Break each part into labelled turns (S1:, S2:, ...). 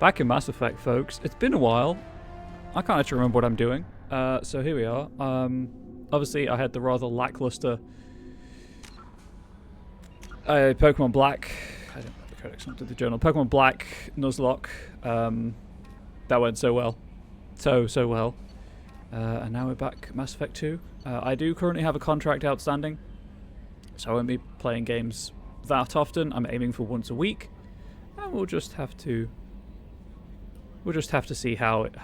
S1: Back in Mass Effect, folks. It's been a while. I can't actually remember what I'm doing. So here we are. Obviously, I had the rather lackluster Pokemon Black. I don't know the codex, not the journal. Pokemon Black, Nuzlocke. That went so well. So well. And now we're back, Mass Effect 2. I do currently have a contract outstanding, so I won't be playing games that often. I'm aiming for once a week, and we'll just have to see how it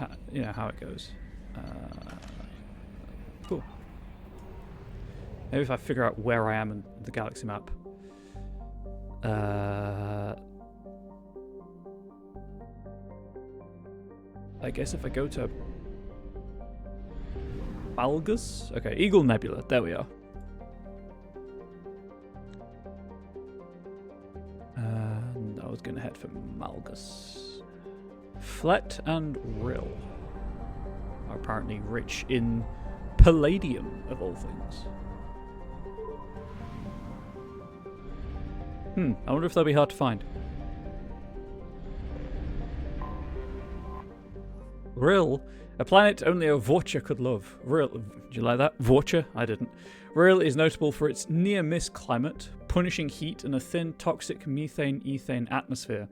S1: goes. Cool. Maybe if I figure out where I am in the galaxy map. I guess if I go to Malgus? Okay, Eagle Nebula. There we are. And I was going to head for Malgus. Flet and Rill are apparently rich in palladium, of all things. I wonder if they'll be hard to find. Rill, a planet only a Vorcha could love. Rill, did you like that? Vorcha? I didn't. Rill is notable for its near-miss climate, punishing heat, and a thin, toxic methane-ethane atmosphere.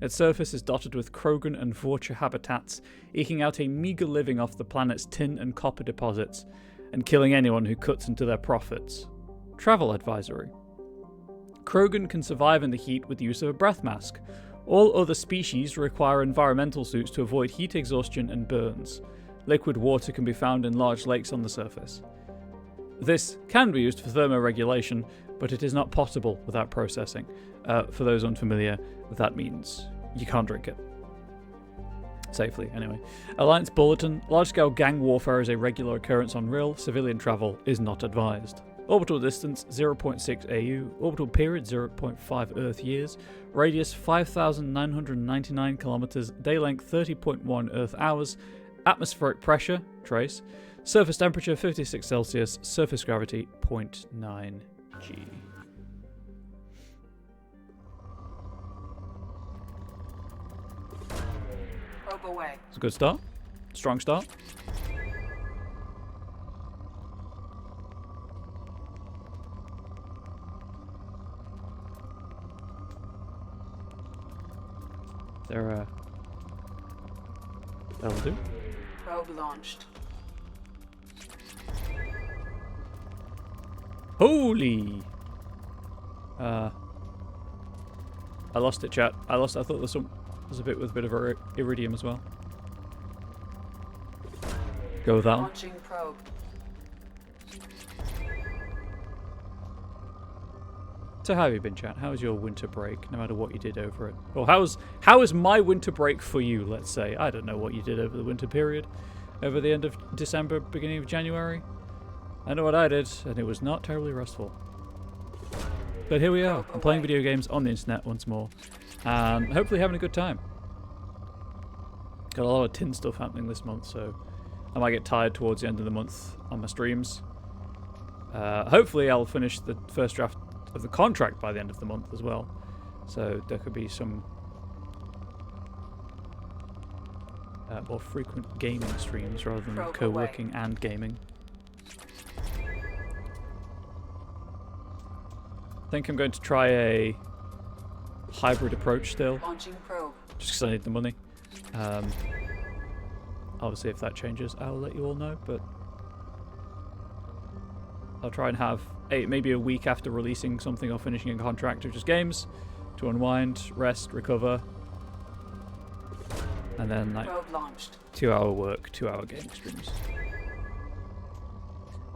S1: Its surface is dotted with Krogan and Vorcha habitats, eking out a meager living off the planet's tin and copper deposits, and killing anyone who cuts into their profits. Travel advisory. Krogan can survive in the heat with the use of a breath mask. All other species require environmental suits to avoid heat exhaustion and burns. Liquid water can be found in large lakes on the surface. This can be used for thermoregulation, but it is not potable without processing. For those unfamiliar, that means you can't drink it. Safely, anyway. Alliance Bulletin. Large-scale gang warfare is a regular occurrence on Rill. Civilian travel is not advised. Orbital distance 0.6 AU, orbital period 0.5 Earth years, radius 5,999 kilometers, day length 30.1 Earth hours, atmospheric pressure, trace, surface temperature 56 Celsius, surface gravity 0.9 G.
S2: Away.
S1: It's a good start. Strong start. That'll do.
S2: Probe launched.
S1: Holy! I lost it, chat. I thought there's a bit with a bit of iridium as well. Go with that one.
S2: Launching probe.
S1: So how have you been, chat? How was your winter break, no matter what you did over it? Or how is my winter break for you, let's say? I don't know what you did over the winter period. Over the end of December, beginning of January. I know what I did, and it was not terribly restful. But here we are. I'm playing video games on the internet once more. And hopefully having a good time. Got a lot of tin stuff happening this month, so I might get tired towards the end of the month on my streams. Hopefully I'll finish the first draft of the contract by the end of the month as well. So there could be some more frequent gaming streams rather than co-working and gaming. I think I'm going to try a hybrid approach still.
S2: Launching probe.
S1: Just because I need the money. Obviously if that changes I'll let you all know, but I'll try and have maybe a week after releasing something or finishing a contract of just games to unwind, rest, recover, and then like 2-hour work, 2-hour game streams.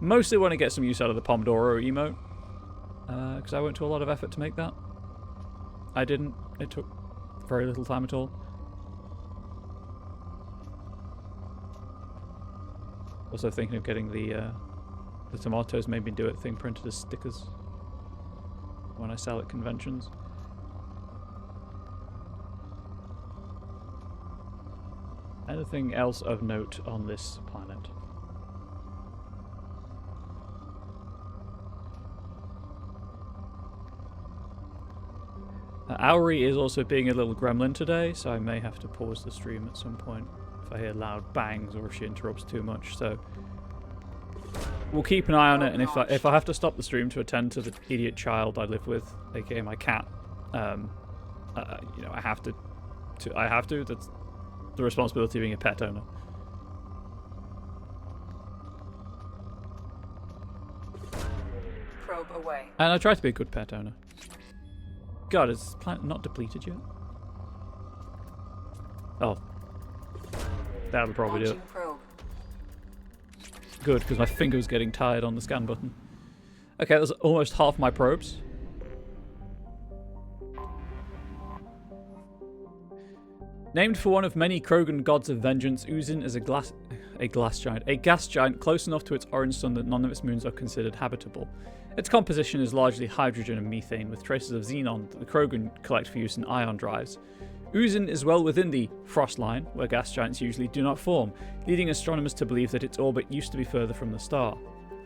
S1: Mostly want to get some use out of the Pomodoro emote, because I went to a lot of effort to make that. I didn't. It took very little time at all. Also thinking of getting the tomatoes made me do it thing printed as stickers when I sell at conventions. Anything else of note on this planet? Auri is also being a little gremlin today, so I may have to pause the stream at some point if I hear loud bangs or if she interrupts too much. So we'll keep an eye on it, and if I have to stop the stream to attend to the idiot child I live with, aka my cat, you know, I have to. That's the responsibility of being a pet owner.
S2: Probe away.
S1: And I try to be a good pet owner. God, is this planet not depleted yet? Oh. That'll probably do it.
S2: Probe.
S1: Good, because my finger was getting tired on the scan button. Okay, that's almost half my probes. Named for one of many Krogan gods of vengeance, Uzin is a gas giant close enough to its orange sun that none of its moons are considered habitable. Its composition is largely hydrogen and methane, with traces of xenon that the Krogan collect for use in ion drives. Uzin is well within the frost line, where gas giants usually do not form, leading astronomers to believe that its orbit used to be further from the star.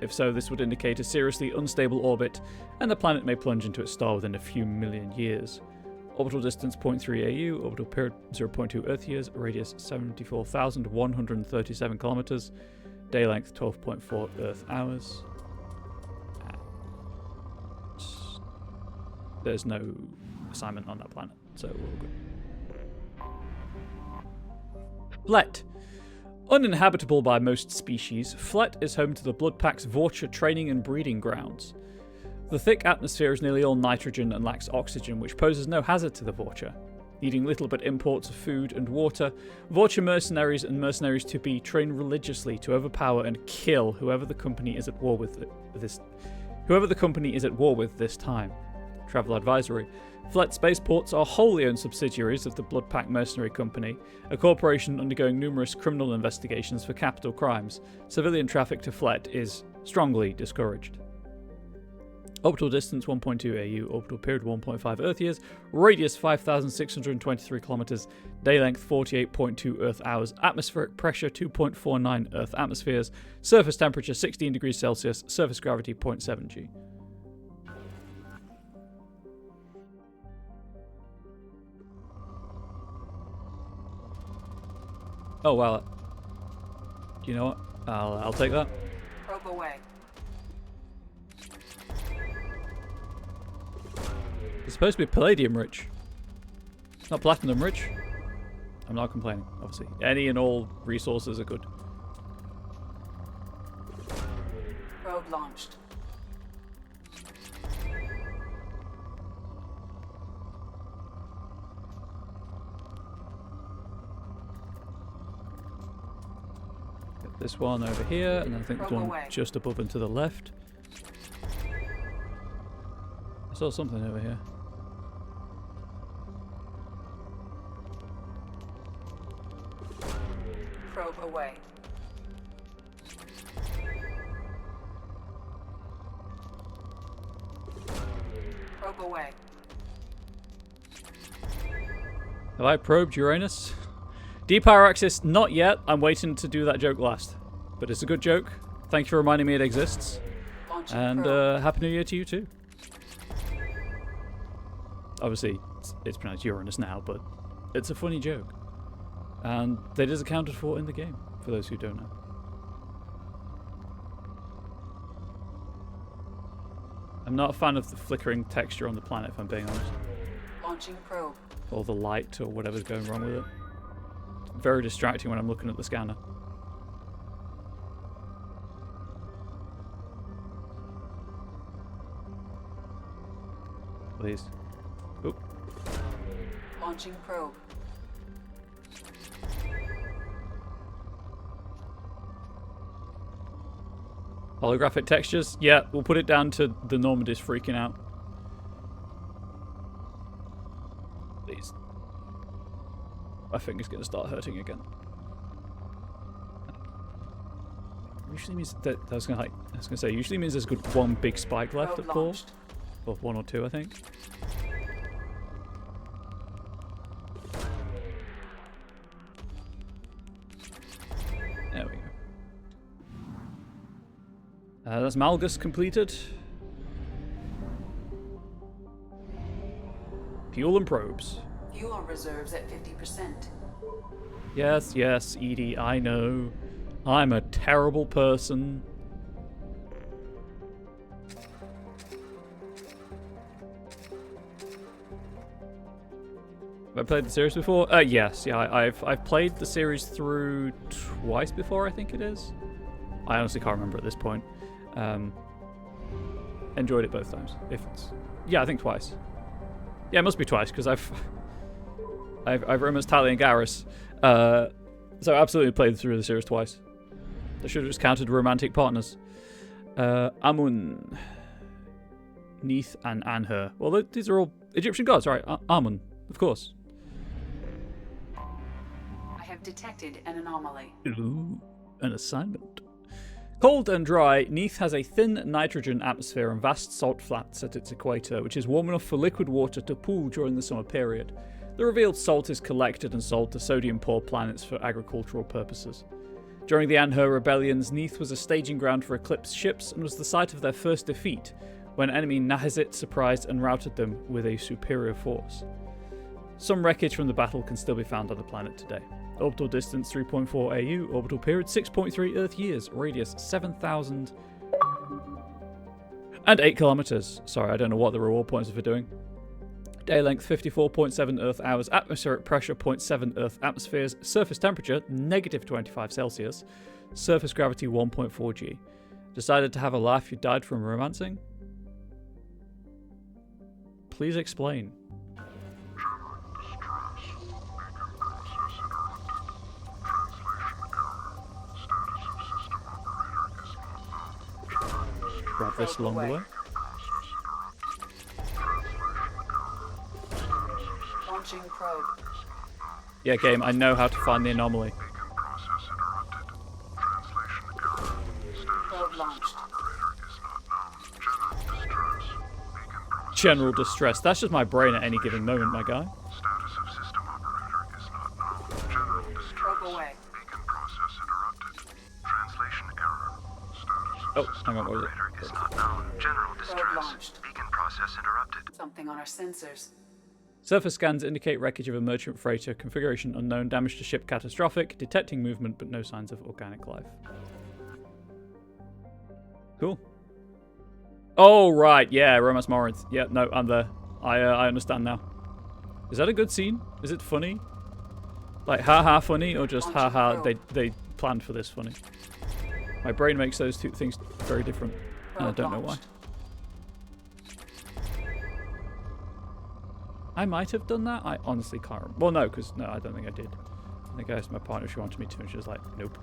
S1: If so, this would indicate a seriously unstable orbit, and the planet may plunge into its star within a few million years. Orbital distance 0.3 AU, orbital period 0.2 Earth years, radius 74,137 kilometers, day length 12.4 Earth hours. There's no assignment on that planet, so we're all good. Flet. Uninhabitable by most species, Flet is home to the Bloodpack's Vorcha training and breeding grounds. The thick atmosphere is nearly all nitrogen and lacks oxygen, which poses no hazard to the Vorcha. Needing little but imports of food and water, Vorcha mercenaries and mercenaries to be train religiously to overpower and kill whoever the company is at war with this time. Travel advisory. Flet spaceports are wholly owned subsidiaries of the Bloodpack Mercenary Company, a corporation undergoing numerous criminal investigations for capital crimes. Civilian traffic to Flet is strongly discouraged. Orbital distance 1.2 AU, orbital period 1.5 Earth years, radius 5,623 kilometers, day length 48.2 Earth hours, atmospheric pressure 2.49 Earth atmospheres, surface temperature 16 degrees Celsius, surface gravity 0.7 G. Oh well, you know what? I'll take that.
S2: Probe away.
S1: It's supposed to be palladium rich, not platinum rich. I'm not complaining, obviously. Any and all resources are good.
S2: Probe launched.
S1: Get this one over here, and then I think there's one just above and to the left. I saw something over here.
S2: Probe away. Probe away.
S1: Have I probed Uranus? Depower Axis, not yet. I'm waiting to do that joke last. But it's a good joke. Thank you for reminding me it exists.
S2: Launching
S1: And
S2: probe.
S1: Happy New Year to you too. Obviously, it's pronounced Uranus now, but it's a funny joke. And that is accounted for in the game, for those who don't know. I'm not a fan of the flickering texture on the planet, if I'm being honest.
S2: Launching probe.
S1: Or the light, or whatever's going wrong with it. Very distracting when I'm looking at the scanner. Please. Oop.
S2: Launching probe.
S1: Holographic textures? Yeah, we'll put it down to the Normandy's freaking out. Please. My finger's gonna start hurting again. Usually means that I was gonna say usually means there's good one big spike left
S2: Probe
S1: at 4.
S2: launched.
S1: Or 1 or 2, I think. There we go. That's Malgus completed. Fuel and probes.
S2: Fuel reserves at 50%.
S1: Yes, yes, Edie, I know. I'm a terrible person. Have I played the series before? Yes, yeah, I've played the series through twice before, I think it is. I honestly can't remember at this point. Enjoyed it both times. Yeah, I think twice. Yeah, it must be twice because I've run as Tali and Garrus. So I absolutely played through the series twice. I should have just counted romantic partners. Amun, Neith, and Anhur. Well, these are all Egyptian gods, right? Amun, of course.
S2: I have detected an anomaly.
S1: Ooh, an assignment. Cold and dry, Neith has a thin nitrogen atmosphere and vast salt flats at its equator, which is warm enough for liquid water to pool during the summer period. The revealed salt is collected and sold to sodium-poor planets for agricultural purposes. During the Anhur rebellions, Neith was a staging ground for Eclipse ships and was the site of their first defeat, when enemy Nahazit surprised and routed them with a superior force. Some wreckage from the battle can still be found on the planet today. Orbital distance 3.4 AU, orbital period 6.3 Earth years, radius 7,008 kilometers. Sorry, I don't know what the reward points are for doing. Day length 54.7 Earth hours, atmospheric pressure 0.7 Earth atmospheres, surface temperature -25 Celsius, surface gravity 1.4 G. Decided to have a laugh, you died from romancing? Please explain. Grab this along the way.
S2: Launching probe.
S1: Yeah, game, I know how to find the anomaly.
S2: Probe launched.
S1: General distress. That's just my brain at any given moment, my guy.
S2: Probe away.
S1: Oh, hang on, what was it?
S2: Probe launched. Something on our sensors.
S1: Surface scans indicate wreckage of a merchant freighter, configuration unknown, damage to ship catastrophic, detecting movement but no signs of organic life. Cool. Oh, right, yeah, Romas Morinth. Yeah, no, I'm there. I understand now. Is that a good scene? Is it funny? Like, haha funny, or just haha, they planned for this funny? My brain makes those two things very different, and I don't know why. I might have done that. I honestly can't remember. Well, no, because no, I don't think I did. I think I asked my partner if she wanted me to, and she was like, nope.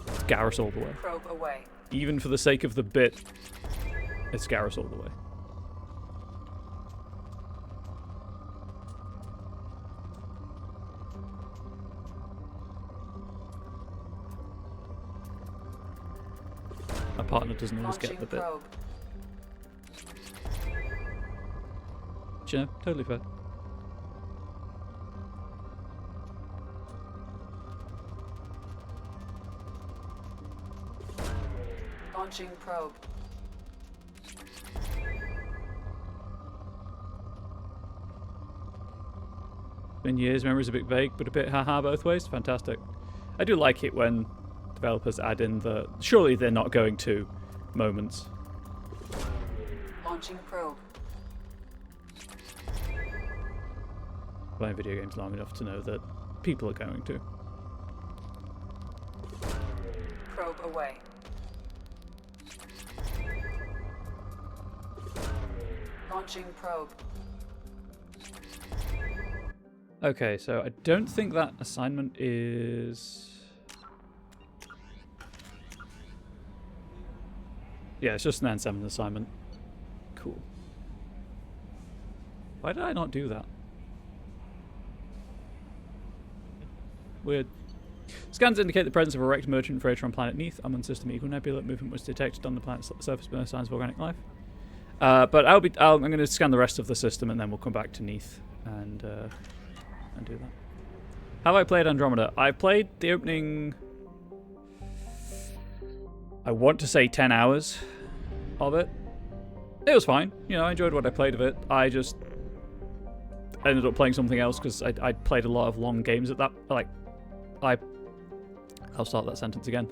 S1: It's Garrus all the way.
S2: Probe away.
S1: Even for the sake of the bit, it's Garrus all the way. My partner doesn't always get the bit.
S2: Probe.
S1: You know, totally fair.
S2: Launching probe.
S1: Been years, memory's a bit vague, but a bit haha both ways. Fantastic. I do like it when developers add in the surely they're not going to moments.
S2: Launching probe.
S1: Playing video games long enough to know that people are going to.
S2: Probe away. Launching probe.
S1: Okay, so I don't think that assignment is... Yeah, it's just an N7 assignment. Cool. Why did I not do that? Weird. Scans indicate the presence of a wrecked merchant freighter on planet Neith. Amun system equal nebula. Movement was detected on the planet's surface, but no signs of organic life. But I'm going to scan the rest of the system, and then we'll come back to Neith and do that. Have I played Andromeda? I played the opening, I want to say 10 hours of it. It was fine. You know, I enjoyed what I played of it. ended up playing something else because I played a lot of long games at that. I'll start that sentence again.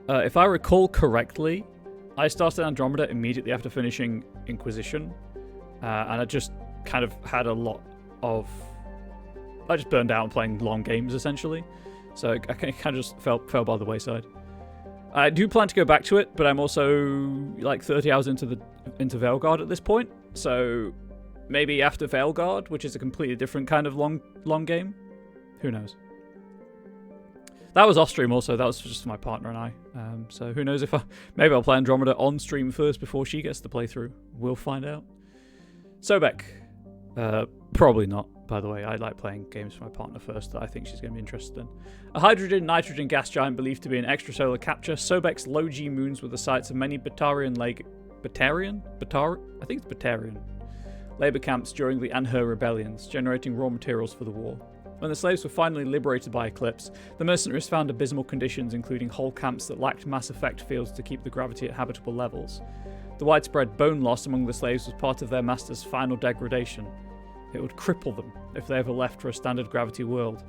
S1: If I recall correctly, I started Andromeda immediately after finishing Inquisition, and I just kind of had a lot of... I just burned out playing long games, essentially. So I kind of just fell by the wayside. I do plan to go back to it, but I'm also like 30 hours into Veilguard at this point. So maybe after Veilguard, which is a completely different kind of long game. Who knows? That was off stream also. That was just my partner and I. So who knows if maybe I'll play Andromeda on stream first before she gets the playthrough. We'll find out. Sobek. Probably not, by the way. I like playing games for my partner first that I think she's going to be interested in. A hydrogen-nitrogen gas giant believed to be an extrasolar capture, Sobek's low-G moons were the sites of many Batarian labor camps during the Anhur rebellions, generating raw materials for the war. When the slaves were finally liberated by Eclipse, the mercenaries found abysmal conditions, including whole camps that lacked mass effect fields to keep the gravity at habitable levels. The widespread bone loss among the slaves was part of their master's final degradation. It would cripple them if they ever left for a standard gravity world.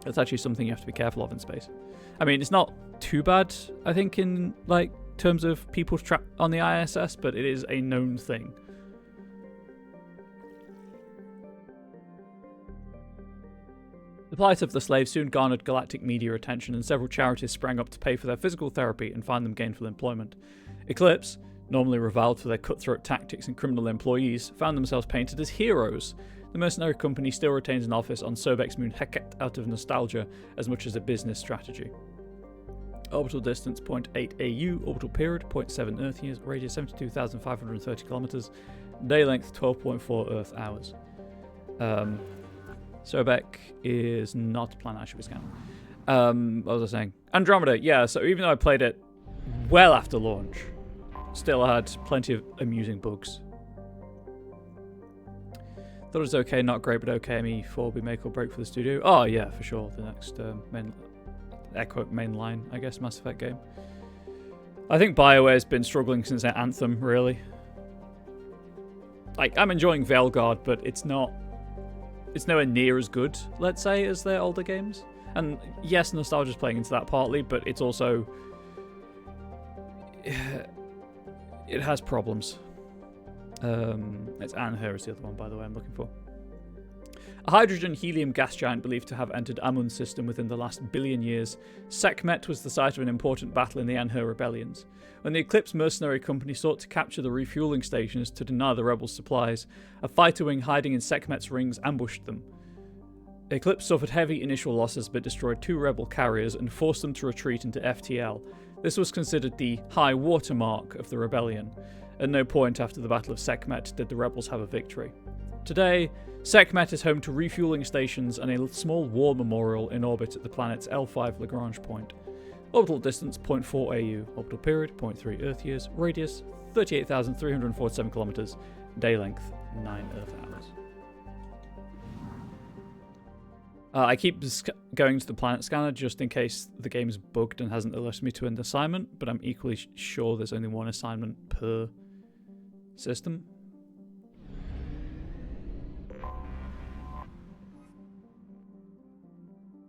S1: That's actually something you have to be careful of in space. I mean, it's not too bad, I think, in like terms of people trapped on the ISS, but it is a known thing. The plight of the slaves soon garnered galactic media attention, and several charities sprang up to pay for their physical therapy and find them gainful employment. Eclipse, normally reviled for their cutthroat tactics and criminal employees, found themselves painted as heroes. The mercenary company still retains an office on Sobek's moon Heket out of nostalgia as much as a business strategy. Orbital distance 0.8 AU, orbital period 0.7 Earth years, radius 72,530 kilometers, day length 12.4 Earth hours. Sobek is not a planet I should be scanning. What was I saying? Andromeda, yeah, so even though I played it well after launch, still I had plenty of amusing bugs. Thought it was okay, not great, but okay. ME4 will be make or break for the studio. Oh yeah, for sure. The next mainline, I guess, Mass Effect game. I think BioWare's been struggling since their Anthem, really. Like, I'm enjoying Veilguard, but it's nowhere near as good, let's say, as their older games. And yes, nostalgia's playing into that partly, but it's also... it has problems. It's Anhur is the other one, by the way, I'm looking for. A hydrogen-helium gas giant believed to have entered Amun's system within the last billion years, Sekhmet was the site of an important battle in the Anhur rebellions. When the Eclipse mercenary company sought to capture the refueling stations to deny the rebels supplies, a fighter wing hiding in Sekhmet's rings ambushed them. Eclipse suffered heavy initial losses but destroyed 2 rebel carriers and forced them to retreat into FTL. This was considered the high watermark of the rebellion. At no point after the Battle of Sekhmet did the rebels have a victory. Today, Sekhmet is home to refueling stations and a small war memorial in orbit at the planet's L5 Lagrange point. Orbital distance 0.4 AU, orbital period 0.3 Earth years, radius 38,347 kilometers, day length 9 Earth hours. I keep going to the planet scanner just in case the game's bugged and hasn't alerted me to an assignment, but I'm equally sure there's only one assignment per system.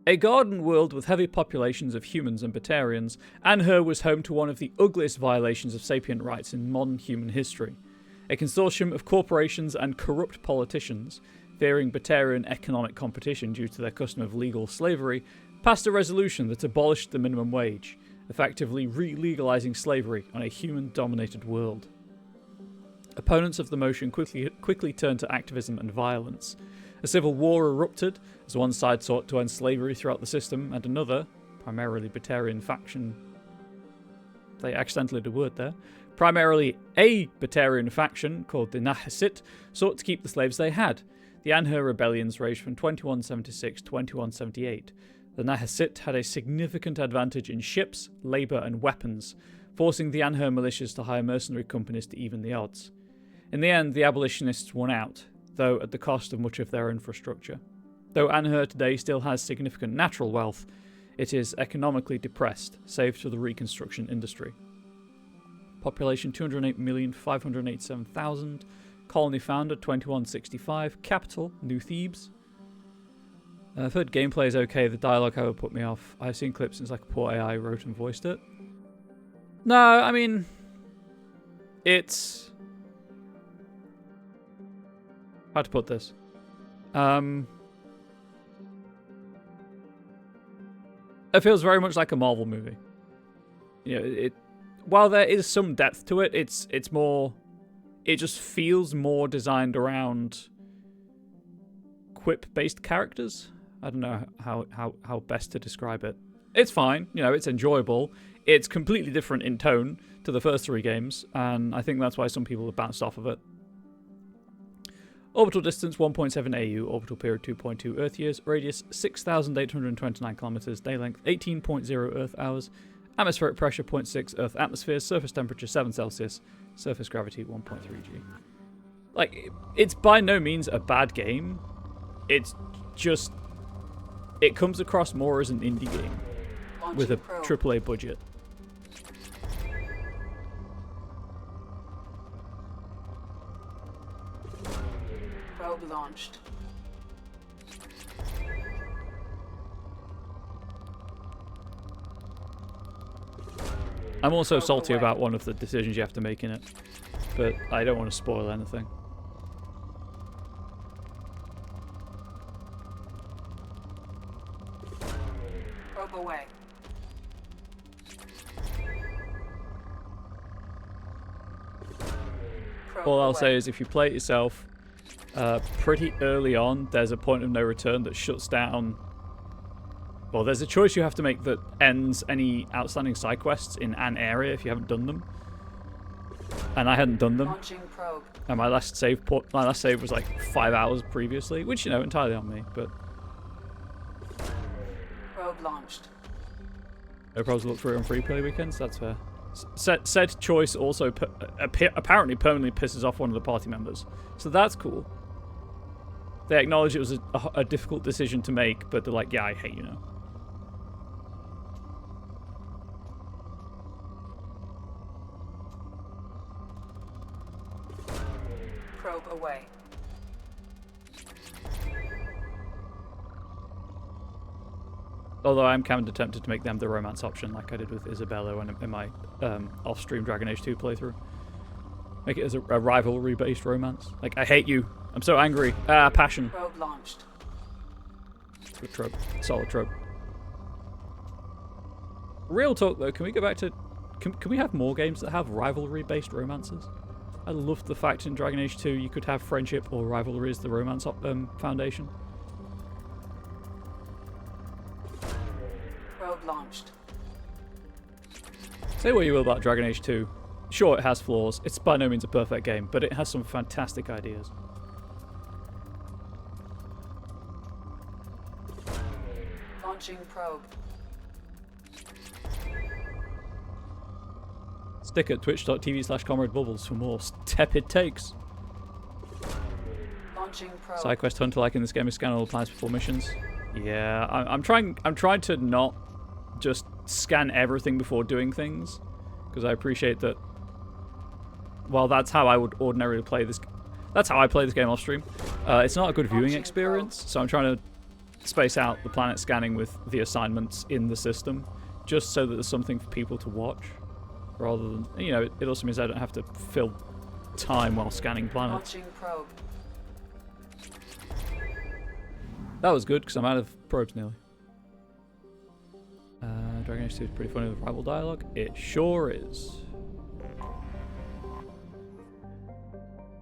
S1: A garden world with heavy populations of humans and Batarians, Anhur was home to one of the ugliest violations of sapient rights in modern human history. A consortium of corporations and corrupt politicians, fearing Batarian economic competition due to their custom of legal slavery, passed a resolution that abolished the minimum wage, effectively re-legalizing slavery on a human-dominated world. Opponents of the motion quickly turned to activism and violence. A civil war erupted as one side sought to end slavery throughout the system and another, primarily Batarian faction... They accidentally did a word there. Primarily a Batarian faction called the Nahasit sought to keep the slaves they had. The Anhur rebellions raged from 2176 to 2178. The Nahasit had a significant advantage in ships, labour and weapons, forcing the Anhur militias to hire mercenary companies to even the odds. In the end, the abolitionists won out, though at the cost of much of their infrastructure. Though Anhur today still has significant natural wealth, it is economically depressed, save for the reconstruction industry. Population 208,587,000, Colony founder 2165. Capital New Thebes. I've heard gameplay is okay. The dialogue, however, put me off. I've seen clips since like a poor AI wrote and voiced it. No, I mean, it's how to put this. It feels very much like a Marvel movie. You know, while there is some depth to it, it's more. It just feels more designed around quip-based characters. I don't know how best to describe it. It's fine, you know, it's enjoyable. It's completely different in tone to the first 3 games, and I think that's why some people have bounced off of it. Orbital distance 1.7 AU, orbital period 2.2 Earth years, radius 6,829 kilometers, day length 18.0 Earth hours, atmospheric pressure 0.6 Earth atmospheres, surface temperature 7 Celsius, surface gravity 1.3 G. Like, it's by no means a bad game. It's just, it comes across more as an indie game with a AAA budget.
S2: Probe launched.
S1: I'm also salty about one of the decisions you have to make in it, but I don't want to spoil anything.
S2: Probe away. Probe
S1: All I'll
S2: away.
S1: say is if you play it yourself, pretty early on, there's a point of no return that shuts down. Well, there's a choice you have to make that ends any outstanding side quests in an area if you haven't done them. And I hadn't done them.
S2: Launching probe.
S1: And my last save was like 5 hours previously, which, you know, entirely on me, but
S2: Probe launched.
S1: no problems to look through it on free play weekends. That's fair. Said choice also apparently permanently pisses off one of the party members, so that's cool. They acknowledge it was a difficult decision to make, but they're like, yeah, I hate you now.
S2: Probe away.
S1: Although I am kind of tempted to make them the romance option, like I did with Isabella in my off-stream Dragon Age 2 playthrough. Make it as a rivalry-based romance. Like, I hate you. I'm so angry. Passion.
S2: Probe launched.
S1: Good trope. Solid trope. Real talk, though, can we go back to... Can we have more games that have rivalry-based romances? I loved the fact in Dragon Age 2 you could have friendship or rivalry as the romance foundation.
S2: Probe launched.
S1: Say what you will about Dragon Age 2. Sure, it has flaws. It's by no means a perfect game, but it has some fantastic ideas.
S2: Launching probe.
S1: Stick at twitch.tv/comradebubbles for more tepid takes.
S2: Launching probe.
S1: Side quest hunter like in this game is scan all the planets before missions. Yeah, I'm trying to not just scan everything before doing things, because I appreciate that. Well, that's how I would ordinarily play this. That's how I play this game off stream. It's not a good viewing experience, so I'm trying to space out the planet scanning with the assignments in the system, just so that there's something for people to watch, rather than, you know, it also means I don't have to fill time while scanning planets.
S2: Launching probe.
S1: That was good because I'm out of probes nearly. Dragon Age 2 is pretty funny with rival dialogue. It sure is.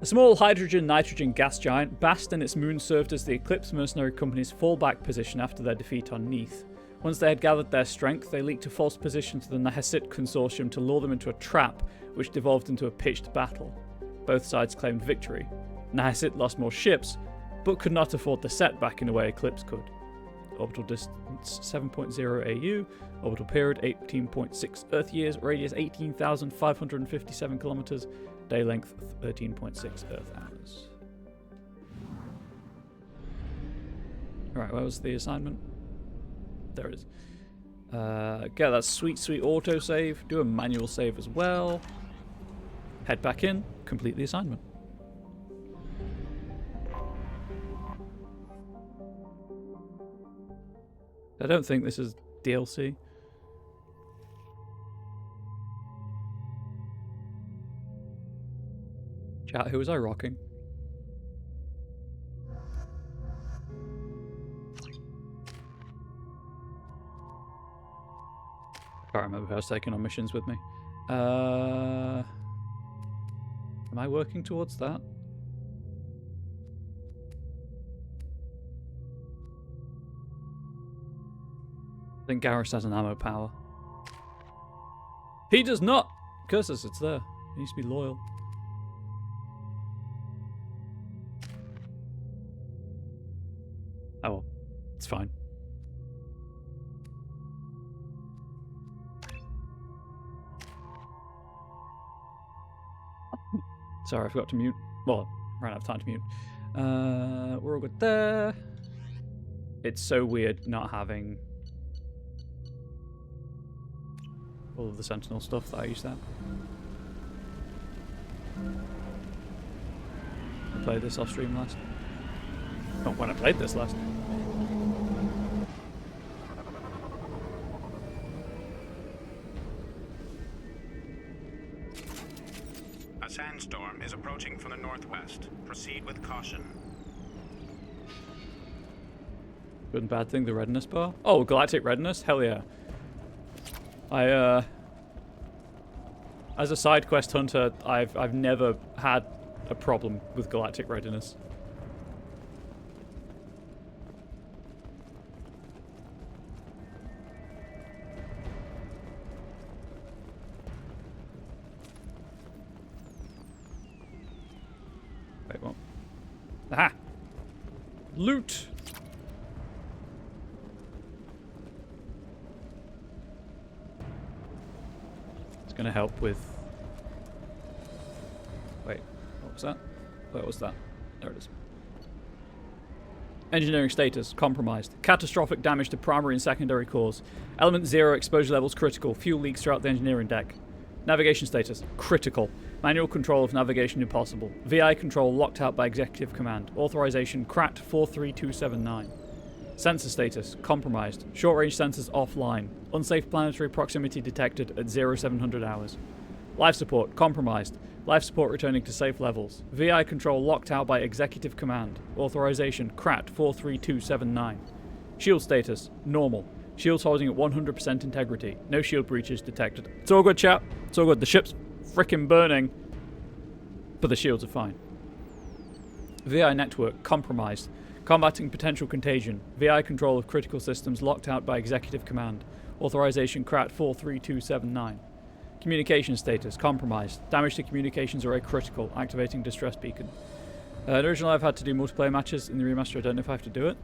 S1: A small hydrogen-nitrogen gas giant, Bast and its moon served as the Eclipse mercenary company's fallback position after their defeat on Neath. Once they had gathered their strength, they leaked a false position to the Nahasit consortium to lure them into a trap, which devolved into a pitched battle. Both sides claimed victory. Nahasit lost more ships, but could not afford the setback in a way Eclipse could. Orbital distance 7.0 AU, orbital period 18.6 Earth years, radius 18,557 kilometers, day length 13.6 Earth hours. Alright, where was the assignment? There it is. Get that sweet, sweet autosave. Do a manual save as well. Head back in. Complete the assignment. I don't think this is DLC. Chat, who was I rocking? I can't remember who I was taking on missions with me. Am I working towards that? I think Garrus has an ammo power. He does not! Curses, it's there. He needs to be loyal. Oh well, it's fine. Sorry, I forgot to mute. Well, ran out of time to mute. We're all good there. It's so weird not having all of the Sentinel stuff that I used to have. I played this off stream last. Not when I played this last.
S3: A sandstorm is approaching from the northwest. Proceed with caution.
S1: Good and bad thing, the readiness bar. Oh, galactic readiness? Hell yeah. As a side quest hunter, I've never had a problem with galactic readiness. Wait, what? Aha! Loot! It's gonna help with... Wait, what was that? Where was that? There it is. Engineering status, compromised. Catastrophic damage to primary and secondary cores. Element 0, exposure levels critical. Fuel leaks throughout the engineering deck. Navigation status, critical. Manual control of navigation impossible. VI control locked out by executive command. Authorization CRAT 43279. Sensor status, compromised. Short-range sensors offline. Unsafe planetary proximity detected at 0700 hours. Life support, compromised. Life support returning to safe levels. VI control locked out by executive command. Authorization CRAT 43279. Shield status, normal. Shields holding at 100% integrity. No shield breaches detected. It's all good, chap. It's all good. The ship's frickin' burning, but the shields are fine. VI network, compromised. Combating potential contagion. VI control of critical systems locked out by executive command. Authorization CRAT 43279. Communication status, compromised. Damage to communications array critical. Activating distress beacon. Originally I've had to do multiplayer matches. In the remaster I don't know if I have to do it.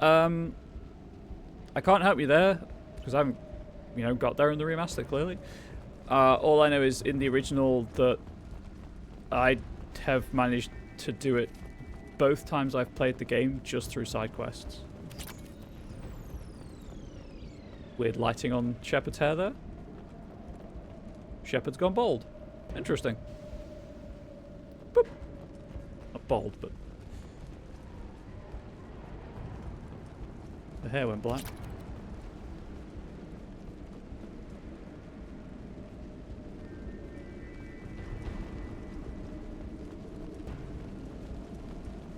S1: I can't help you there, because I haven't, got there in the remaster, clearly. All I know is in the original that I have managed to do it both times I've played the game just through side quests. Weird lighting on Shepard's hair there. Shepard's gone bald. Interesting. Boop. Not bald, but... the hair went black.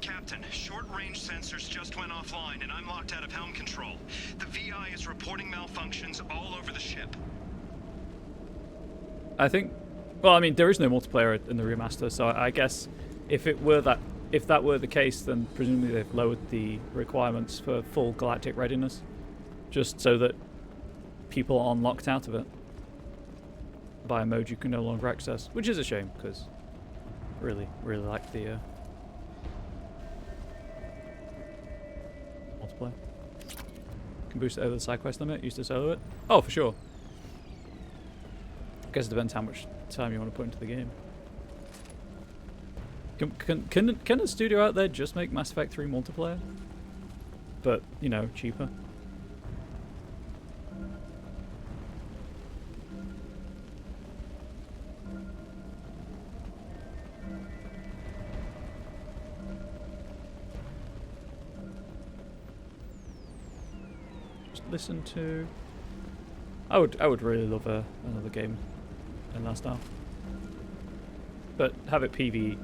S4: Captain, short-range sensors just went offline and I'm locked out of helm control. The VI is reporting malfunctions all over the ship.
S1: I think... well, I mean, there is no multiplayer in the remaster, so I guess if that were the case, then presumably they've lowered the requirements for full galactic readiness, just so that people aren't locked out of it by a mode you can no longer access, which is a shame, because really like the multiplayer. Can boost it over the side quest limit, use to solo it. Oh, for sure. I guess it depends how much time you want to put into the game. Can a studio out there just make Mass Effect 3 multiplayer? But, cheaper. listen to. I would really love another game in that style, but have it PvE.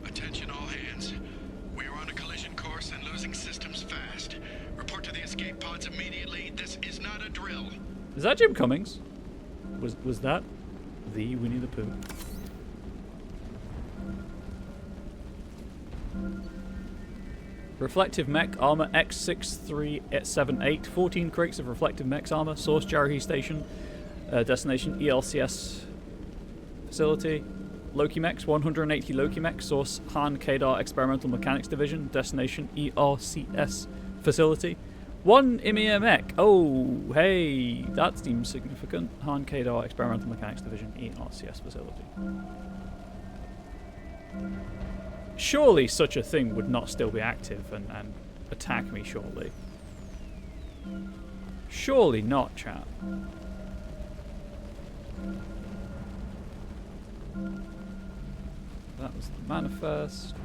S4: Attention all hands. We are on a collision course and losing systems fast. Report to the escape pods immediately. This is not a drill.
S1: Is that Jim Cummings? Was that the Winnie the Pooh? Reflective mech armor X6378. 14 crates of reflective mechs armor. Source Jarahi Station. Destination ELCS facility. Loki mechs. 180 Loki mechs. Source Han Kadar Experimental Mechanics Division. Destination ERCS facility. 1 Emir mech. Oh, hey, that seems significant. Han Kadar Experimental Mechanics Division ERCS facility. Surely such a thing would not still be active and attack me, surely. Surely not, chat. That was the manifest.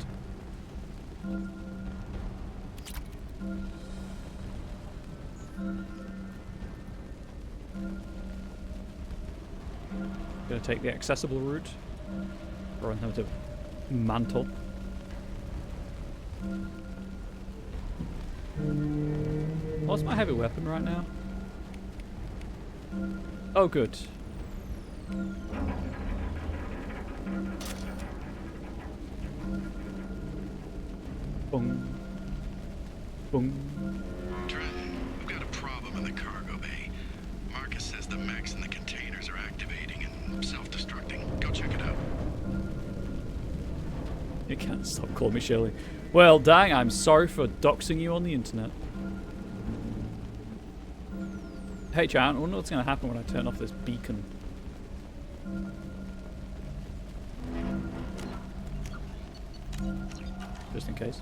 S1: Gonna take the accessible route. Or I'm to mantle. What's my heavy weapon right now? Oh, good. Boom. Boom.
S4: Trenton, I've got a problem in the cargo bay. Marcus says the mechs in the containers are activating and self-destructing. Go check it out.
S1: You can't stop calling me Shirley. Well, dang, I'm sorry for doxing you on the internet. Hey, chat, I wonder what's going to happen when I turn off this beacon. Just in case.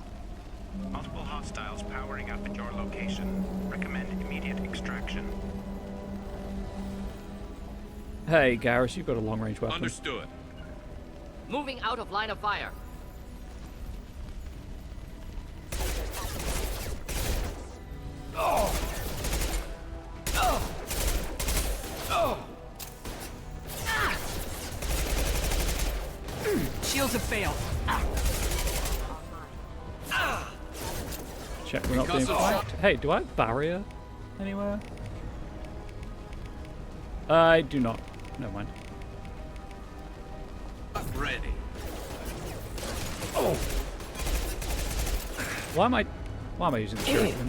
S3: Multiple hostiles powering up at your location. Recommend immediate extraction.
S1: Hey, Garrus, you've got a long-range weapon.
S5: Understood.
S6: Moving out of line of fire.
S7: Shields have failed.
S1: Check we're not being flanked. Hey, do I have barrier anywhere? I do not. Never mind.
S5: Ready.
S1: Oh. Why am I using the shuriken?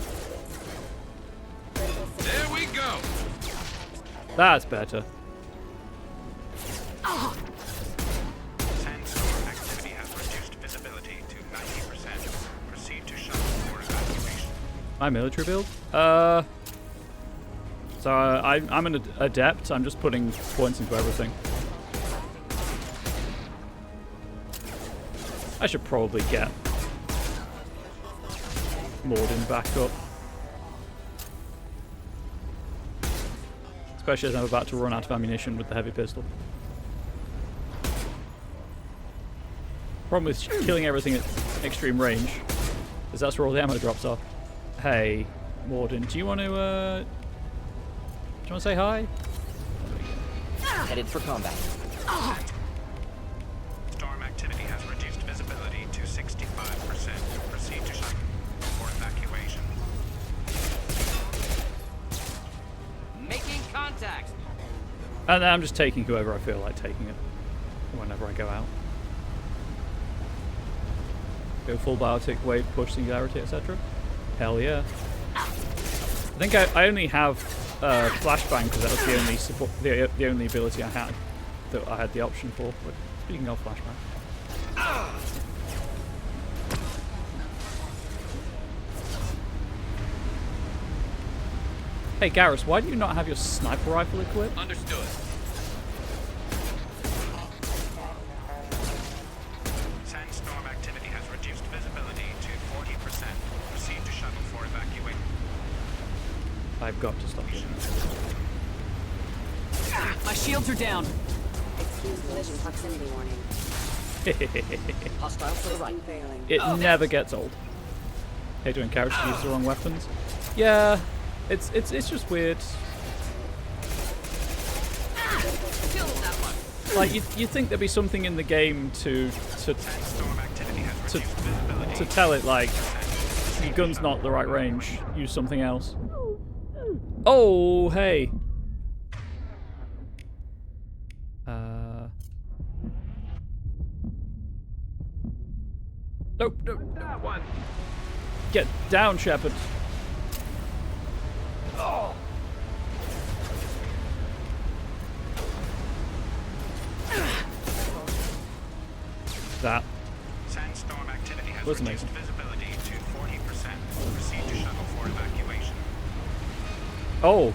S5: There we go.
S1: That's better.
S3: Sandstorm activity has reduced visibility to 90%. Proceed to shuttle for evacuation.
S1: My military build? So I'm an adept. I'm just putting points into everything. I should probably get Morden back up. Especially as I'm about to run out of ammunition with the heavy pistol. Problem with killing everything at extreme range is that's where all the ammo drops off. Hey, Morden, do you want to say hi?
S6: Headed for combat.
S3: Storm activity has reduced visibility to 65%. Proceed to shuttle for evacuation.
S6: Making contact.
S1: And then I'm just taking whoever I feel like taking it whenever I go out. Go full biotic, wave, push, singularity, etc. Hell yeah. I think I only have flashbang because that was the only support, the only ability I had that I had the option for. But speaking of flashbang. Hey Garrus, why do you not have your sniper rifle equipped?
S5: Understood.
S3: Sandstorm activity has reduced visibility to 40%. Proceed to shuttle for evacuation.
S1: I've got to stop doing
S7: My shields are down.
S8: Excuse collision proximity warning.
S6: Hostile to the right.
S8: Failing.
S1: it. It never gets old. Hate when characters use the wrong weapons. Yeah, it's just weird.
S6: Kill that one.
S1: Like you think there'd be something in the game to
S3: Sandstorm activity has reduced visibility.
S1: to tell it like your gun's not the right range. Use something else. Oh hey. Nope, nope.
S3: That one.
S1: Get down, Shepard. That
S3: Sandstorm activity has
S1: was
S3: reduced
S1: amazing.
S3: visibility to 40%. Proceed to shuttle for evacuation.
S1: Oh,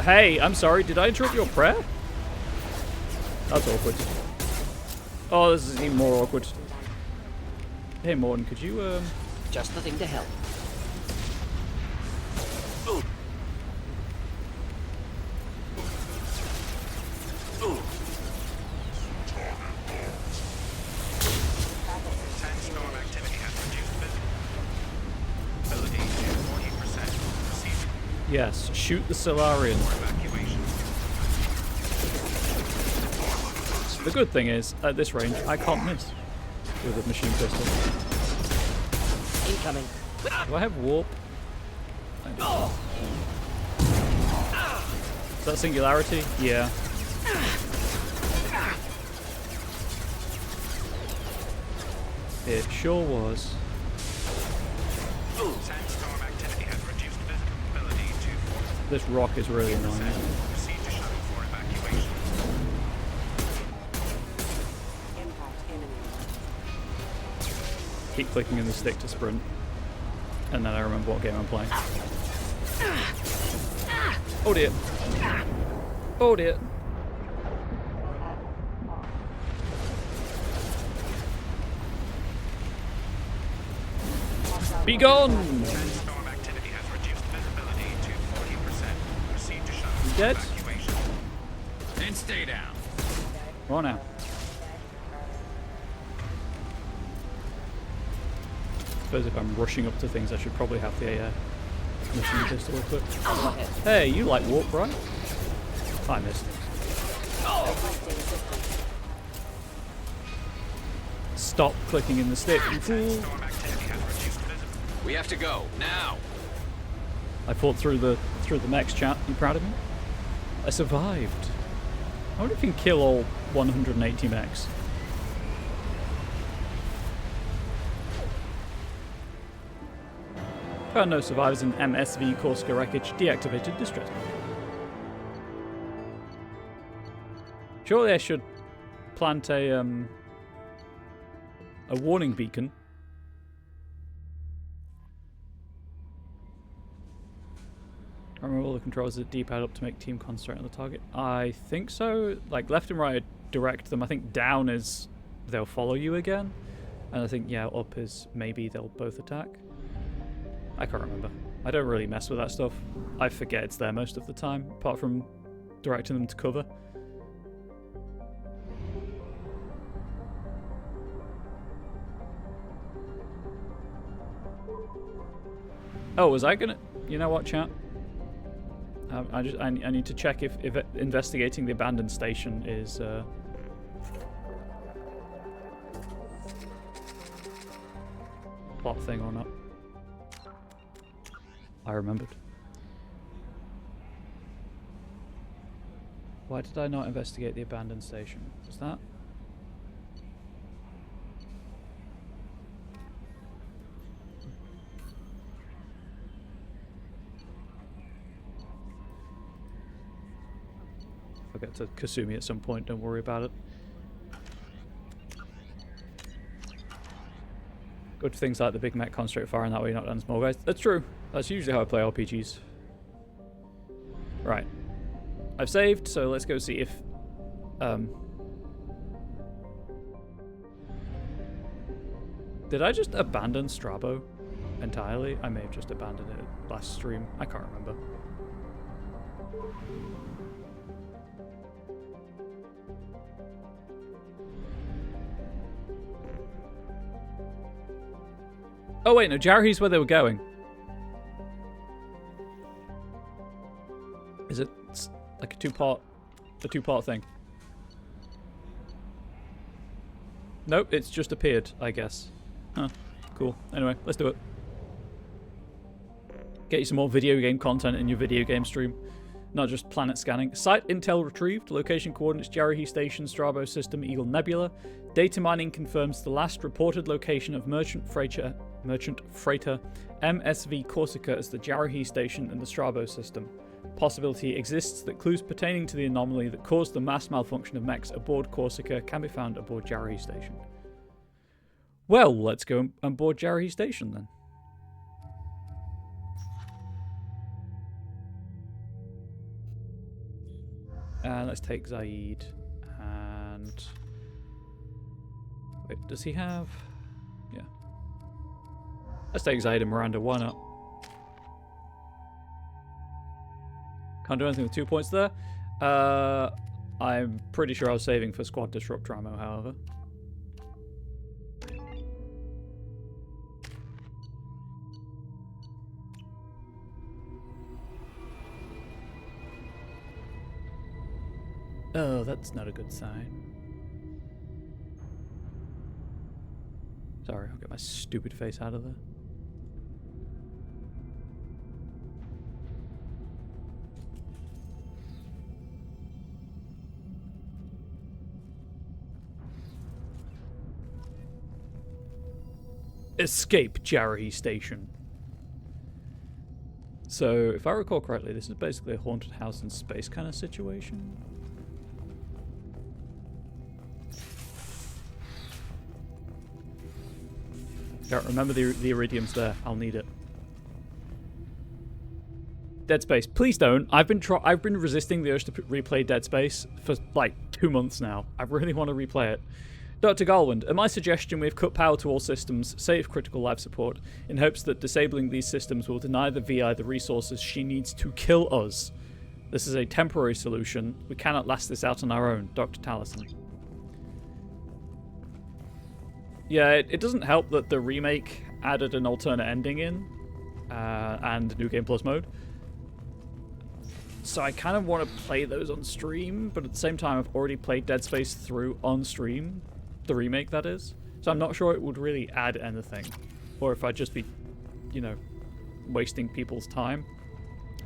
S1: hey, I'm sorry. Did I interrupt your prayer? That's awkward. Oh, this is even more awkward. Hey, Morton, could you,
S6: Just the thing to help.
S3: Sandstorm activity has reduced visibility to 40%. Proceed
S1: yes, shoot the Solarian.
S3: for evacuation.
S1: The good thing is, at this range, I can't miss with a machine pistol.
S6: Incoming.
S1: Do I have warp? I do. Is that singularity? Yeah. It sure was.
S3: Sandstorm activity has reduced visibility to 40%.
S1: This rock is really annoying.
S3: Proceed to shuttle for evacuation.
S8: Impact imminent.
S1: Keep clicking in the stick to sprint. And then I remember what game I'm playing. Oh dear. Oh dear. Be gone!
S3: Sandstorm activity has reduced visibility to 40%. Proceed to shuttle for
S1: Dead?
S3: evacuation.
S5: And stay down.
S1: Come on now. I suppose if I'm rushing up to things, I should probably have the machine pistol equipped. Hey, you like warp, right? I missed.
S8: Requesting assistance.
S1: Stop clicking in the stick, you fool!
S3: Sandstorm activity has reduced visibility.
S5: We have to go now.
S1: I fought through the mechs, chat. You proud of me? I survived. I wonder if you can kill all 180 mechs. Found no survivors in MSV Corsica wreckage. Deactivated distress. Surely I should plant a warning beacon. I remember all the controls that D-pad up to make team concentrate on the target. I think so. Like left and right direct them. I think down is they'll follow you again. And I think, yeah, up is maybe they'll both attack. I can't remember. I don't really mess with that stuff. I forget it's there most of the time, apart from directing them to cover. Oh, was I gonna... You know what, chat? I need to check if investigating the abandoned station is... plot thing or not. I remembered. Why did I not investigate the abandoned station? Was that? I'll get to Kasumi at some point, don't worry about it. Good for things like the big mech concentrate fire, and that way you're not done small guys. That's true. That's usually how I play RPGs. Right. I've saved, so let's go see if... Did I just abandon Strabo entirely? I may have just abandoned it last stream. I can't remember. Oh wait, no, Jarahe's where they were going. Is it like a two-part thing? Nope, it's just appeared, I guess. Huh, cool. Anyway, let's do it. Get you some more video game content in your video game stream. Not just planet scanning. Site intel retrieved. Location coordinates Jarahe Station, Strabo System, Eagle Nebula. Data mining confirms the last reported location of merchant freighter MSV Corsica as the Jarahe Station in the Strabo System. Possibility exists that clues pertaining to the anomaly that caused the mass malfunction of mechs aboard Corsica can be found aboard Jarahe Station. Well, let's go on board Jarahe Station then. Let's take Zaid. And... wait, does he have... yeah. Let's take Zaid and Miranda, why not? Can't do anything with 2 points there. I'm pretty sure I was saving for Squad Disrupt ammo, however. Oh, that's not a good sign. Sorry, I'll get my stupid face out of there. Escape Jarahe Station. So, if I recall correctly, this is basically a haunted house in space kind of situation. Don't remember the iridium's there. I'll need it. Dead Space. Please don't. I've been resisting the urge to replay Dead Space for like 2 months now. I really want to replay it. Dr. Galwind, at my suggestion, we've cut power to all systems, save critical life support, in hopes that disabling these systems will deny the VI the resources she needs to kill us. This is a temporary solution. We cannot last this out on our own. Dr. Taliesin. Yeah, it doesn't help that the remake added an alternate ending in, and New Game Plus mode. So I kind of want to play those on stream, but at the same time I've already played Dead Space through on stream. The remake, that is. So I'm not sure it would really add anything. Or if I'd just be, you know, wasting people's time.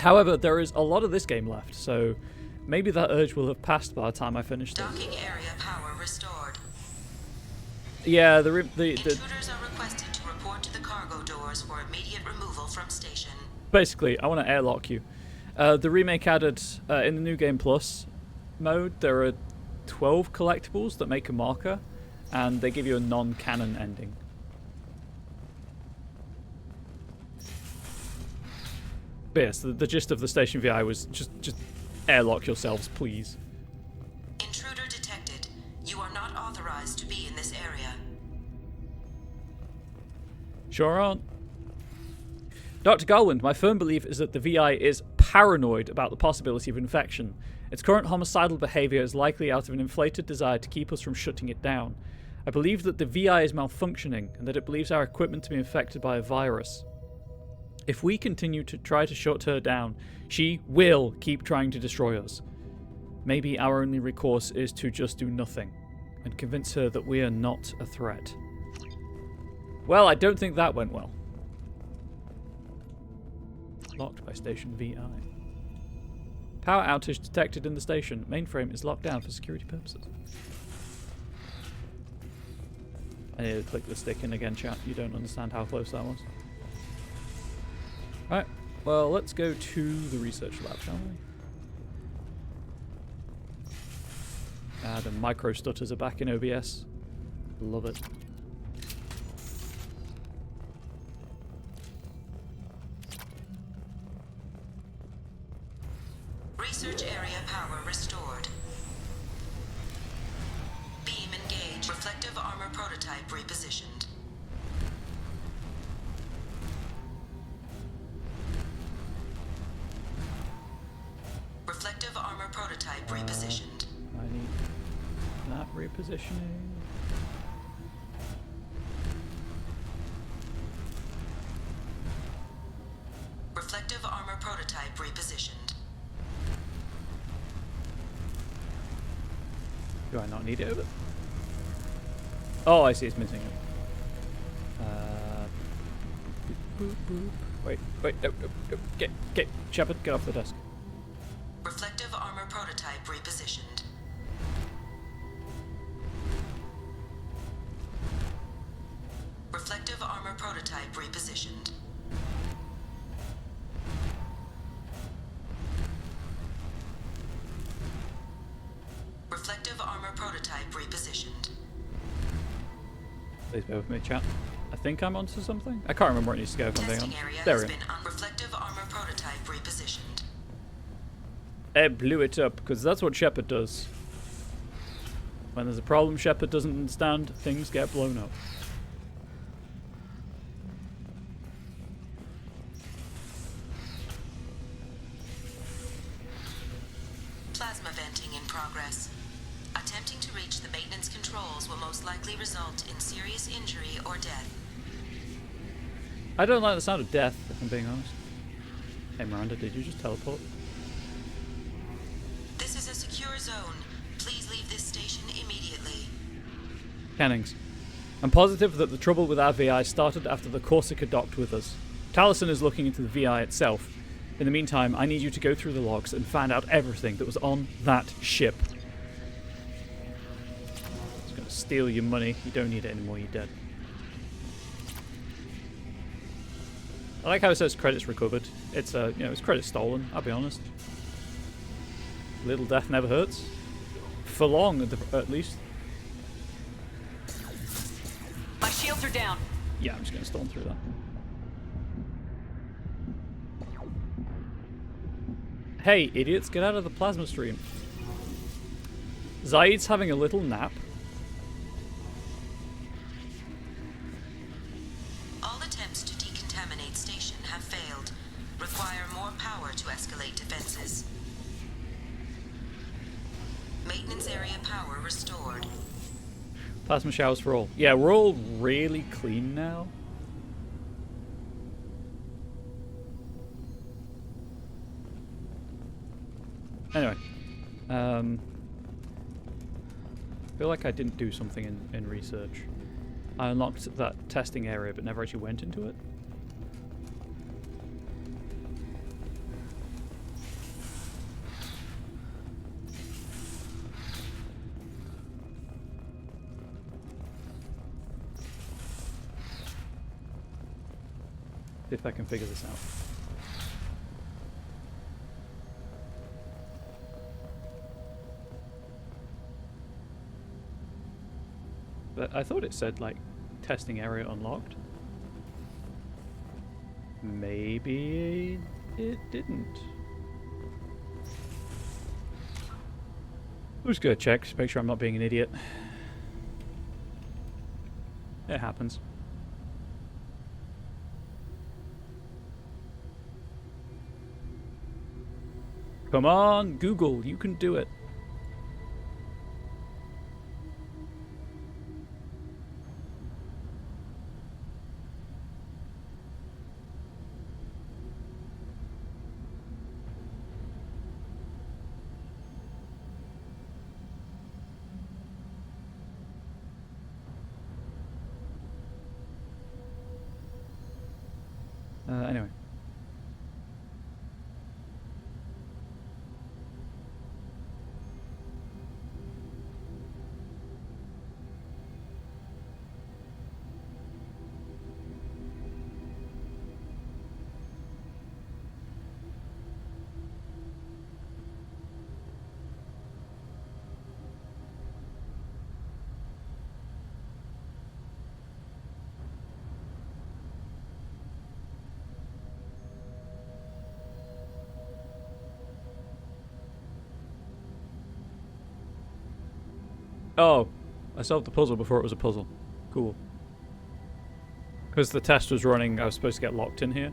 S1: However, there is a lot of this game left, so maybe that urge will have passed by the time I finish this.
S9: Docking area power restored.
S1: Yeah,
S9: Intruders are requested to report to the cargo doors for immediate removal from station.
S1: Basically, I want to airlock you. The remake added, in the New Game Plus mode, there are 12 collectibles that make a marker, and they give you a non-canon ending. But yes, the gist of the Station VI was just airlock yourselves, please.
S9: Intruder detected. You are not authorized to be in this area.
S1: Sure aren't. Dr. Garland, my firm belief is that the VI is paranoid about the possibility of infection. Its current homicidal behavior is likely out of an inflated desire to keep us from shutting it down. I believe that the VI is malfunctioning and that it believes our equipment to be infected by a virus. If we continue to try to shut her down, she will keep trying to destroy us. Maybe our only recourse is to just do nothing and convince her that we are not a threat. Well, I don't think that went well. Locked by Station VI. Power outage detected in the station. Mainframe is locked down for security purposes. I need to click the stick in again, chat. You don't understand how close that was. Right, well, let's go to the research lab, shall we? The micro stutters are back in OBS. Love it.
S9: Research area power restored. Beam engaged. Reflective armor prototype repositioned. Reflective armor prototype repositioned.
S1: I need that repositioning.
S9: prototype repositioned.
S1: Do I not need it over? Oh, I see. It's missing it. Boop, boop. Wait. No. Get. Shepard, get off the desk.
S9: Reflective armor prototype repositioned. Reflective armor prototype repositioned. Reflective armor prototype repositioned.
S1: Please bear with me, chat. I think I'm onto something. I can't remember where it needs to go if I'm being
S9: Testing
S1: honest.
S9: area
S1: There
S9: has
S1: we go.
S9: been reflective armor prototype repositioned.
S1: I blew it up, because that's what Shepard does. When there's a problem Shepard doesn't understand, things get blown up.
S9: Plasma venting in progress. Attempting to reach the maintenance controls will most likely result in serious injury or death.
S1: I don't like the sound of death, if I'm being honest. Hey Miranda, did you just teleport?
S9: This is a secure zone. Please leave this station immediately.
S1: Cannings. I'm positive that the trouble with our VI started after the Corsica docked with us. Taliesin is looking into the VI itself. In the meantime, I need you to go through the logs and find out everything that was on that ship. It's gonna steal your money. You don't need it anymore, you're dead. I like how it says credits recovered. It's it's credits stolen, I'll be honest. Little death never hurts. For long, at least.
S7: My shields are down.
S1: Yeah, I'm just gonna storm through that. Hey, idiots, get out of the plasma stream. Zaid's having a little nap.
S9: All attempts to decontaminate station have failed. Require more power to escalate defenses. Maintenance area power restored.
S1: Plasma showers for all. Yeah, we're all really clean now. Anyway. I feel like I didn't do something in research. I unlocked that testing area but never actually went into it. See if I can figure this out. But I thought it said, like, testing area unlocked. Maybe it didn't. I'm just gonna check, just make sure I'm not being an idiot. It happens. Come on, Google, you can do it. Anyway. Oh, I solved the puzzle before it was a puzzle. Cool. Because the test was running, I was supposed to get locked in here.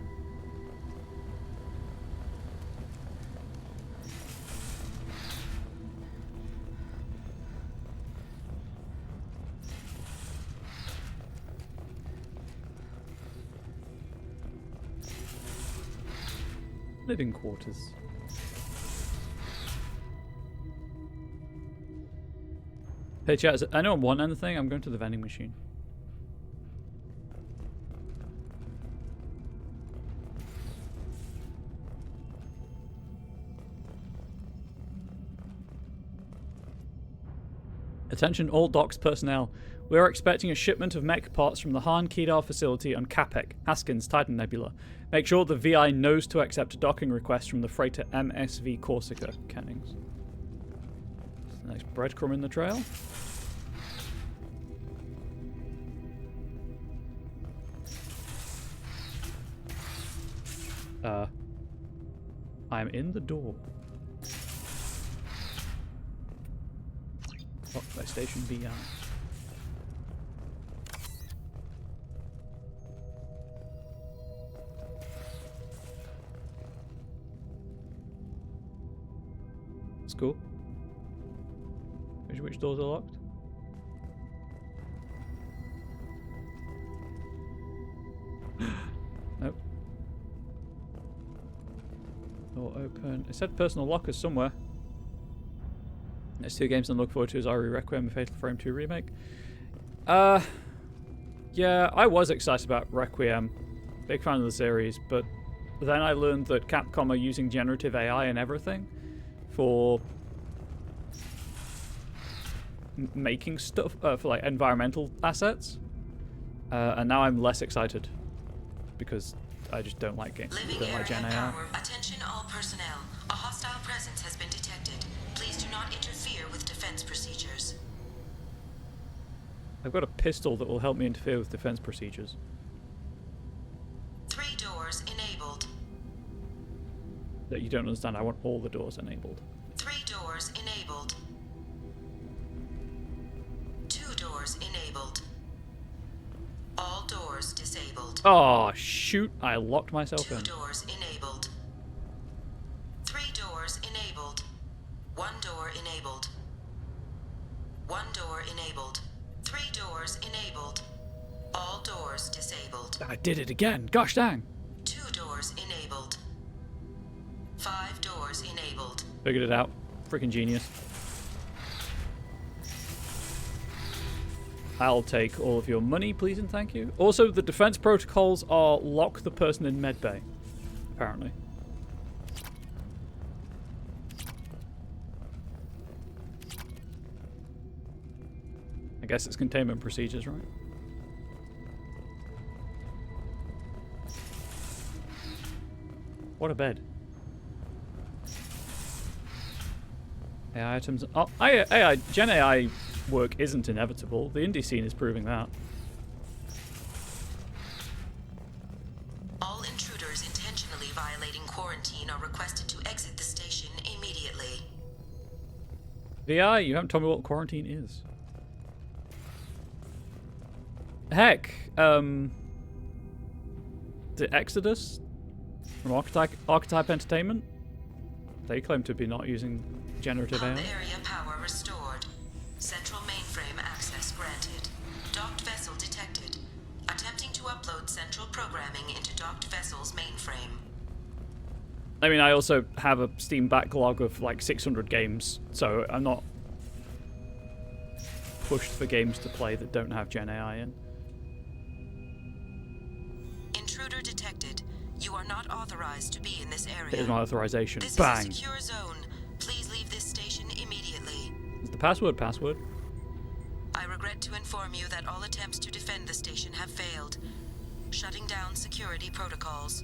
S1: Living quarters. Hey chat, I don't want anything. I'm going to the vending machine. Attention all docks personnel. We are expecting a shipment of mech parts from the Han Kedar facility on Capek, Haskins, Titan Nebula. Make sure the VI knows to accept a docking request from the freighter MSV Corsica, Kennings. That's the next breadcrumb in the trail. I'm in the door. Locked by Station VI. It's cool. Which doors are locked? Nope. Door open. It said personal lockers somewhere. There's 2 games I'm looking forward to is RE Requiem and Fatal Frame 2 Remake. Yeah, I was excited about Requiem. Big fan of the series, but then I learned that Capcom are using generative AI and everything for making stuff for like environmental assets. And now I'm less excited because I just don't like games. I don't like Gen AI.
S9: Attention all personnel. A hostile presence has been detected. Please do not interfere with defense procedures.
S1: I've got a pistol that will help me interfere with defense procedures.
S9: 3 doors enabled.
S1: That you don't understand. I want all the doors enabled.
S9: 3 doors enabled. 2 doors enabled. All doors disabled.
S1: Oh, shoot. I locked myself
S9: 2
S1: in.
S9: doors enabled. 3 doors enabled. 1 door enabled. 1 door enabled. 3 doors enabled. All doors disabled.
S1: I did it again. Gosh dang.
S9: 2 doors enabled. 5 doors enabled.
S1: Figured it out. Freaking genius. I'll take all of your money, please and thank you. Also, the defense protocols are lock the person in medbay, apparently. I guess it's containment procedures, right? What a bed. AI items. Oh, AI, Gen AI work isn't inevitable. The indie scene is proving that.
S9: All intruders intentionally violating quarantine are requested to exit the station immediately.
S1: VI, you haven't told me what quarantine is. Heck, the Exodus from Archetype Entertainment, they claim to be not using generative AI.
S9: Hub area power restored. Central mainframe access granted. Docked vessel detected. Attempting to upload central programming into docked vessel's mainframe.
S1: I mean, I also have a Steam backlog of like 600 games, so I'm not pushed for games to play that don't have Gen AI in.
S9: Intruder detected. You are not authorized to be in this area.
S1: Here's my authorization.
S9: This
S1: Bang!
S9: is a secure zone. Please leave this station immediately.
S1: Is the password password?
S9: I regret to inform you that all attempts to defend the station have failed. Shutting down security protocols.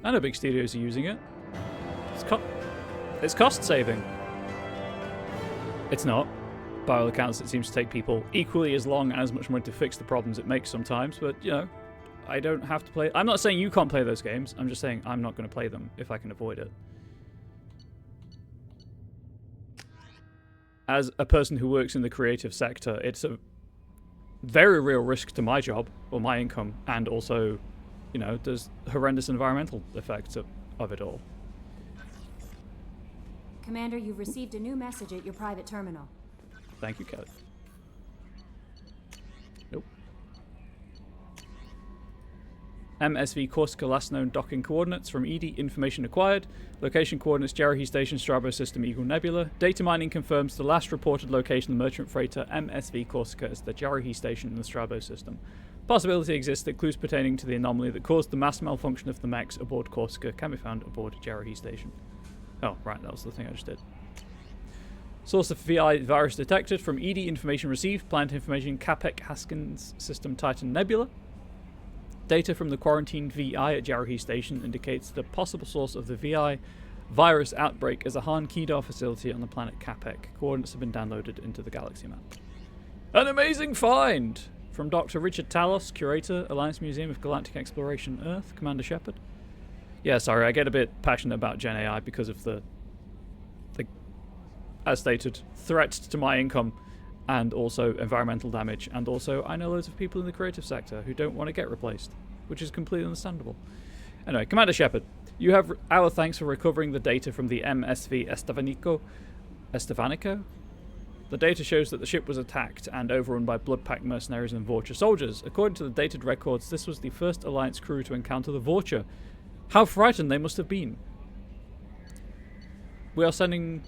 S1: I know big studios are using it. It's cost saving. It's not. By all accounts, it seems to take people equally as long and as much money to fix the problems it makes sometimes, but, you know, I don't have to play... I'm not saying you can't play those games, I'm just saying I'm not going to play them if I can avoid it. As a person who works in the creative sector, it's a very real risk to my job, or my income, and also, you know, there's horrendous environmental effects of it all.
S10: Commander, you've received a new message at your private terminal.
S1: Thank you, Kelly. Nope. MSV Corsica last known docking coordinates from ED, information acquired. Location coordinates Jericho Station, Strabo System, Eagle Nebula. Data mining confirms the last reported location of the merchant freighter MSV Corsica is the Jericho Station in the Strabo System. Possibility exists that clues pertaining to the anomaly that caused the mass malfunction of the mechs aboard Corsica can be found aboard Jericho Station. Oh, right, that was the thing I just did. Source of VI virus detected from ED, information received. Planet information Capek Haskins System Titan Nebula. Data from the quarantined VI at Jericho Station indicates the possible source of the VI virus outbreak is a Han Kedar facility on the planet Capek. Coordinates have been downloaded into the galaxy map. An amazing find! From Dr. Richard Talos, Curator, Alliance Museum of Galactic Exploration, Earth, Commander Shepard. Yeah, sorry, I get a bit passionate about Gen AI because of the as stated, threats to my income, and also environmental damage, and also I know loads of people in the creative sector who don't want to get replaced, which is completely understandable. Anyway, Commander Shepard, you have our thanks for recovering the data from the MSV Estevanico? The data shows that the ship was attacked and overrun by blood-packed mercenaries and Vorcha soldiers. According to the dated records, this was the first Alliance crew to encounter the Vorcha. How frightened they must have been. We are sending...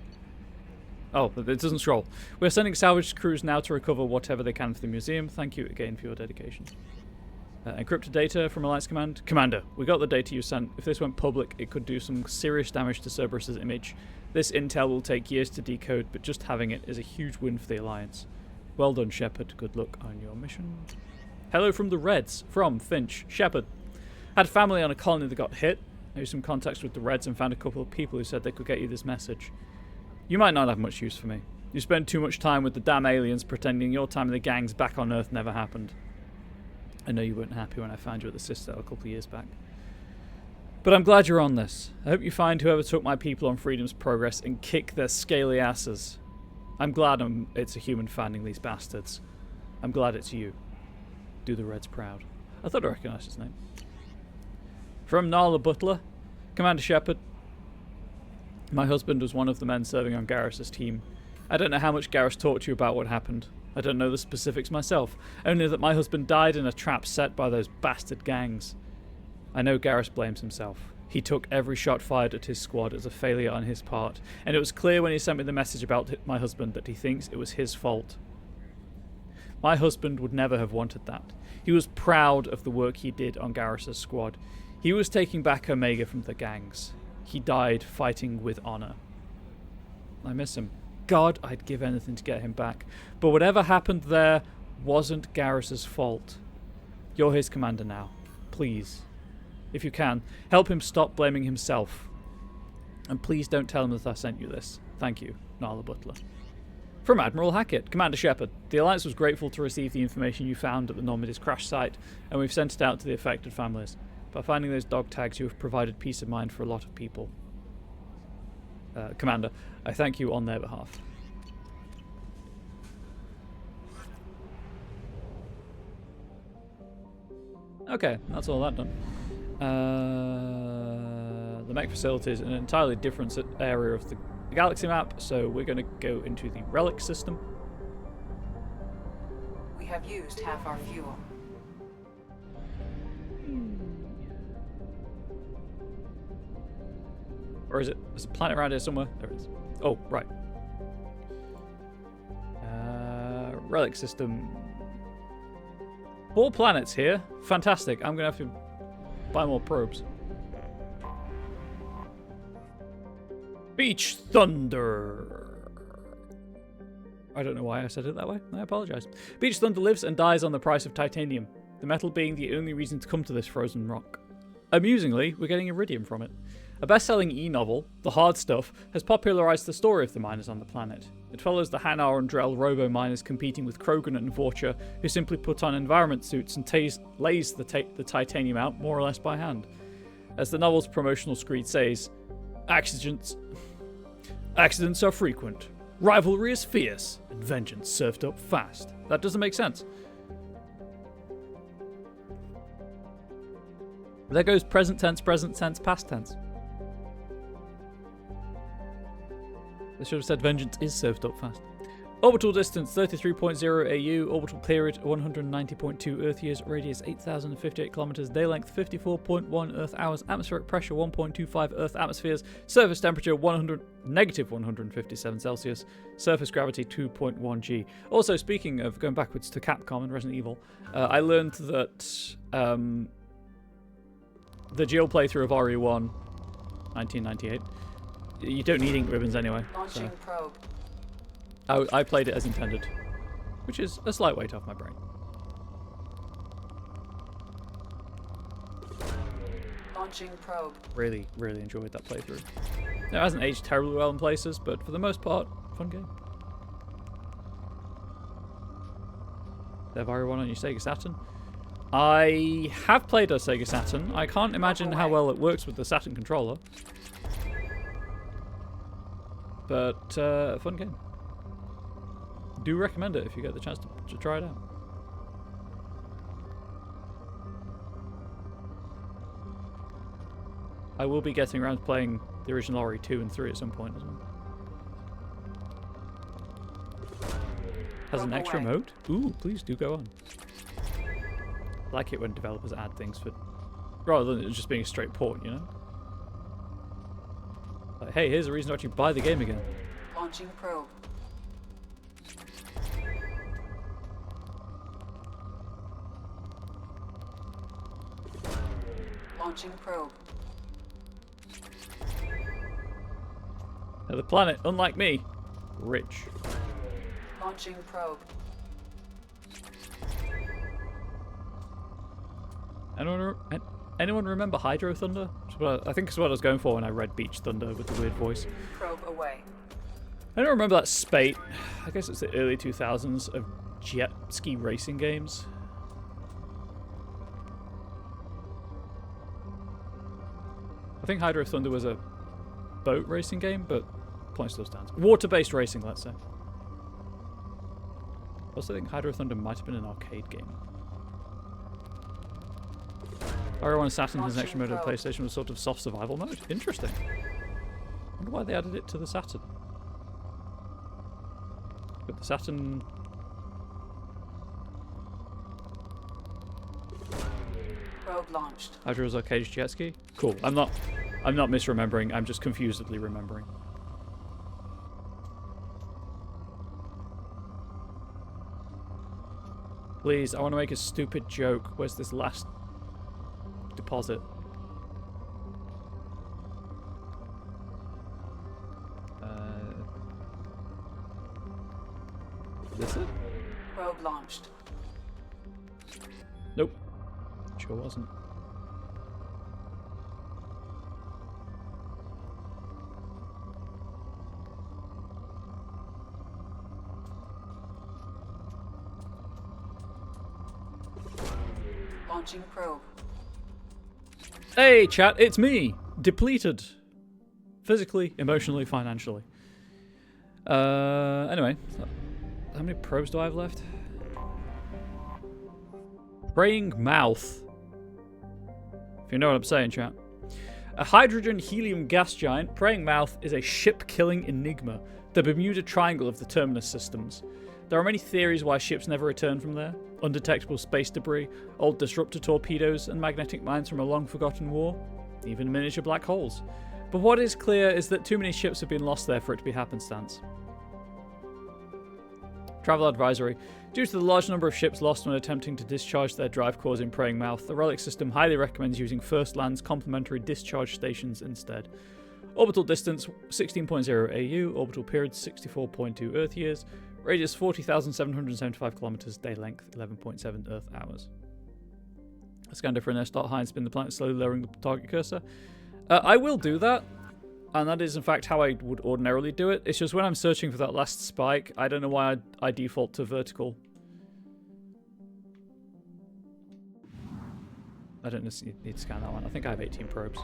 S1: Oh, it doesn't scroll. We're sending salvage crews now to recover whatever they can for the museum. Thank you again for your dedication. Encrypted data from Alliance Command. Commander, we got the data you sent. If this went public, it could do some serious damage to Cerberus's image. This intel will take years to decode, but just having it is a huge win for the Alliance. Well done, Shepard. Good luck on your mission. Hello from the Reds. From Finch. Shepard. Had family on a colony that got hit. I used some contacts with the Reds and found a couple of people who said they could get you this message. You might not have much use for me. You spend too much time with the damn aliens pretending your time in the gangs back on Earth never happened. I know you weren't happy when I found you at the Citadel a couple of years back. But I'm glad you're on this. I hope you find whoever took my people on Freedom's Progress and kick their scaly asses. I'm glad it's a human finding these bastards. I'm glad it's you. Do the Reds proud. I thought I recognised his name. From Nala Butler, Commander Shepard. My husband was one of the men serving on Garrus's team. I don't know how much Garrus talked to you about what happened. I don't know the specifics myself, only that my husband died in a trap set by those bastard gangs. I know Garrus blames himself. He took every shot fired at his squad as a failure on his part, and it was clear when he sent me the message about my husband that he thinks it was his fault. My husband would never have wanted that. He was proud of the work he did on Garrus's squad. He was taking back Omega from the gangs. He died fighting with honor. I miss him. God, I'd give anything to get him back. But whatever happened there wasn't Garrus's fault. You're his commander now. Please, if you can, help him stop blaming himself. And please don't tell him that I sent you this. Thank you, Nala Butler. From Admiral Hackett, Commander Shepard. The Alliance was grateful to receive the information you found at the Normandy's crash site, and we've sent it out to the affected families. By finding those dog tags, you have provided peace of mind for a lot of people. Commander, I thank you on their behalf. Okay, that's all that done. The mech facility is an entirely different area of the galaxy map, so we're going to go into the relic system.
S2: We have used half our fuel.
S1: Or is it? There's a planet around here somewhere. There it is. Oh, right. Relic system. 4 planets here. Fantastic. I'm going to have to buy more probes. Beach Thunder. I don't know why I said it that way. I apologize. Beach Thunder lives and dies on the price of titanium, the metal being the only reason to come to this frozen rock. Amusingly, we're getting iridium from it. A best-selling e-novel, The Hard Stuff, has popularized the story of the miners on the planet. It follows the Hanar and Drell robo-miners competing with Krogan and Vorcha, who simply put on environment suits and lays the titanium out more or less by hand. As the novel's promotional screed says, Accidents are frequent, rivalry is fierce, and vengeance served up fast. That doesn't make sense. There goes present tense, past tense. They should have said vengeance is served up fast. Orbital distance 33.0 AU, orbital period 190.2 Earth years, radius 8,058 kilometers, day length 54.1 Earth hours, atmospheric pressure 1.25 Earth atmospheres, surface temperature negative 157 Celsius, surface gravity 2.1 G. Also, speaking of going backwards to Capcom and Resident Evil, I learned that the Jill playthrough of RE1, 1998, you don't need ink ribbons anyway.
S2: Launching probe.
S1: I played it as intended, which is a slight weight off my brain.
S2: Launching probe.
S1: Really, really enjoyed that playthrough. It hasn't aged terribly well in places, but for the most part, fun game. They have RE1 on your Sega Saturn. I have played a Sega Saturn. I can't imagine how well it works with the Saturn controller. But, fun game. Do recommend it if you get the chance to try it out. I will be getting around to playing the original RE2 and 3 at some point as well. Has an extra mode? Ooh, please do go on. I like it when developers add things for, rather than it just being a straight port, you know? Like, hey, here's a reason to actually buy the game again.
S2: Launching probe. Launching probe.
S1: Now the planet, unlike me, rich.
S2: Launching probe.
S1: Anyone remember Hydro Thunder? I think it's what I was going for when I read Beach Thunder with the weird voice.
S2: Probe away.
S1: I don't remember that spate. I guess it's the early 2000s of jet ski racing games. I think Hydro Thunder was a boat racing game, but point still stands. Water-based racing, let's say. I also think Hydro Thunder might have been an arcade game. RE1 Saturn has an extra mode of the PlayStation with sort of soft survival mode. Interesting. I wonder why they added it to the Saturn. But the Saturn...
S2: Probe launched.
S1: Hydro's arcade jet ski? Cool. I'm not misremembering, I'm just confusedly remembering. Please, I want to make a stupid joke. Where's this last deposit? Is this it?
S2: Probe launched.
S1: Nope. Sure wasn't.
S2: Launching probe.
S1: Hey chat, it's me! Depleted. Physically, emotionally, financially. Anyway. How many probes do I have left? Praying Mouth. If you know what I'm saying, chat. A hydrogen helium gas giant, Praying Mouth is a ship-killing enigma, the Bermuda Triangle of the Terminus systems. There are many theories why ships never return from there. Undetectable space debris, old disruptor torpedoes, and magnetic mines from a long-forgotten war. Even miniature black holes. But what is clear is that too many ships have been lost there for it to be happenstance. Travel advisory. Due to the large number of ships lost when attempting to discharge their drive cores in Praying Mouth, the relic system highly recommends using First Land's complementary discharge stations instead. Orbital distance 16.0 AU, orbital period 64.2 Earth years, radius 40,775 kilometers, day length 11.7 Earth hours. Scan for an air start high and spin the planet, slowly lowering the target cursor. I will do that. And that is, in fact, how I would ordinarily do it. It's just when I'm searching for that last spike, I don't know why I default to vertical. I don't need to scan that one. I think I have 18 probes.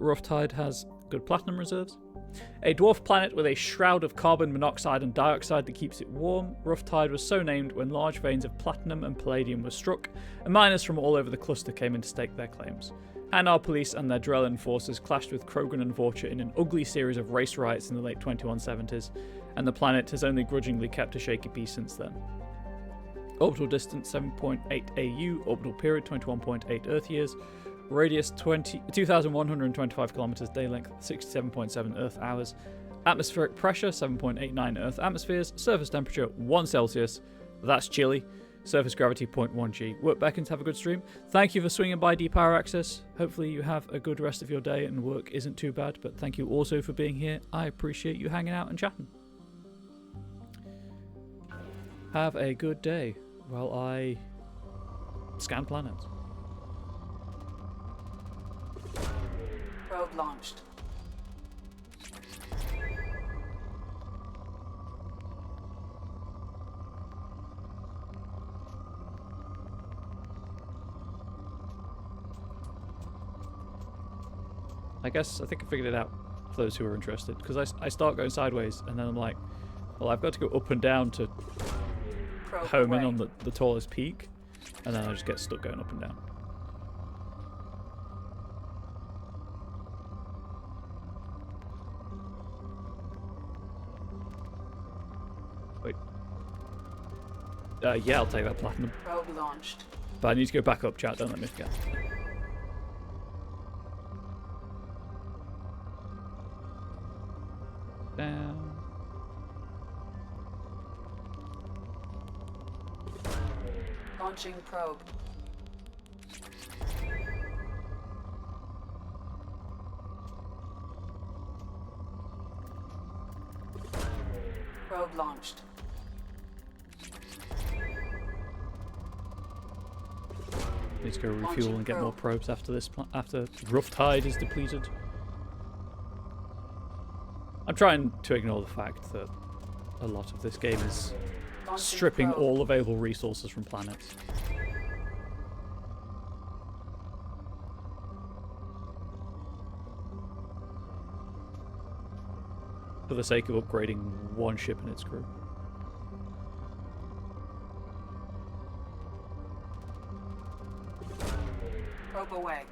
S1: Rough Tide has good platinum reserves. A dwarf planet with a shroud of carbon monoxide and dioxide that keeps it warm. Rough Tide was so named when large veins of platinum and palladium were struck, and miners from all over the cluster came in to stake their claims. and our police and their Drellin forces clashed with Krogan and Vorcha in an ugly series of race riots in the late 2170s, and the planet has only grudgingly kept a shaky peace since then. Orbital distance 7.8 AU, orbital period 21.8 Earth years, radius 2,125 kilometers, day length 67.7 Earth hours, atmospheric pressure 7.89 Earth atmospheres, surface temperature 1 Celsius, that's chilly, surface gravity 0.1 G. Work beckons, have a good stream. Thank you for swinging by D-Power Access. Hopefully you have a good rest of your day and work isn't too bad, but thank you also for being here. I appreciate you hanging out and chatting. Have a good day while I scan planets.
S2: Probe launched.
S1: I think I figured it out for those who are interested, because I start going sideways and then I'm like, well, I've got to go up and down to
S2: Probe
S1: home in
S2: away.
S1: on the tallest peak, and then I just get stuck going up and down. Wait. Yeah, I'll take that platinum.
S2: Probe launched.
S1: But I need to go back up, chat, don't let me forget. Down.
S2: Launching probe. Probe launched.
S1: Need to go refuel and get more probes after this. After Rough Tide is depleted. I'm trying to ignore the fact that a lot of this game is stripping all available resources from planets. For the sake of upgrading one ship and its crew.
S2: Probe away.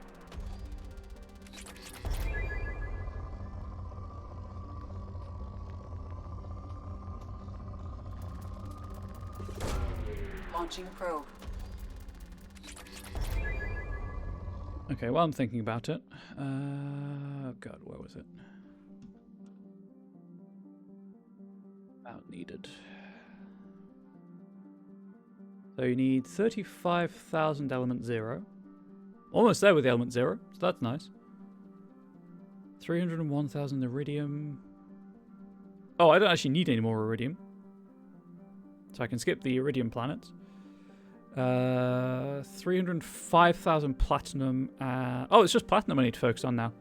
S2: Launching probe.
S1: Okay, well, I'm thinking about it. Oh god, where was it? About needed. So you need 35,000 element 0. Almost there with the element 0, so that's nice. 301,000 iridium. Oh, I don't actually need any more iridium. So I can skip the iridium planets. 305,000 platinum. Oh, it's just platinum I need to focus on now.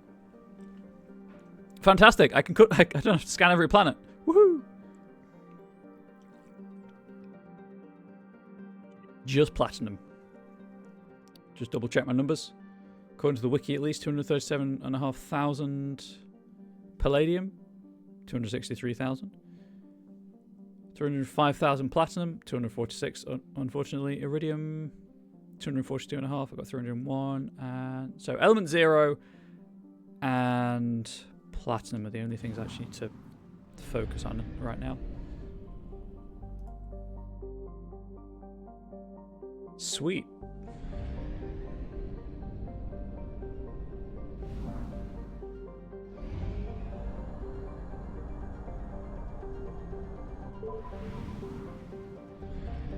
S1: Fantastic! I don't have to scan every planet. Woohoo! Just platinum. Just double check my numbers. According to the wiki, at least 237,500 palladium, 263,000. 305,000 platinum, 246 unfortunately, iridium, 242.5, I've got 301, and so element 0 and platinum are the only things actually to focus on right now. Sweet.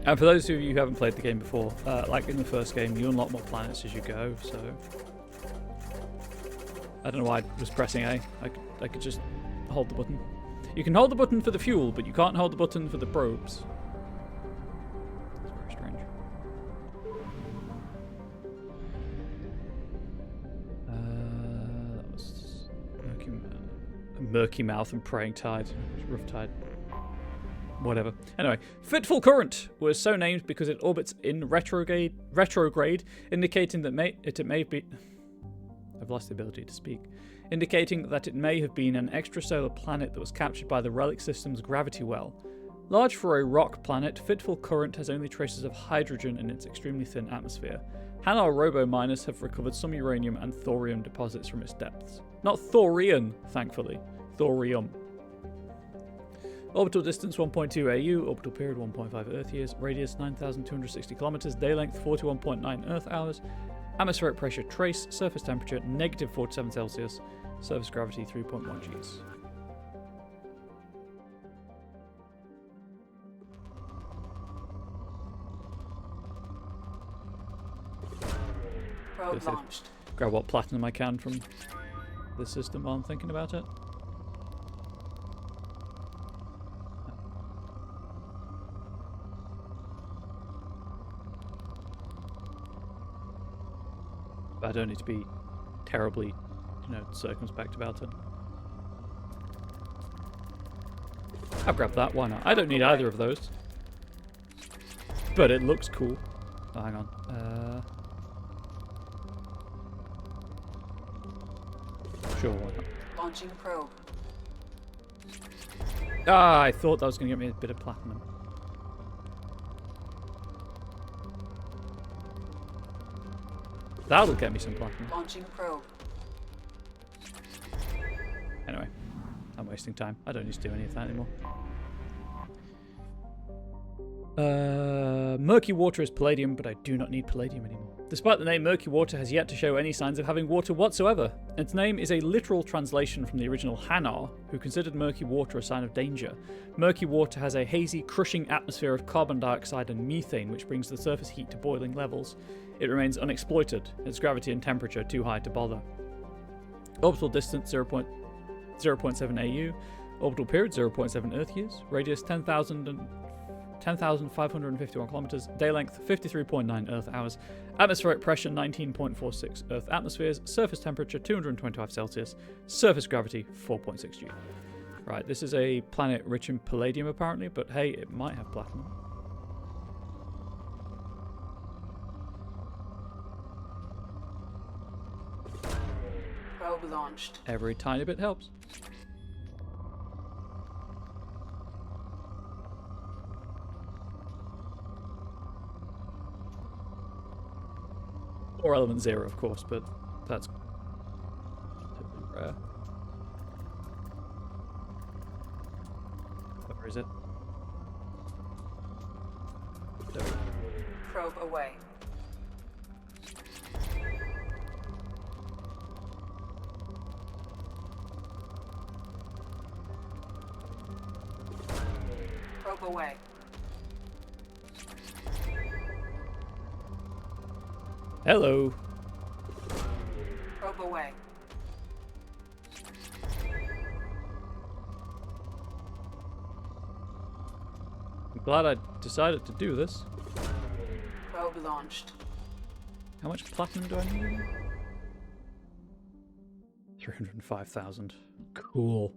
S1: And for those of you who haven't played the game before, like in the first game, you unlock more planets as you go, so... I don't know why I was pressing A. I could just hold the button. You can hold the button for the fuel, but you can't hold the button for the probes. It's very strange. That was... Murky Mouth and Praying Tide. Rough Tide. Whatever. Anyway, Fitful Current was so named because it orbits in retrograde, indicating that it may be... I've lost the ability to speak. Indicating that it may have been an extrasolar planet that was captured by the relic system's gravity well. Large for a rock planet, Fitful Current has only traces of hydrogen in its extremely thin atmosphere. Hanar robo-miners have recovered some uranium and thorium deposits from its depths. Not thorium, thankfully. Thorium. Orbital distance 1.2 AU, orbital period 1.5 Earth years, radius 9,260 kilometers, day length 41.9 Earth hours, atmospheric pressure trace, surface temperature negative 47 Celsius, surface gravity 3.1 Gs.
S2: Probe launched.
S1: Grab what platinum I can from the system while I'm thinking about it. But I don't need to be terribly, circumspect about it. I'll grab that, why not? I don't need either of those. But it looks cool. Oh, hang on. Sure, why not?
S2: Launching probe.
S1: Ah, I thought that was going to get me a bit of platinum. That'll get me some platinum.
S2: Launching probe.
S1: Anyway, I'm wasting time. I don't need to do any of that anymore. Murky water is palladium, but I do not need palladium anymore. Despite the name, murky water has yet to show any signs of having water whatsoever. Its name is a literal translation from the original Hanar, who considered murky water a sign of danger. Murky water has a hazy, crushing atmosphere of carbon dioxide and methane, which brings the surface heat to boiling levels. It remains unexploited, its gravity and temperature too high to bother. Orbital distance 0.7 AU, orbital period 0.7 Earth years, radius 10,551 kilometers, day length 53.9 Earth hours, atmospheric pressure 19.46 Earth atmospheres, surface temperature 225 Celsius, surface gravity 4.6 G. Right, this is a planet rich in palladium apparently, but hey, it might have platinum.
S2: Probe launched.
S1: Every tiny bit helps. Or element 0, of course, but that's typically rare. Where is it? There we go.
S2: Probe away. Probe away.
S1: Hello.
S2: Probe away.
S1: I'm glad I decided to do this.
S2: Probe launched.
S1: How much platinum do I need? 305,000. Cool.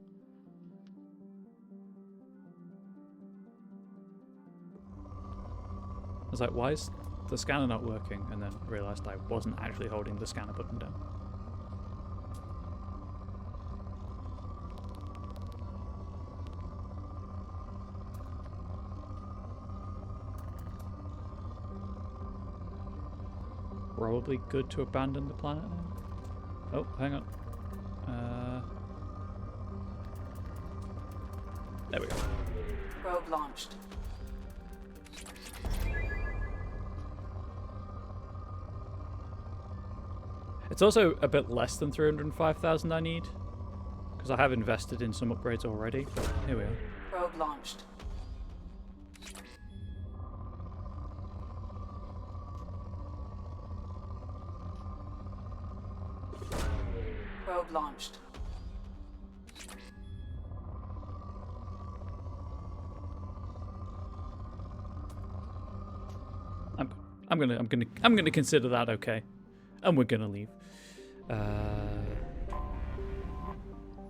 S1: I was like, why is the scanner not working? And then realized I wasn't actually holding the scanner button down. Probably good to abandon the planet now. Oh, hang on. There we go.
S2: Probe launched.
S1: It's also a bit less than 305,000 I need, because I have invested in some upgrades already, but here we are.
S2: Probe launched. Probe launched.
S1: I'm gonna consider that okay, and we're gonna leave.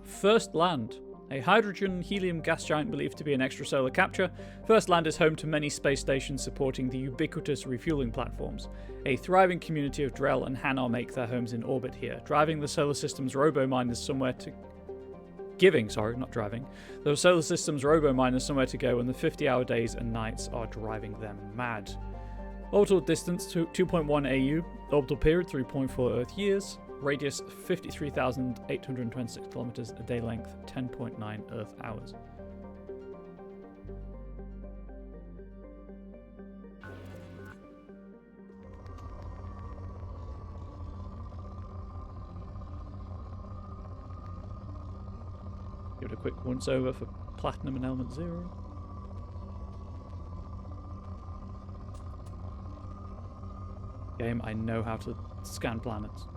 S1: First Land, a hydrogen-helium gas giant believed to be an extrasolar capture. First Land is home to many space stations supporting the ubiquitous refueling platforms. A thriving community of Drell and Hanar make their homes in orbit here, driving the solar system's robo-miners somewhere to... The solar system's robo-miners somewhere to go, and the 50-hour days and nights are driving them mad. Orbital distance 2.1 AU. Orbital period 3.4 Earth years. Radius 53,826 kilometers. A day length 10.9 Earth hours. Give it a quick once over for Platinum and Element 0. Game, I know how to scan planets.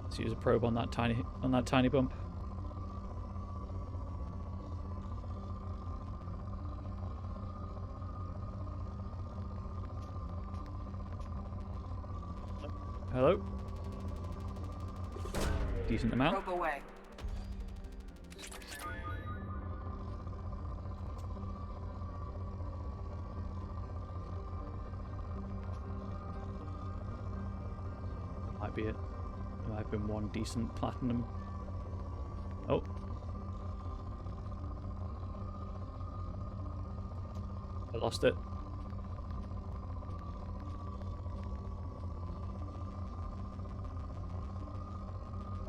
S1: Let's use a probe on that tiny bump. Hello. Decent amount.
S2: Probe away.
S1: Might be it. There might have been one decent platinum. Oh. I lost it.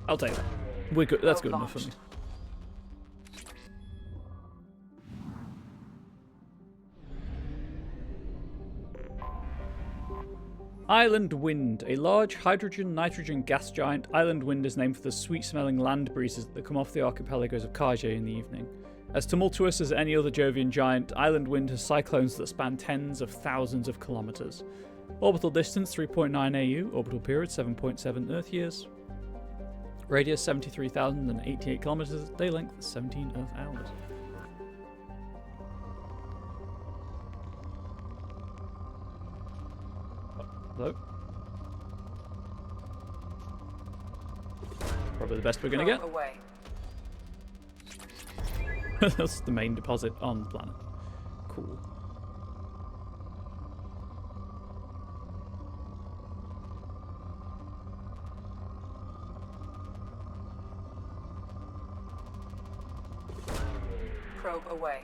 S1: I'll take that. We're good. That's good enough for me. Island wind. A large hydrogen-nitrogen gas giant, island wind is named for the sweet-smelling land breezes that come off the archipelagos of Kajay in the evening. As tumultuous as any other Jovian giant, island wind has cyclones that span tens of thousands of kilometers. Orbital distance 3.9 AU, orbital period 7.7 Earth years. Radius 73,088 kilometers, day length 17 Earth hours. Hello. Probably the best we're gonna get.
S2: Away.
S1: That's the main deposit on the planet. Cool.
S2: Probe away.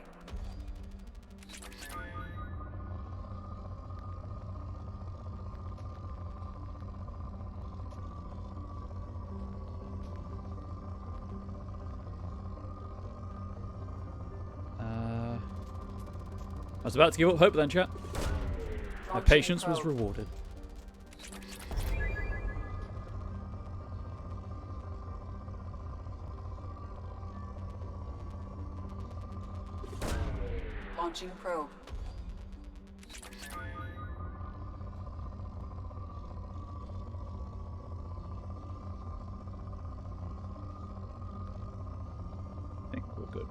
S1: I was about to give up hope then, chat. My patience was rewarded.
S2: Launching probe.
S1: I think we're good.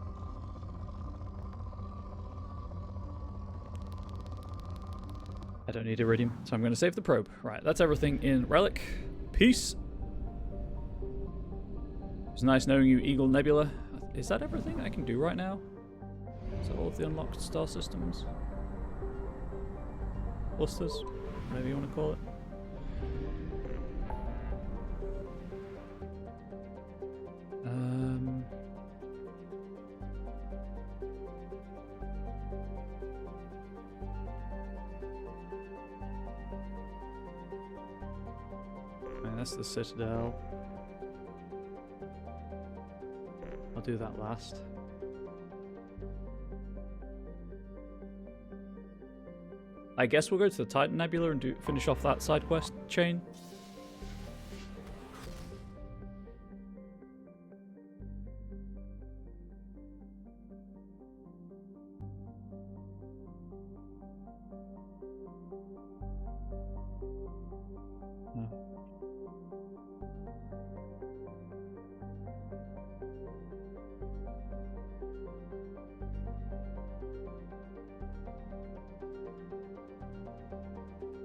S1: I don't need iridium, so I'm going to save the probe. Right, that's everything in Relic. Peace. It's nice knowing you, Eagle Nebula. Is that everything I can do right now? Is that all of the unlocked star systems? Clusters? Whatever you want to call it. That's the Citadel. I'll do that last. I guess we'll go to the Titan Nebula and finish off that side quest chain.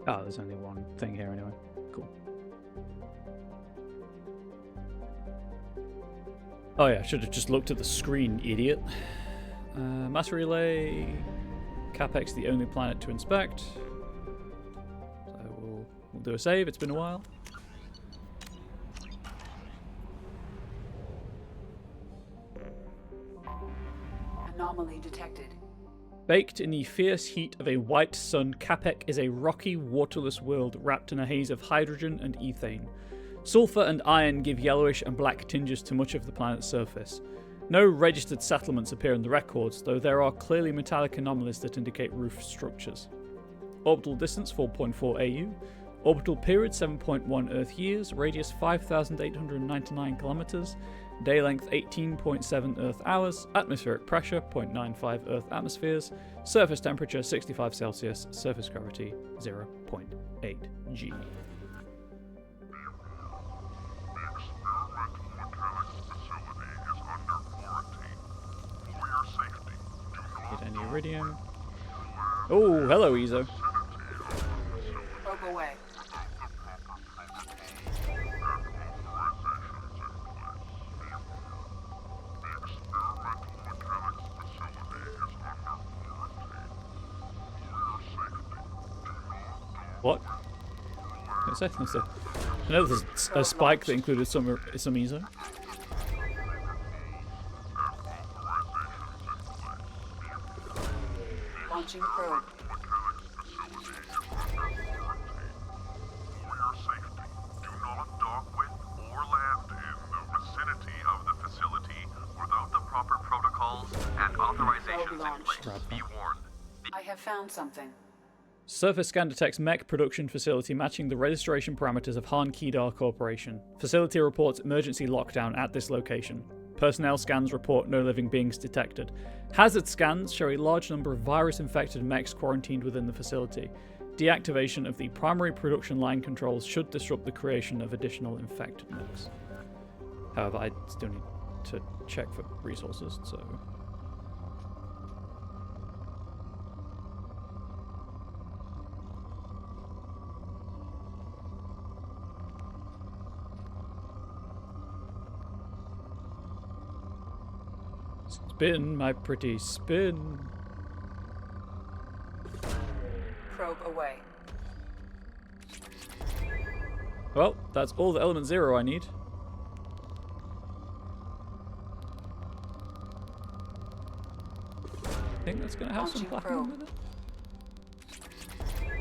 S1: Oh, there's only one thing here anyway. Cool. Oh yeah, I should have just looked at the screen, idiot. Mass relay. Capex, the only planet to inspect. So we'll do a save. It's been a while.
S2: Anomaly detected.
S1: Baked in the fierce heat of a white sun, Capek is a rocky, waterless world wrapped in a haze of hydrogen and ethane. Sulfur and iron give yellowish and black tinges to much of the planet's surface. No registered settlements appear in the records, though there are clearly metallic anomalies that indicate roof structures. Orbital distance 4.4 AU. Orbital period 7.1 Earth years. Radius 5,899 kilometers. Day length 18.7 Earth hours. Atmospheric pressure 0.95 Earth atmospheres. Surface temperature 65 Celsius. Surface gravity 0.8 G. Get any iridium. Oh, hello, Ezo.
S2: Probe away.
S1: What? I know there's a spike that included some Ezo.
S2: Launching probe. I have found something.
S1: Surface scan detects mech production facility matching the registration parameters of Han Kedar Corporation. Facility reports emergency lockdown at this location. Personnel scans report no living beings detected. Hazard scans show a large number of virus-infected mechs quarantined within the facility. Deactivation of the primary production line controls should disrupt the creation of additional infected mechs. However, I still need to check for resources, so... Spin, my pretty spin.
S2: Probe away.
S1: Well, that's all the element 0 I need. I think that's going to have some platinum with it.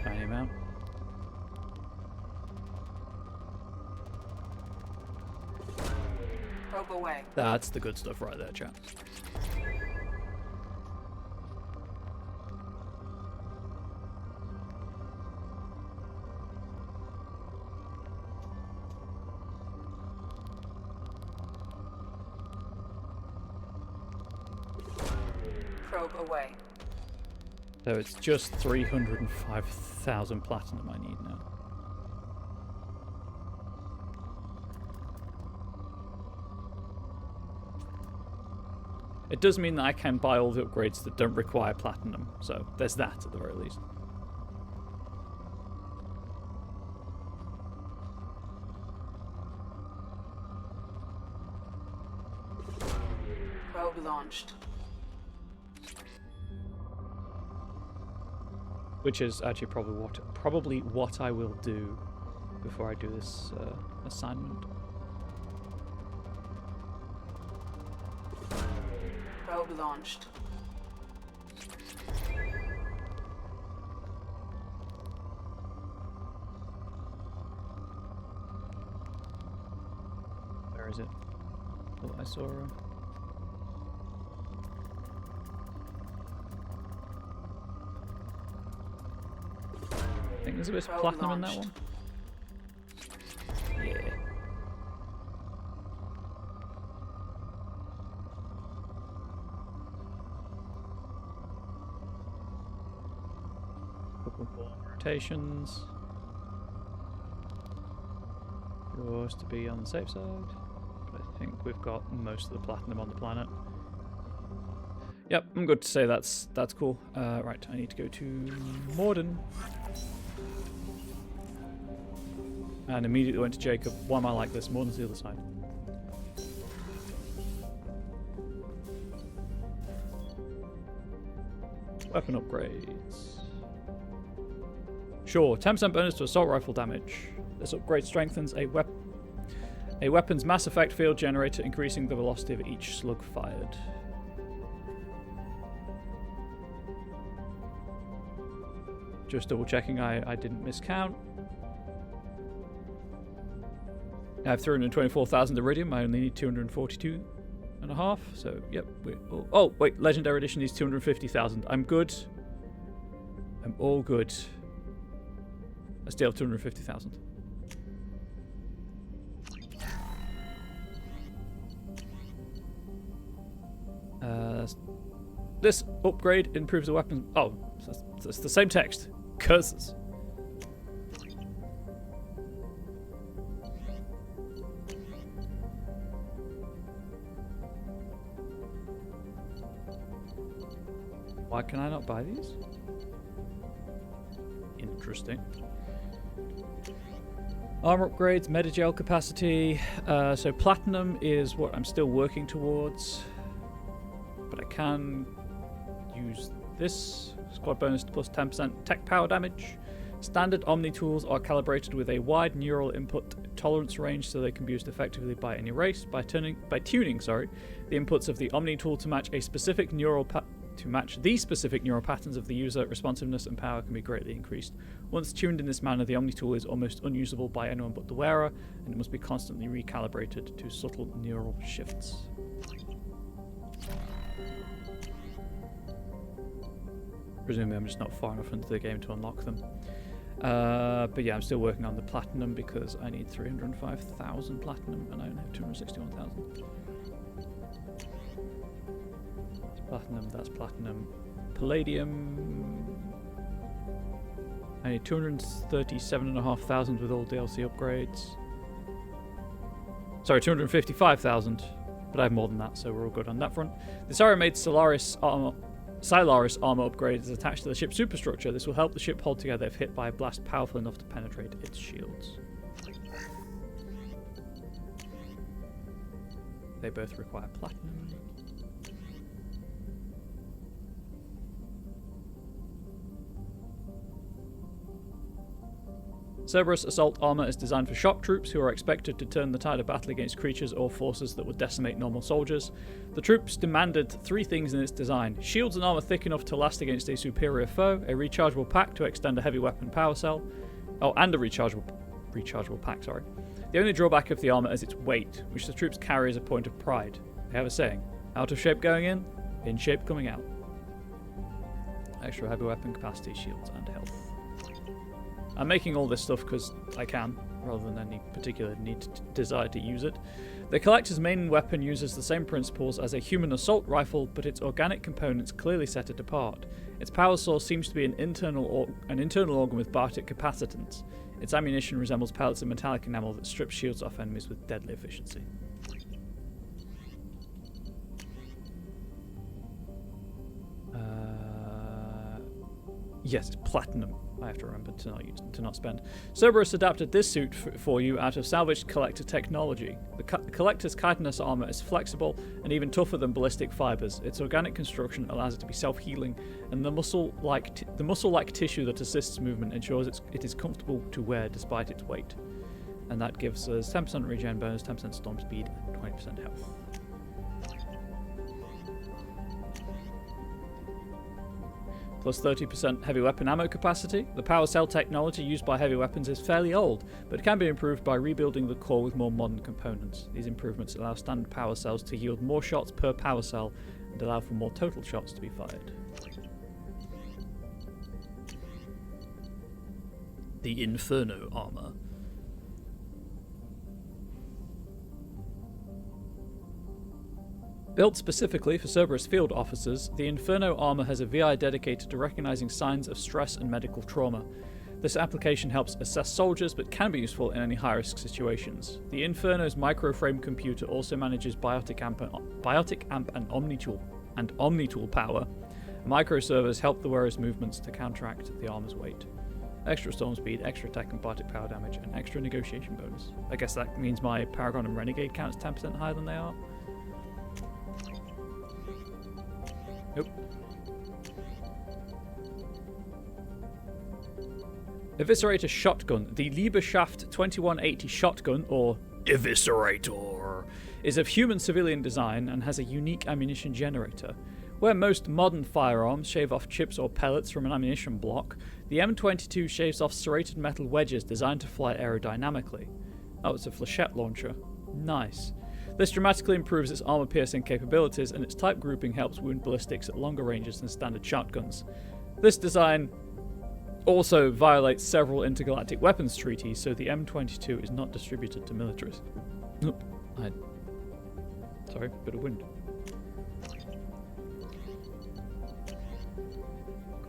S1: Tiny amount.
S2: Probe away.
S1: That's the good stuff right there, chat.
S2: Probe away.
S1: So it's just 305,000 platinum I need now. It does mean that I can buy all the upgrades that don't require platinum, so there's that at the very least.
S2: Probe launched.
S1: Which is actually probably what I will do before I do this assignment.
S2: Probe launched.
S1: Where is it? Oh, I saw her. I think there's a bit of platinum in that one. Yeah. Couple more rotations. Yours to be on the safe side. But I think we've got most of the platinum on the planet. Yep, I'm good to say that's cool. Right, I need to go to Morden. And immediately went to Jacob. Why am I like this? Morden's the other side. Weapon upgrades. Sure, 10% bonus to assault rifle damage. This upgrade strengthens a weapon's mass effect field generator, increasing the velocity of each slug fired. Just double checking I didn't miscount. I have 324,000 iridium. I only need 242 and a half. So, yep. Oh, wait. Legendary Edition needs 250,000. I'm good. I'm all good. I still have 250,000. This upgrade improves the weapon. Oh, it's the same text. Curses. Why can I not buy these? Interesting. Armor upgrades, metagel capacity. So platinum is what I'm still working towards. But I can use this. Squad bonus plus 10% tech power damage. Standard Omni tools are calibrated with a wide neural input tolerance range so they can be used effectively by any race. By tuning the inputs of the Omni tool to match the specific neural patterns of the user, responsiveness and power can be greatly increased. Once tuned in this manner, the Omni tool is almost unusable by anyone but the wearer, and it must be constantly recalibrated to subtle neural shifts. Presumably I'm just not far enough into the game to unlock them. But yeah, I'm still working on the platinum because I need 305,000 platinum and I only have 261,000. That's platinum. Palladium. I need 237,500 with all DLC upgrades. Sorry, 255,000. But I have more than that, so we're all good on that front. The Syrah-made Solaris armor upgrade is attached to the ship's superstructure. This will help the ship hold together if hit by a blast powerful enough to penetrate its shields. They both require platinum. Cerberus assault armor is designed for shock troops who are expected to turn the tide of battle against creatures or forces that would decimate normal soldiers. The troops demanded 3 things in its design: shields and armor thick enough to last against a superior foe, a rechargeable pack to extend a heavy weapon power cell, and a rechargeable pack, sorry. The only drawback of the armor is its weight, which the troops carry as a point of pride. They have a saying: out of shape going in shape coming out. Extra heavy weapon capacity, shields and health. I'm making all this stuff because I can, rather than any particular desire to use it. The Collector's main weapon uses the same principles as a human assault rifle, but its organic components clearly set it apart. Its power source seems to be an internal organ with Bartic capacitance. Its ammunition resembles pellets of metallic enamel that strips shields off enemies with deadly efficiency. Yes, it's platinum. I have to remember to not spend. Cerberus adapted this suit for you out of salvaged Collector technology. The Collector's chitinous armor is flexible and even tougher than ballistic fibers. Its organic construction allows it to be self-healing, and the muscle-like tissue that assists movement ensures it is comfortable to wear despite its weight. And that gives us 10% regen bonus, 10% storm speed, and 20% health. Plus 30% heavy weapon ammo capacity. The power cell technology used by heavy weapons is fairly old, but it can be improved by rebuilding the core with more modern components. These improvements allow standard power cells to yield more shots per power cell and allow for more total shots to be fired. The Inferno armor. Built specifically for Cerberus field officers, the Inferno armor has a VI dedicated to recognizing signs of stress and medical trauma. This application helps assess soldiers, but can be useful in any high-risk situations. The Inferno's microframe computer also manages biotic amp and Omnitool power. Microservers help the wearer's movements to counteract the armor's weight. Extra storm speed, extra attack and bardic power damage, and extra negotiation bonus. I guess that means my Paragon and Renegade counts 10% higher than they are. Nope. Eviscerator shotgun. The Lieberschaft 2180 shotgun, or Eviscerator, is of human civilian design and has a unique ammunition generator. Where most modern firearms shave off chips or pellets from an ammunition block, the M22 shaves off serrated metal wedges designed to fly aerodynamically. Oh, it's a flechette launcher. Nice. This dramatically improves its armor-piercing capabilities, and its type grouping helps wound ballistics at longer ranges than standard shotguns. This design also violates several intergalactic weapons treaties, so the M22 is not distributed to militaries. Nope. Sorry, bit of wind.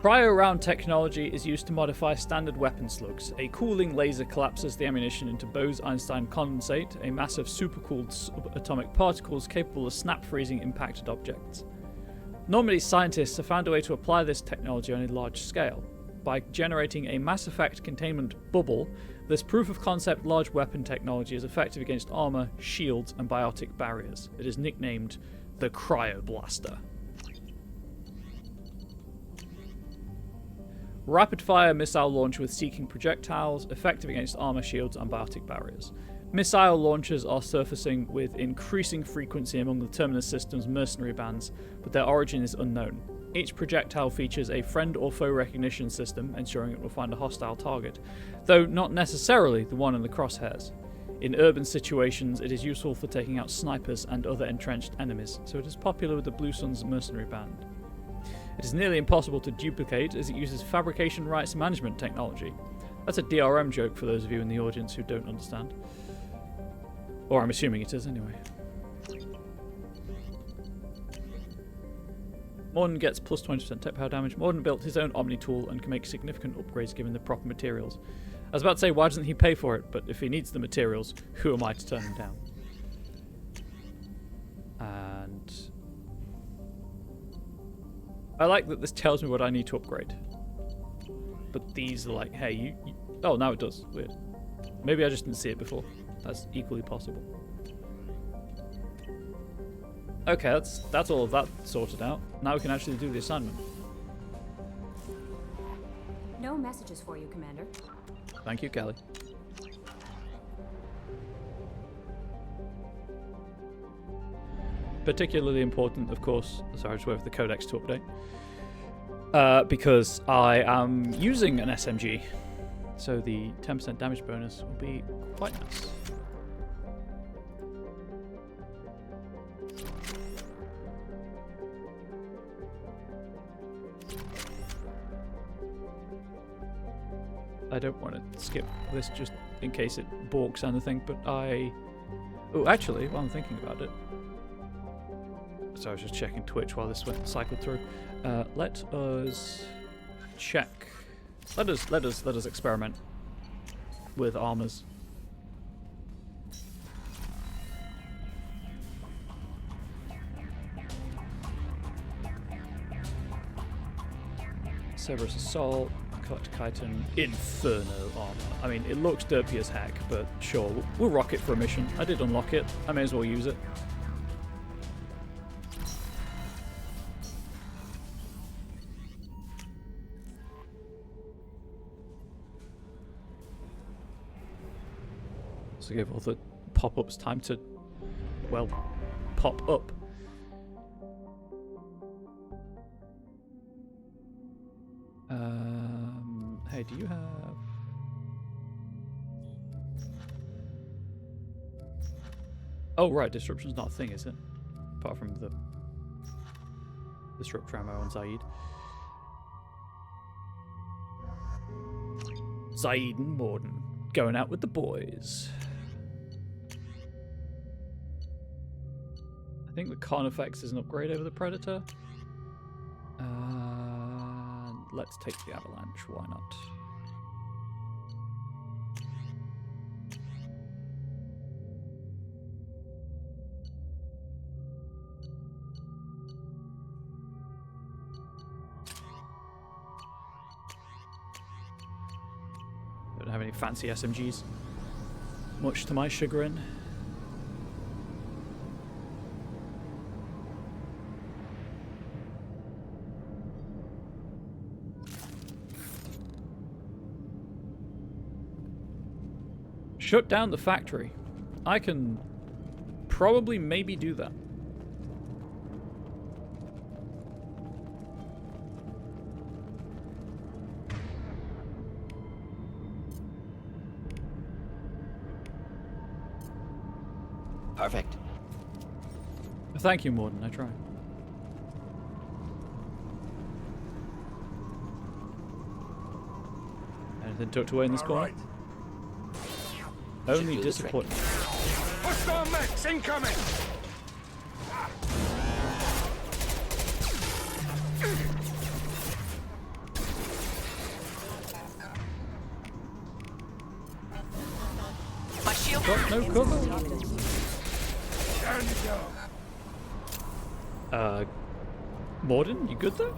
S1: Cryo-round technology is used to modify standard weapon slugs. A cooling laser collapses the ammunition into Bose-Einstein condensate, a mass of supercooled subatomic particles capable of snap-freezing impacted objects. Normally, scientists have found a way to apply this technology on a large scale. By generating a mass effect containment bubble, this proof-of-concept large weapon technology is effective against armor, shields, and biotic barriers. It is nicknamed the Cryoblaster. Rapid-fire missile launch with seeking projectiles, effective against armor, shields, and biotic barriers. Missile launchers are surfacing with increasing frequency among the Terminus system's mercenary bands, but their origin is unknown. Each projectile features a friend or foe recognition system, ensuring it will find a hostile target, though not necessarily the one in the crosshairs. In urban situations, it is useful for taking out snipers and other entrenched enemies, so it is popular with the Blue Suns mercenary band. It is nearly impossible to duplicate as it uses fabrication rights management technology. That's a DRM joke for those of you in the audience who don't understand. Or I'm assuming it is anyway. Morden gets plus 20% tech power damage. Morden built his own Omni tool and can make significant upgrades given the proper materials. I was about to say, why doesn't he pay for it? But if he needs the materials, who am I to turn him down? And I like that this tells me what I need to upgrade. But these are like, hey, you... Oh, now it does. Weird. Maybe I just didn't see it before. That's equally possible. Okay, that's all of that sorted out. Now we can actually do the assignment.
S10: No messages for you, Commander.
S1: Thank you, Kelly. Particularly important, of course. Sorry, I just wait for the codex to update. Because I am using an SMG, so the 10% damage bonus will be quite nice. I don't want to skip this just in case it balks anything, but I... Oh, actually, while I'm thinking about it... So I was just checking Twitch while this went cycled through. Let us check. Let us experiment with armors. Cerberus Assault, Collector Chiton, Inferno armor. I mean, it looks derpy as heck, but sure, we'll rock it for a mission. I did unlock it. I may as well use it. To give all the pop-ups time to, well, pop up. Hey, do you have... Oh, right, disruption's not a thing, is it? Apart from the disruptor ammo on Zaid. Zaid and Morden, going out with the boys. I think the Carnifex is an upgrade over the Predator. Let's take the Avalanche, why not? Don't have any fancy SMGs, much to my chagrin. Shut down the factory. I can probably maybe do that. Thank you, Morden. I try. Anything tucked away in this corner? Only disappointment.
S3: Hostile mechs incoming!
S7: My shield.
S1: Got no cover.
S3: Down you go.
S1: Morden, you good though?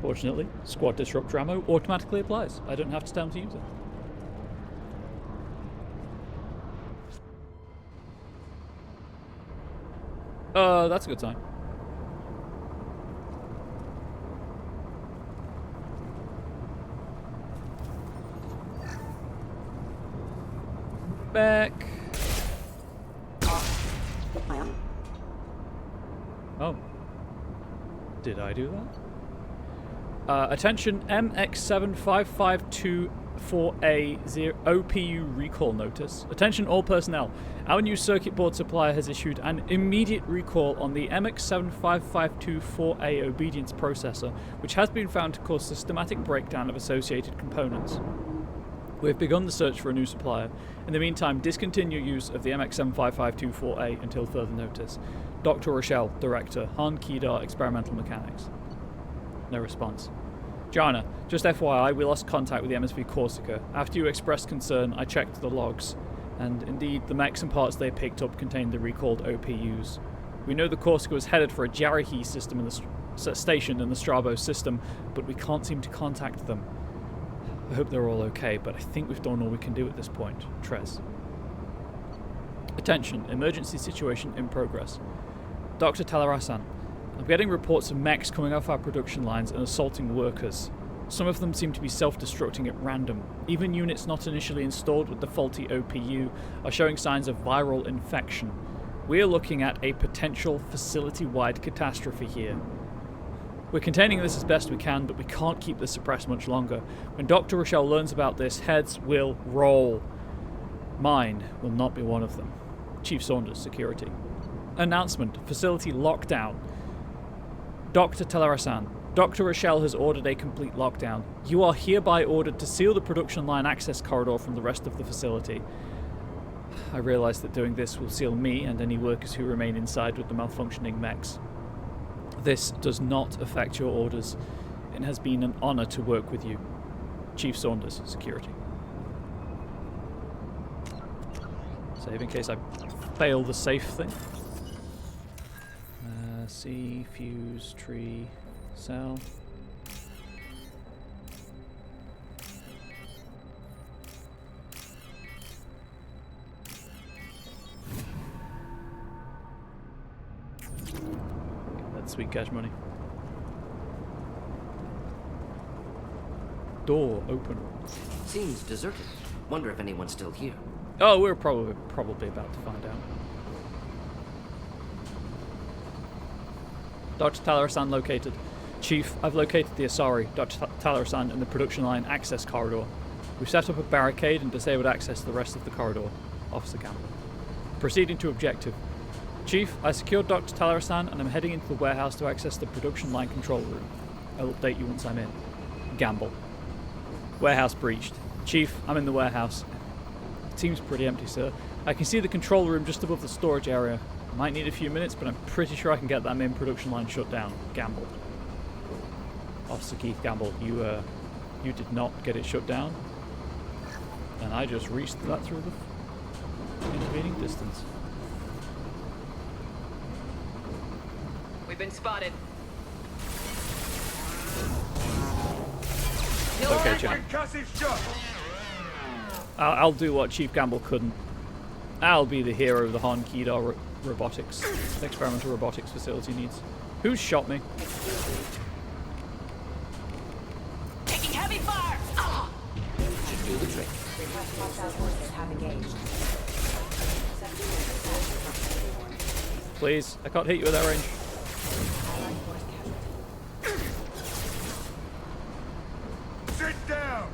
S1: Fortunately, squad disruptor ammo automatically applies. I don't have to tell him to use it. That's a good sign. Back. Oh. Did I do that? Attention, MX75524A OPU recall notice. Attention all personnel. Our new circuit board supplier has issued an immediate recall on the MX75524A obedience processor, which has been found to cause systematic breakdown of associated components. We have begun the search for a new supplier. In the meantime, discontinue use of the MX75524A until further notice. Dr. Rochelle, Director, Han Kedar Experimental Mechanics. No response. Jana, just FYI, we lost contact with the MSV Corsica. After you expressed concern, I checked the logs, and indeed, the mechs and parts they picked up contained the recalled OPUs. We know the Corsica was headed for a Jarahi system in the station in the Strabo system, but we can't seem to contact them. I hope they're all okay, but I think we've done all we can do at this point. Trez. Attention, emergency situation in progress. Dr. Talarasan, I'm getting reports of mechs coming off our production lines and assaulting workers. Some of them seem to be self-destructing at random. Even units not initially installed with the faulty OPU are showing signs of viral infection. We are looking at a potential facility-wide catastrophe here. We're containing this as best we can, but we can't keep this suppressed much longer. When Dr. Rochelle learns about this, heads will roll. Mine will not be one of them. Chief Saunders, Security. Announcement, facility lockdown. Dr. Talarasan, Dr. Rochelle has ordered a complete lockdown. You are hereby ordered to seal the production line access corridor from the rest of the facility. I realize that doing this will seal me and any workers who remain inside with the malfunctioning mechs. This does not affect your orders. It has been an honor to work with you. Chief Saunders, Security. Save in case I fail the safe thing. C, fuse, tree, cell. That's sweet cash money. Door open.
S6: Seems deserted. Wonder if anyone's still here.
S1: Oh, we're probably about to find out. Dr. Talarasan located. Chief, I've located the Asari, Dr. Talarasan, in the production line access corridor. We've set up a barricade and disabled access to the rest of the corridor. Officer Campbell. Proceeding to objective. Chief, I secured Dr. Talarasan and I'm heading into the warehouse to access the production line control room. I'll update you once I'm in. Gamble. Warehouse breached. Chief, I'm in the warehouse. It seems pretty empty, sir. I can see the control room just above the storage area. Might need a few minutes, but I'm pretty sure I can get that main production line shut down. Gamble. Officer Keith Gamble, you did not get it shut down. And I just reached that through the intervening distance.
S7: We've been spotted.
S1: Okay, John. I'll do what Chief Gamble couldn't. I'll be the hero of the Han Kedar robotics, experimental robotics facility needs. Who's shot me?
S7: Taking heavy fire! Ah!
S6: Should do the trick.
S1: Please, I can't hit you with that range.
S4: Sit down!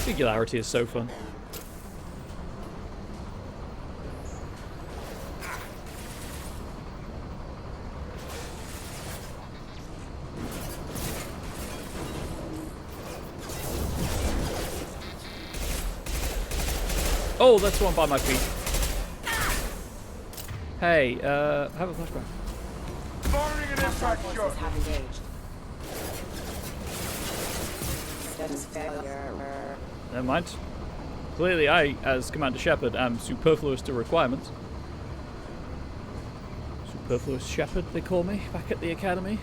S1: Singularity is so fun. Oh, that's one by my feet. Hey, have a flashback.
S4: Firing an impact
S8: Forces
S4: shot!
S8: have engaged. Status failure.
S1: Never mind. Clearly I, as Commander Shepard, am superfluous to requirements. Superfluous Shepard, they call me, back at the academy.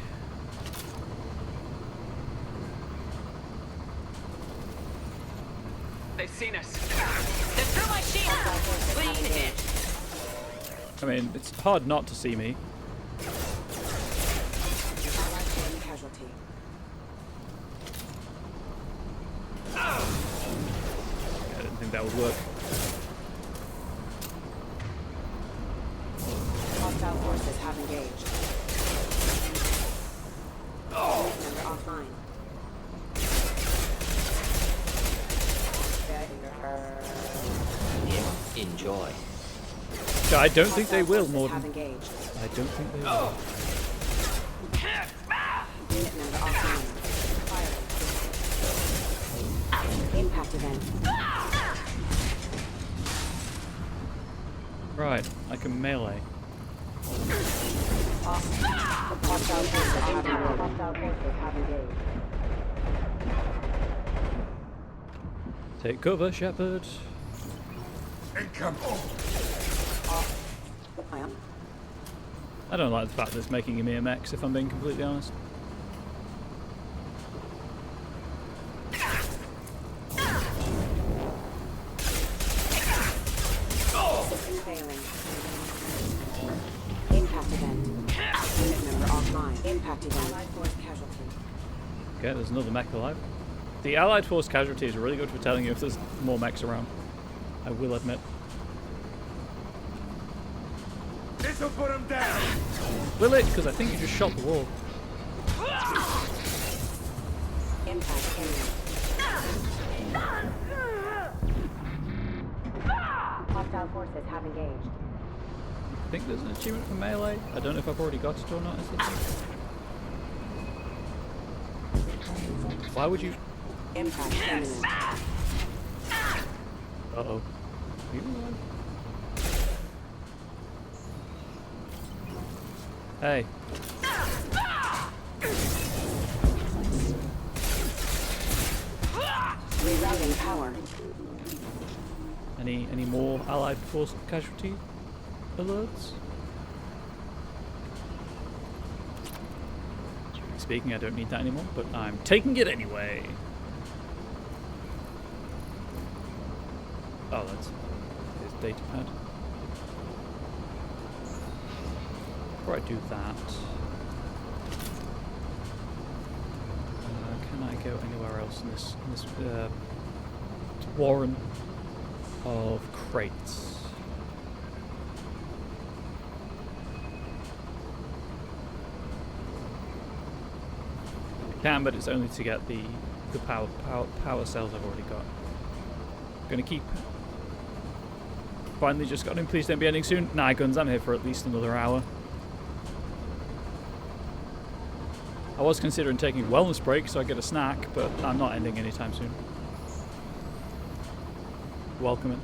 S7: They've seen us. They're through my shield. Lean in.
S1: I mean, it's hard not to see me.
S8: Allied one casualty.
S1: I didn't think that would work.
S8: Hostile forces have engaged. Member offline.
S6: Enjoy.
S1: So I don't think they will,
S8: Hostile forces have
S1: Morden.
S8: engaged.
S1: I don't think they will.
S8: Unit member offline. Firing. Impact event.
S1: Right, I can melee.
S8: Hostile forces have engaged.
S1: Take cover, Shepard.
S4: Income!
S8: I am.
S1: I don't like the fact that it's making him EMX, if I'm being completely honest.
S8: System failing. Impact event. Unit member offline. Impact event. Allied force casualty.
S1: Okay, there's another mech alive. The Allied Force casualty is really good for telling you if there's more mechs around. I will admit.
S4: This'll put him down!
S1: Will it? Because I think you just shot the wall.
S8: Impact imminent. Hostile forces have engaged.
S1: I think there's an achievement for melee. I don't know if I've already got it or not. Is it? Why would you...
S8: Impact imminent.
S1: Uh-oh. Are you alive? Hey.
S8: Rerouting power.
S1: Any more Allied Force casualty alerts? Speaking, I don't need that anymore, but I'm taking it anyway. Oh, that's his data pad. Before I do that, can I go anywhere else in this warren of crates? I can, but it's only to get the power cells I've already got. Gonna keep. Finally just got in. Please don't be ending soon. Nah, guns. I'm here for at least another hour. I was considering taking a wellness break so I get a snack, but I'm not ending anytime soon. Welcome it.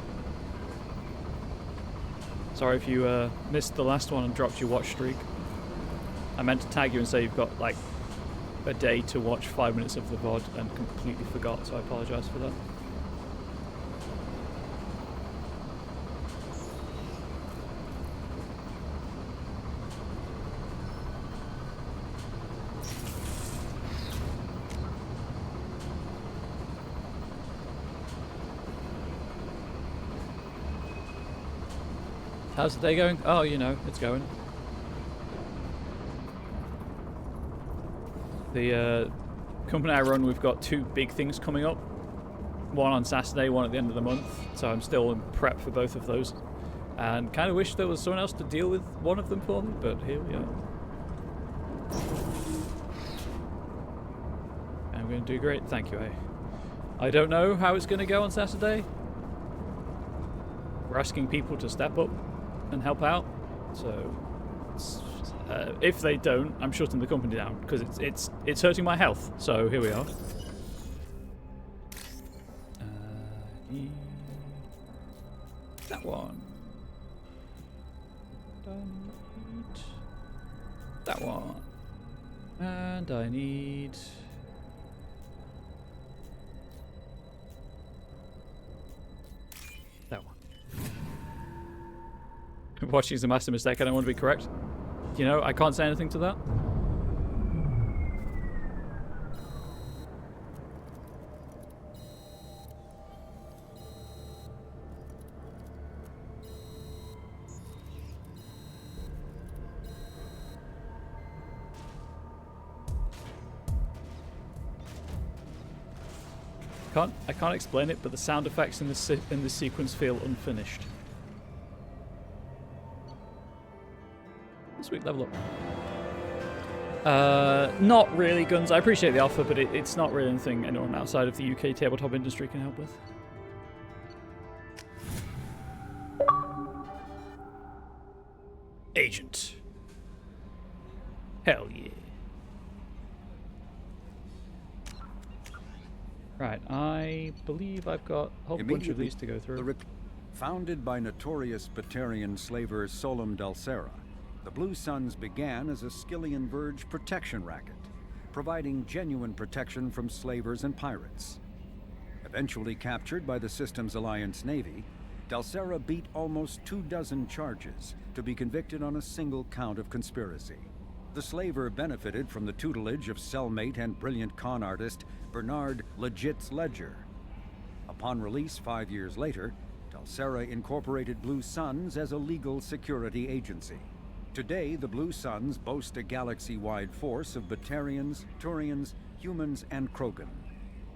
S1: Sorry if you missed the last one and dropped your watch streak. I meant to tag you and say you've got like a day to watch 5 minutes of the VOD and completely forgot, so I apologise for that. How's the day going? Oh, you know, it's going. The company I run, we've got 2 big things coming up. One on Saturday, one at the end of the month. So I'm still in prep for both of those. And kind of wish there was someone else to deal with one of them for me, but here we are. going to do great. Thank you, I don't know how it's going to go on Saturday. We're asking people to step up and help out. So if they don't, I'm shutting the company down because it's hurting my health. So here we are. That one. That one. And I need... that one. Watching is a massive mistake. I don't want to be correct. You know, I can't say anything to that. I can't explain it, but the sound effects in this sequence feel unfinished. Sweet, level up. Not really guns. I appreciate the offer, but it's not really anything anyone outside of the UK tabletop industry can help with. Agent. Hell yeah. Right, I believe I've got a whole bunch of these to go through.
S11: Founded by notorious Batarian slaver Solum Dalsera, the Blue Suns began as a Skillian Verge protection racket, providing genuine protection from slavers and pirates. Eventually captured by the Systems Alliance Navy, Dalsera beat almost 24 charges to be convicted on a single count of conspiracy. The slaver benefited from the tutelage of cellmate and brilliant con artist Bernard Legit's Ledger. Upon release 5 years later, Dalsera incorporated Blue Suns as a legal security agency. Today, the Blue Suns boast a galaxy-wide force of Batarians, Turians, humans, and Krogan.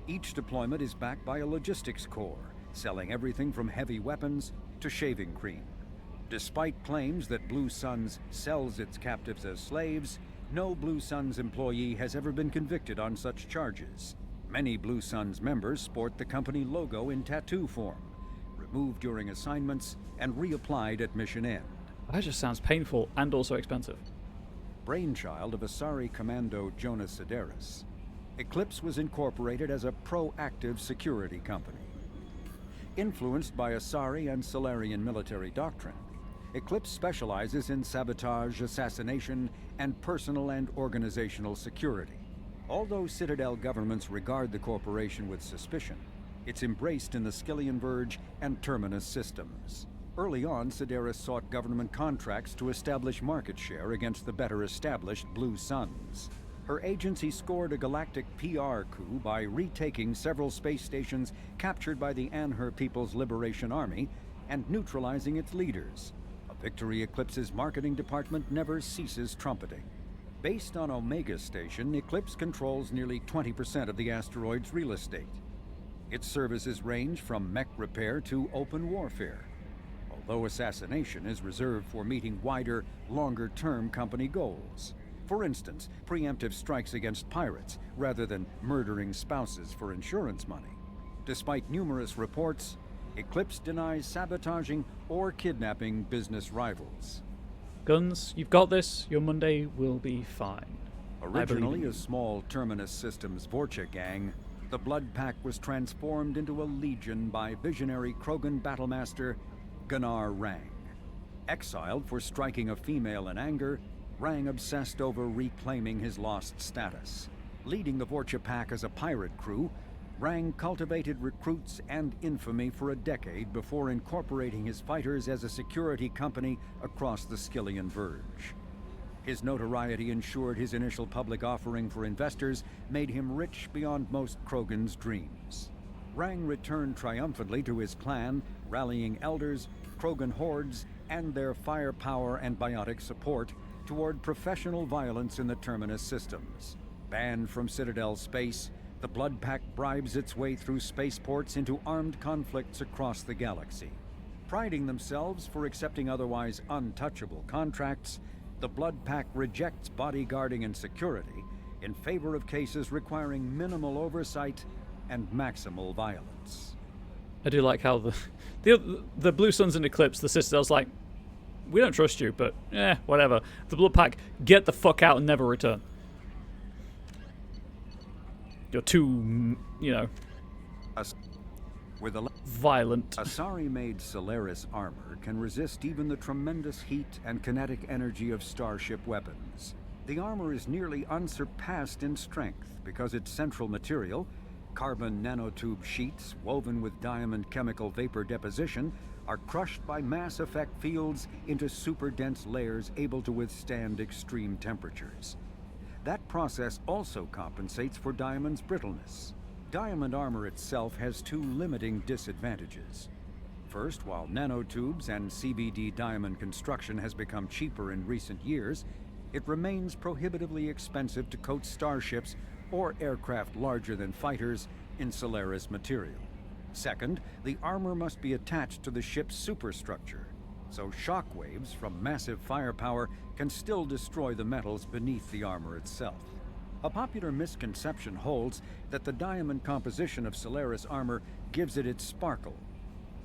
S11: Each deployment is backed by a logistics corps, selling everything from heavy weapons to shaving cream. Despite claims that Blue Suns sells its captives as slaves, no Blue Suns employee has ever been convicted on such charges. Many Blue Suns members sport the company logo in tattoo form, removed during assignments and reapplied at mission end.
S1: That just sounds painful and also expensive.
S11: Brainchild of Asari Commando Jonas Sideris, Eclipse was incorporated as a proactive security company. Influenced by Asari and Solarian military doctrine, Eclipse specializes in sabotage, assassination, and personal and organizational security. Although Citadel governments regard the corporation with suspicion, it's embraced in the Skillian Verge and Terminus systems. Early on, Sideris sought government contracts to establish market share against the better established Blue Suns. Her agency scored a galactic PR coup by retaking several space stations captured by the Anhur People's Liberation Army and neutralizing its leaders. A victory Eclipse's marketing department never ceases trumpeting. Based on Omega Station, Eclipse controls nearly 20% of the asteroid's real estate. Its services range from mech repair to open warfare, although assassination is reserved for meeting wider, longer-term company goals. For instance, preemptive strikes against pirates, rather than murdering spouses for insurance money. Despite numerous reports, Eclipse denies sabotaging or kidnapping business rivals.
S1: Guns, you've got this. Your Monday will be fine.
S11: Originally a small Terminus Systems Vorcha gang, the Blood Pack was transformed into a legion by visionary Krogan battlemaster Gunnar Rang. Exiled for striking a female in anger, Rang obsessed over reclaiming his lost status. Leading the Vorcha Pack as a pirate crew, Rang cultivated recruits and infamy for a decade before incorporating his fighters as a security company across the Skillian Verge. His notoriety ensured his initial public offering for investors made him rich beyond most Krogan's dreams. Rang returned triumphantly to his clan, rallying elders, Krogan hordes, and their firepower and biotic support toward professional violence in the Terminus systems. Banned from Citadel space, the Blood Pack bribes its way through spaceports into armed conflicts across the galaxy. Priding themselves for accepting otherwise untouchable contracts, the Blood Pack rejects bodyguarding and security in favor of cases requiring minimal oversight and maximal violence.
S1: I do like how the Blue Suns and Eclipse, the Citadel's like, we don't trust you, but whatever. The Blood Pack, get the fuck out and never return. You're too, violent.
S11: Asari-made Solaris armor can resist even the tremendous heat and kinetic energy of starship weapons. The armor is nearly unsurpassed in strength because its central material, carbon nanotube sheets woven with diamond chemical vapor deposition, are crushed by mass effect fields into super dense layers able to withstand extreme temperatures. That process also compensates for diamond's brittleness. Diamond armor itself has two limiting disadvantages. First, while nanotubes and CVD diamond construction has become cheaper in recent years, it remains prohibitively expensive to coat starships or aircraft larger than fighters in Solaris material. Second, the armor must be attached to the ship's superstructure, so shockwaves from massive firepower can still destroy the metals beneath the armor itself. A popular misconception holds that the diamond composition of Solaris armor gives it its sparkle.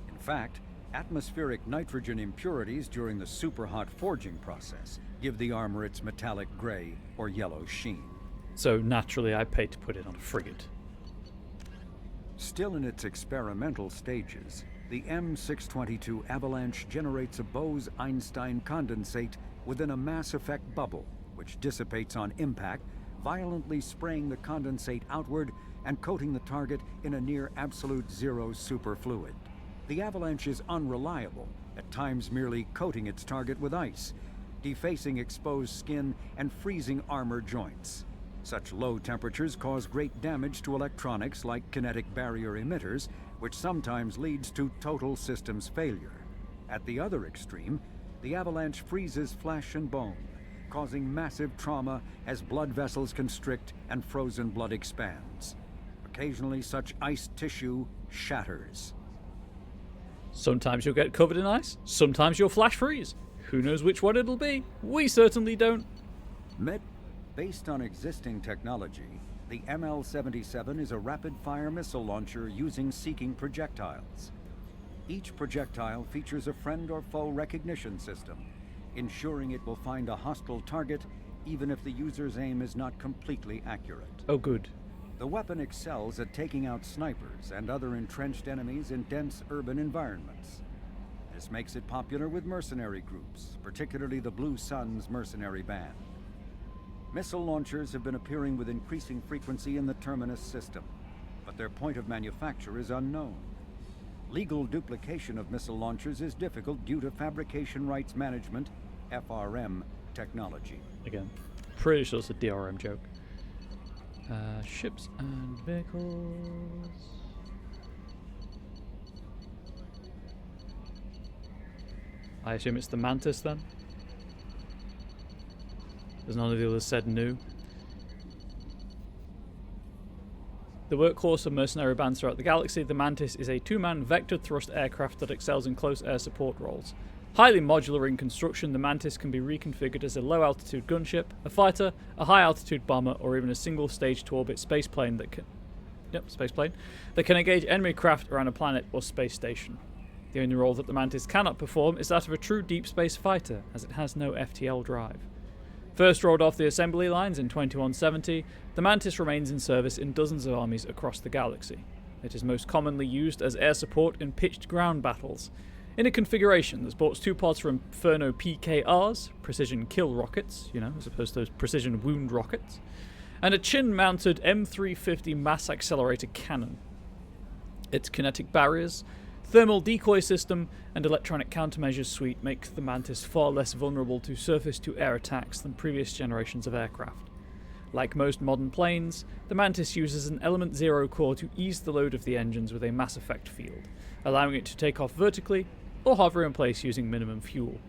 S11: In fact, atmospheric nitrogen impurities during the superhot forging process give the armor its metallic gray or yellow sheen.
S1: So naturally I paid to put it on a frigate.
S11: Still in its experimental stages, the M622 Avalanche generates a Bose-Einstein condensate within a mass effect bubble, which dissipates on impact, violently spraying the condensate outward and coating the target in a near absolute zero superfluid. The Avalanche is unreliable, at times merely coating its target with ice, defacing exposed skin and freezing armor joints. Such low temperatures cause great damage to electronics like kinetic barrier emitters, which sometimes leads to total systems failure. At the other extreme, the Avalanche freezes flesh and bone, causing massive trauma as blood vessels constrict and frozen blood expands. Occasionally, such iced tissue shatters.
S1: Sometimes you'll get covered in ice, sometimes you'll flash freeze. Who knows which one it'll be? We certainly don't.
S11: Based on existing technology, the ML-77 is a rapid-fire missile launcher using seeking projectiles. Each projectile features a friend or foe recognition system, ensuring it will find a hostile target even if the user's aim is not completely accurate.
S1: Oh, good.
S11: The weapon excels at taking out snipers and other entrenched enemies in dense urban environments. This makes it popular with mercenary groups, particularly the Blue Suns mercenary band. Missile launchers have been appearing with increasing frequency in the Terminus system, but their point of manufacture is unknown. Legal duplication of missile launchers is difficult due to Fabrication Rights Management, FRM, technology.
S1: Again, pretty sure it's a DRM joke. Ships and vehicles. I assume it's the Mantis then? As none of the others said new. The workhorse of mercenary bands throughout the galaxy, the Mantis is a two-man vectored thrust aircraft that excels in close air support roles. Highly modular in construction, the Mantis can be reconfigured as a low-altitude gunship, a fighter, a high-altitude bomber, or even a single-stage-to-orbit spaceplane that can engage enemy craft around a planet or space station. The only role that the Mantis cannot perform is that of a true deep space fighter, as it has no FTL drive. First rolled off the assembly lines in 2170, the Mantis remains in service in dozens of armies across the galaxy. It is most commonly used as air support in pitched ground battles, in a configuration that sports two pods from Inferno PKRs, precision kill rockets, as opposed to those precision wound rockets, and a chin-mounted M350 mass accelerator cannon. Its kinetic barriers, thermal decoy system, and electronic countermeasures suite make the Mantis far less vulnerable to surface-to-air attacks than previous generations of aircraft. Like most modern planes, the Mantis uses an Element Zero core to ease the load of the engines with a mass effect field, allowing it to take off vertically or hover in place using minimum fuel.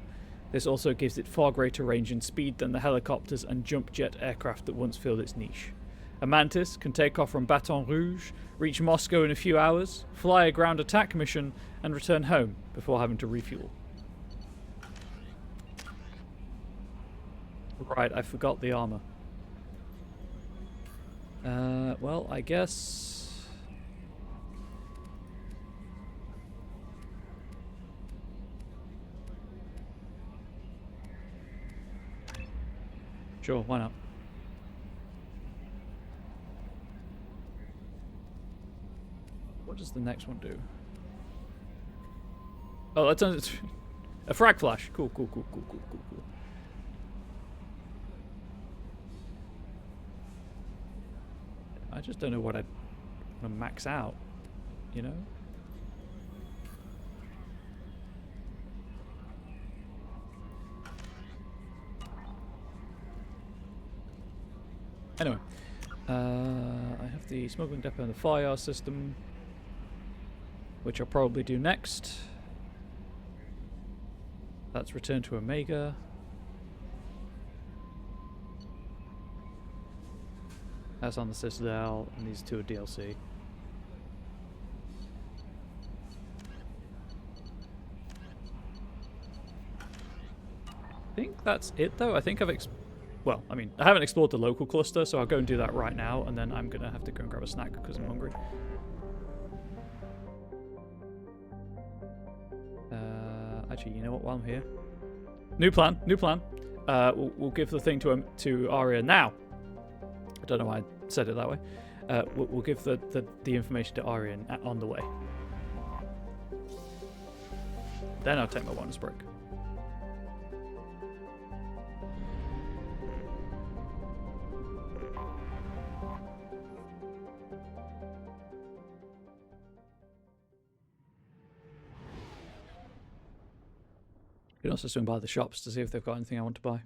S1: This also gives it far greater range and speed than the helicopters and jump jet aircraft that once filled its niche. A Mantis can take off from Baton Rouge, reach Moscow in a few hours, fly a ground attack mission, and return home before having to refuel. Right, I forgot the armor. Well, I guess... Sure, why not? What does the next one do? Oh, that turns a frag flash. Cool. I just don't know what I'd want to max out, you know? Anyway, I have the smuggling depot and the fire system, which I'll probably do next. That's return to Omega. That's on the Citadel, and these two are DLC. I think that's it, though. I think I've well, I mean, I haven't explored the local cluster, so I'll go and do that right now, and then I'm gonna have to go and grab a snack because I'm hungry. Actually, you know what? While I'm here, new plan. We'll give the thing to Arya now. I don't know why I said it that way. We'll give the information to Arya on the way. Then I'll take my bonus break. You can also swing by the shops to see if they've got anything I want to buy.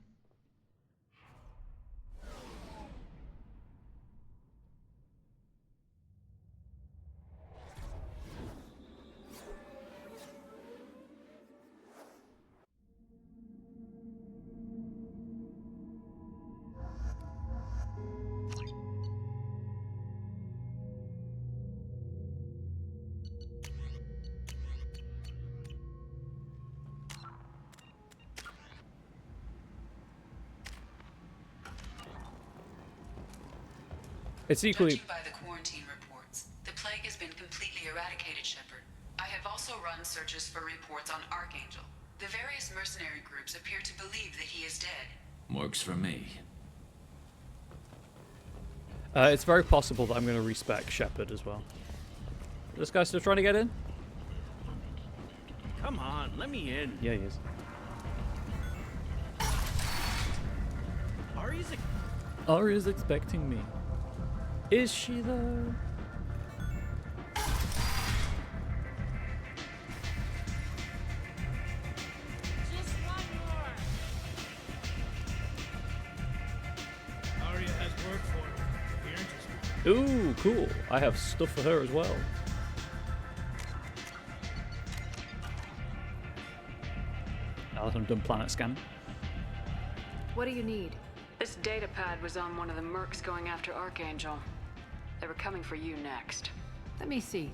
S1: It's equally...
S9: Judging by the quarantine reports, the plague has been completely eradicated, Shepard. I have also run searches for reports on Archangel. The various mercenary groups appear to believe that he is dead.
S5: Works for me.
S1: It's very possible that I'm going to respec Shepard as well. This guy's still trying to get in?
S12: Come on, let me in.
S1: Yeah, he is. Arya's expecting me. Is she though?
S12: Just one more. Arya has work for her. If you're interested.
S1: Ooh, cool. I have stuff for her as well. Now that I'm done planet scanning.
S10: What do you need?
S13: This data pad was on one of the mercs going after Archangel. They were coming for you next.
S10: Let me see.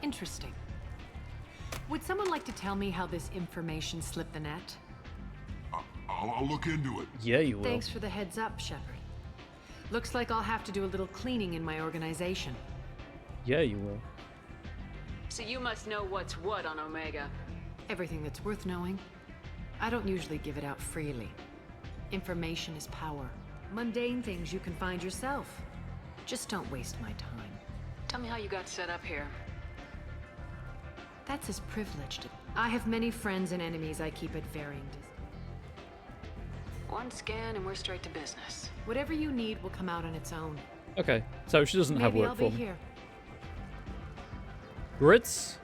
S10: Interesting. Would someone like to tell me how this information slipped the net?
S14: I'll look into it.
S1: Yeah, you will.
S10: Thanks for the heads up, Shepard. Looks like I'll have to do a little cleaning in my organization.
S1: Yeah, you will.
S13: So you must know what's what on Omega.
S10: Everything that's worth knowing. I don't usually give it out freely. Information is power. Mundane things you can find yourself. Just don't waste my time.
S13: Tell me how you got set up here.
S10: That's as privileged. I have many friends and enemies I keep at varying distances.
S13: One scan and we're straight to business.
S10: Whatever you need will come out on its own.
S1: Okay, so she doesn't have
S10: Maybe
S1: work
S10: I'll
S1: for
S10: be
S1: me.
S10: here.
S1: Ritz?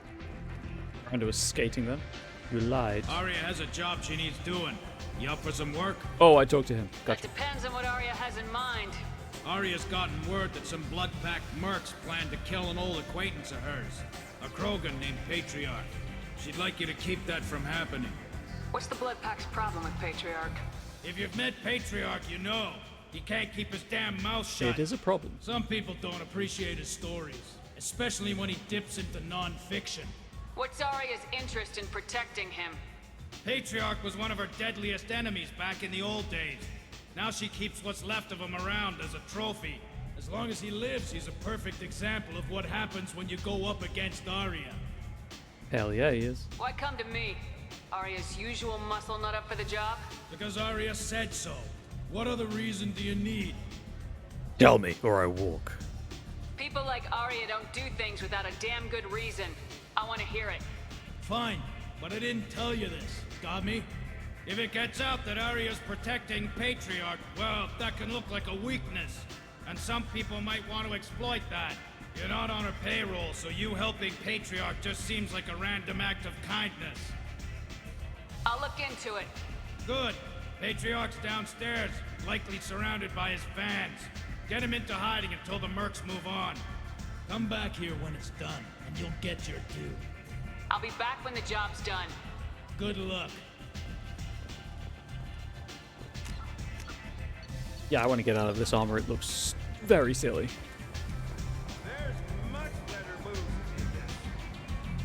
S1: Brando was skating then. You lied.
S12: Arya has a job she needs doing. You up for some work?
S1: Oh, I talked to him. Gotcha.
S13: Depends on what Arya has in mind.
S12: Arya's gotten word that some blood-packed mercs plan to kill an old acquaintance of hers. A Krogan named Patriarch. She'd like you to keep that from happening.
S13: What's the Blood Pack's problem with Patriarch?
S12: If you've met Patriarch, you know. He can't keep his damn mouth shut.
S1: It is a problem.
S12: Some people don't appreciate his stories, especially when he dips into non-fiction.
S13: What's Arya's interest in protecting him?
S12: Patriarch was one of her deadliest enemies back in the old days. Now she keeps what's left of him around as a trophy. As long as he lives, he's a perfect example of what happens when you go up against Arya.
S1: Hell yeah, he is.
S13: Why come to me? Arya's usual muscle not up for the job?
S12: Because Arya said so. What other reason do you need?
S1: Tell me, or I walk.
S13: People like Arya don't do things without a damn good reason. I want to hear it.
S12: Fine, but I didn't tell you this. Got me? If it gets out that Arya's protecting Patriarch, well, that can look like a weakness. And some people might want to exploit that. You're not on her payroll, so you helping Patriarch just seems like a random act of kindness.
S13: I'll look into it.
S12: Good. Patriarch's downstairs, likely surrounded by his fans. Get him into hiding until the mercs move on. Come back here when it's done, and you'll get your due.
S13: I'll be back when the job's done.
S12: Good luck.
S1: Yeah, I want to get out of this armor. It looks very silly.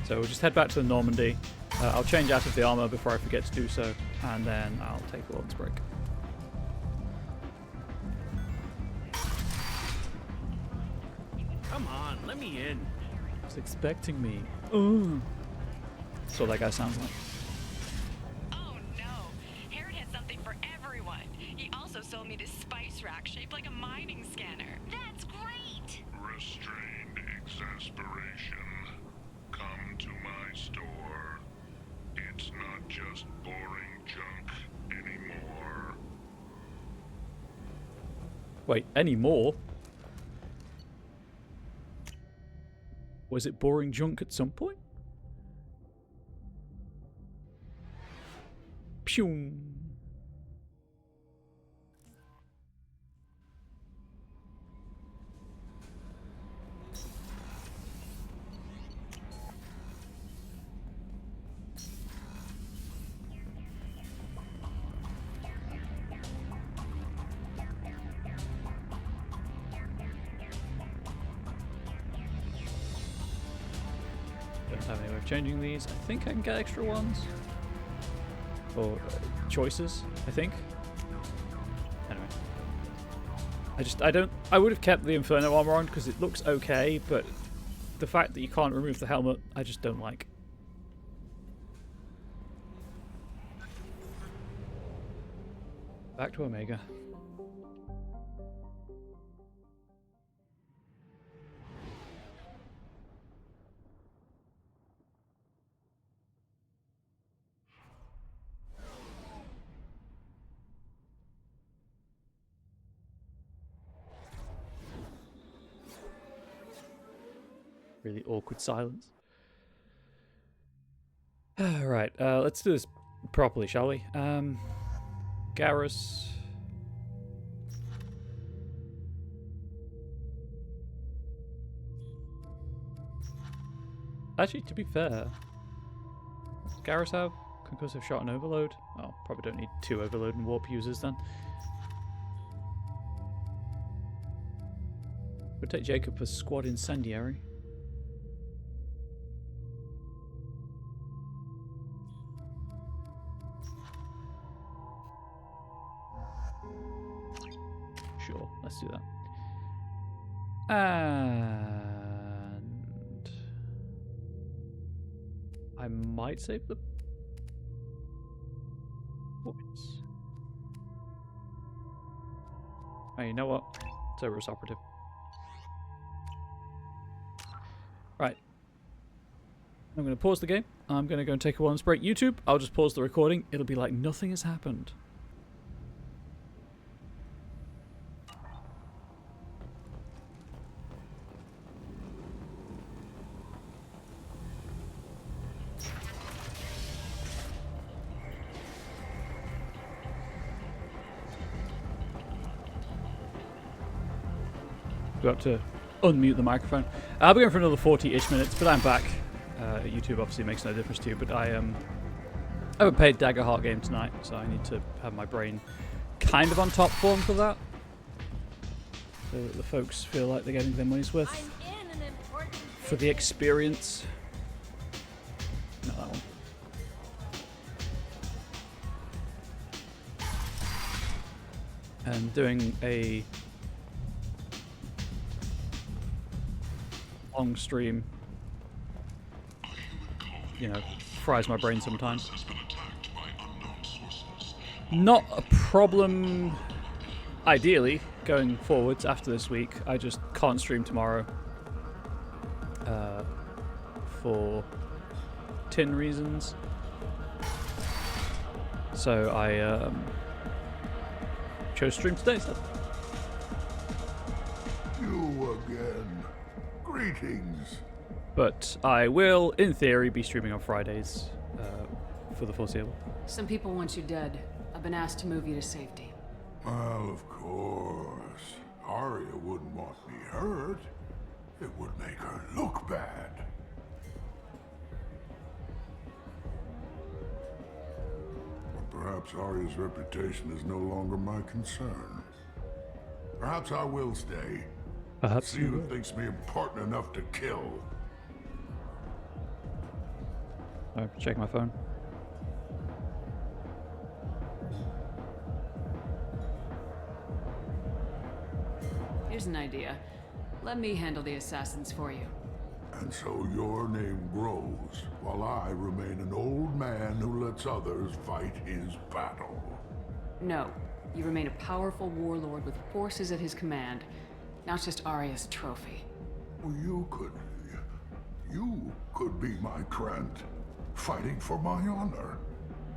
S1: So we'll just head back to the Normandy. I'll change out of the armor before I forget to do so, and then I'll take a lunch break.
S12: Come on, let me in.
S1: He's expecting me. Ooh. That's what that guy sounds like.
S7: Oh no, Herod has something for everyone. He also sold me this spice rack shaped like a mining scanner. That's great!
S14: Restrained exasperation. Come to my store. It's not just boring junk anymore.
S1: Wait, any more? Was it boring junk at some point? Pew. Don't have any way of changing these. I think I can get extra ones. Or choices, I think. Anyway. I would have kept the Inferno armor on because it looks okay, but the fact that you can't remove the helmet, I just don't like. Back to Omega. Really awkward silence. Alright, let's do this properly, shall we? Garrus. Actually, to be fair, does Garrus have concussive shot and overload? Oh, probably don't need 2 overload and warp users then. We'll take Jacob for squad incendiary. Sure, let's do that. And I might save the points. Oh, you know what? Cerberus operative. Right. I'm going to pause the game. I'm going to go and take a lunch break. YouTube, I'll just pause the recording. It'll be like nothing has happened. Do I have to unmute the microphone? I'll be going for another 40-ish minutes, but I'm back. YouTube obviously makes no difference to you, but I have a paid Dagger Heart game tonight, so I need to have my brain kind of on top form for that. So that the folks feel like they're getting their money's worth for the experience. Not that one. and doing a long stream, you know, fries my brain sometimes. Not a problem, ideally, going forwards after this week. I just can't stream tomorrow for tin reasons. So I chose stream today instead.
S14: You again. Greetings.
S1: But I will, in theory, be streaming on Fridays for the foreseeable.
S13: Some people want you dead. I've been asked to move you to safety.
S14: Well, of course. Arya wouldn't want me hurt. It would make her look bad. But perhaps Arya's reputation is no longer my concern. Perhaps I will stay.
S1: Perhaps
S14: see who thinks me important enough to kill.
S1: I'll check my phone.
S13: Here's an idea. Let me handle the assassins for you.
S14: And so your name grows, while I remain an old man who lets others fight his battle.
S13: No. You remain a powerful warlord with forces at his command. Now it's just Arya's trophy.
S14: Well, you could be my Krant, fighting for my honor.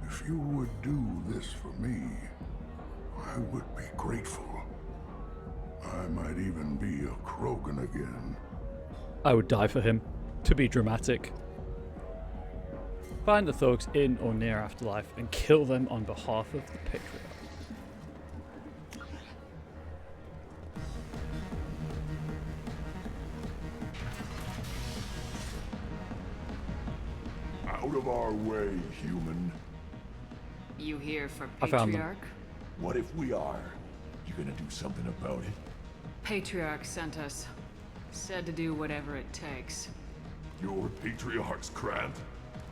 S14: If you would do this for me, I would be grateful. I might even be a Krogan again.
S1: I would die for him, to be dramatic. Find the thugs in or near Afterlife and kill them on behalf of the Patriarch.
S14: Out of our way, human.
S13: You here for
S1: I found them.
S13: Patriarch?
S14: What if we are? You gonna do something about it?
S13: Patriarch sent us. Said to do whatever it takes.
S14: Your Patriarch's Krant?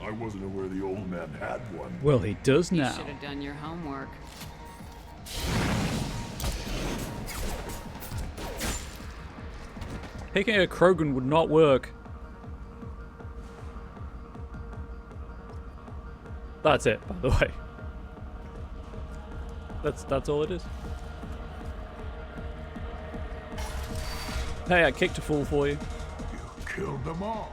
S14: I wasn't aware the old man had one.
S1: Well, he does
S13: You
S1: now.
S13: should have done your homework.
S1: Picking a Krogan would not work. That's it, by the way. That's all it is. Hey, I kicked a fool for you.
S14: You killed them all.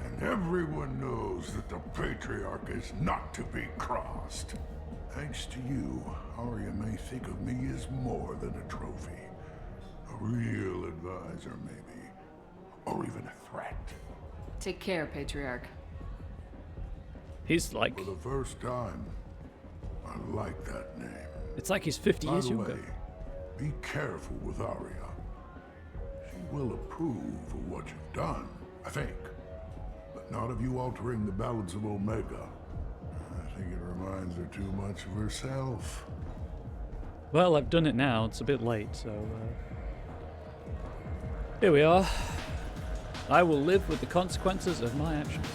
S14: And everyone knows that the Patriarch is not to be crossed. Thanks to you, Arya may think of me as more than a trophy. A real advisor, maybe. Or even a threat.
S13: Take care, Patriarch.
S1: He's like...
S14: For the first time, I like that name.
S1: It's like he's 50 years
S14: By the
S1: younger.
S14: way, be careful with Arya. She will approve of what you've done, I think. But not of you altering the balance of Omega. I think it reminds her too much of herself.
S1: Well, I've done it now. It's a bit late, so... Here we are. I will live with the consequences of my actions.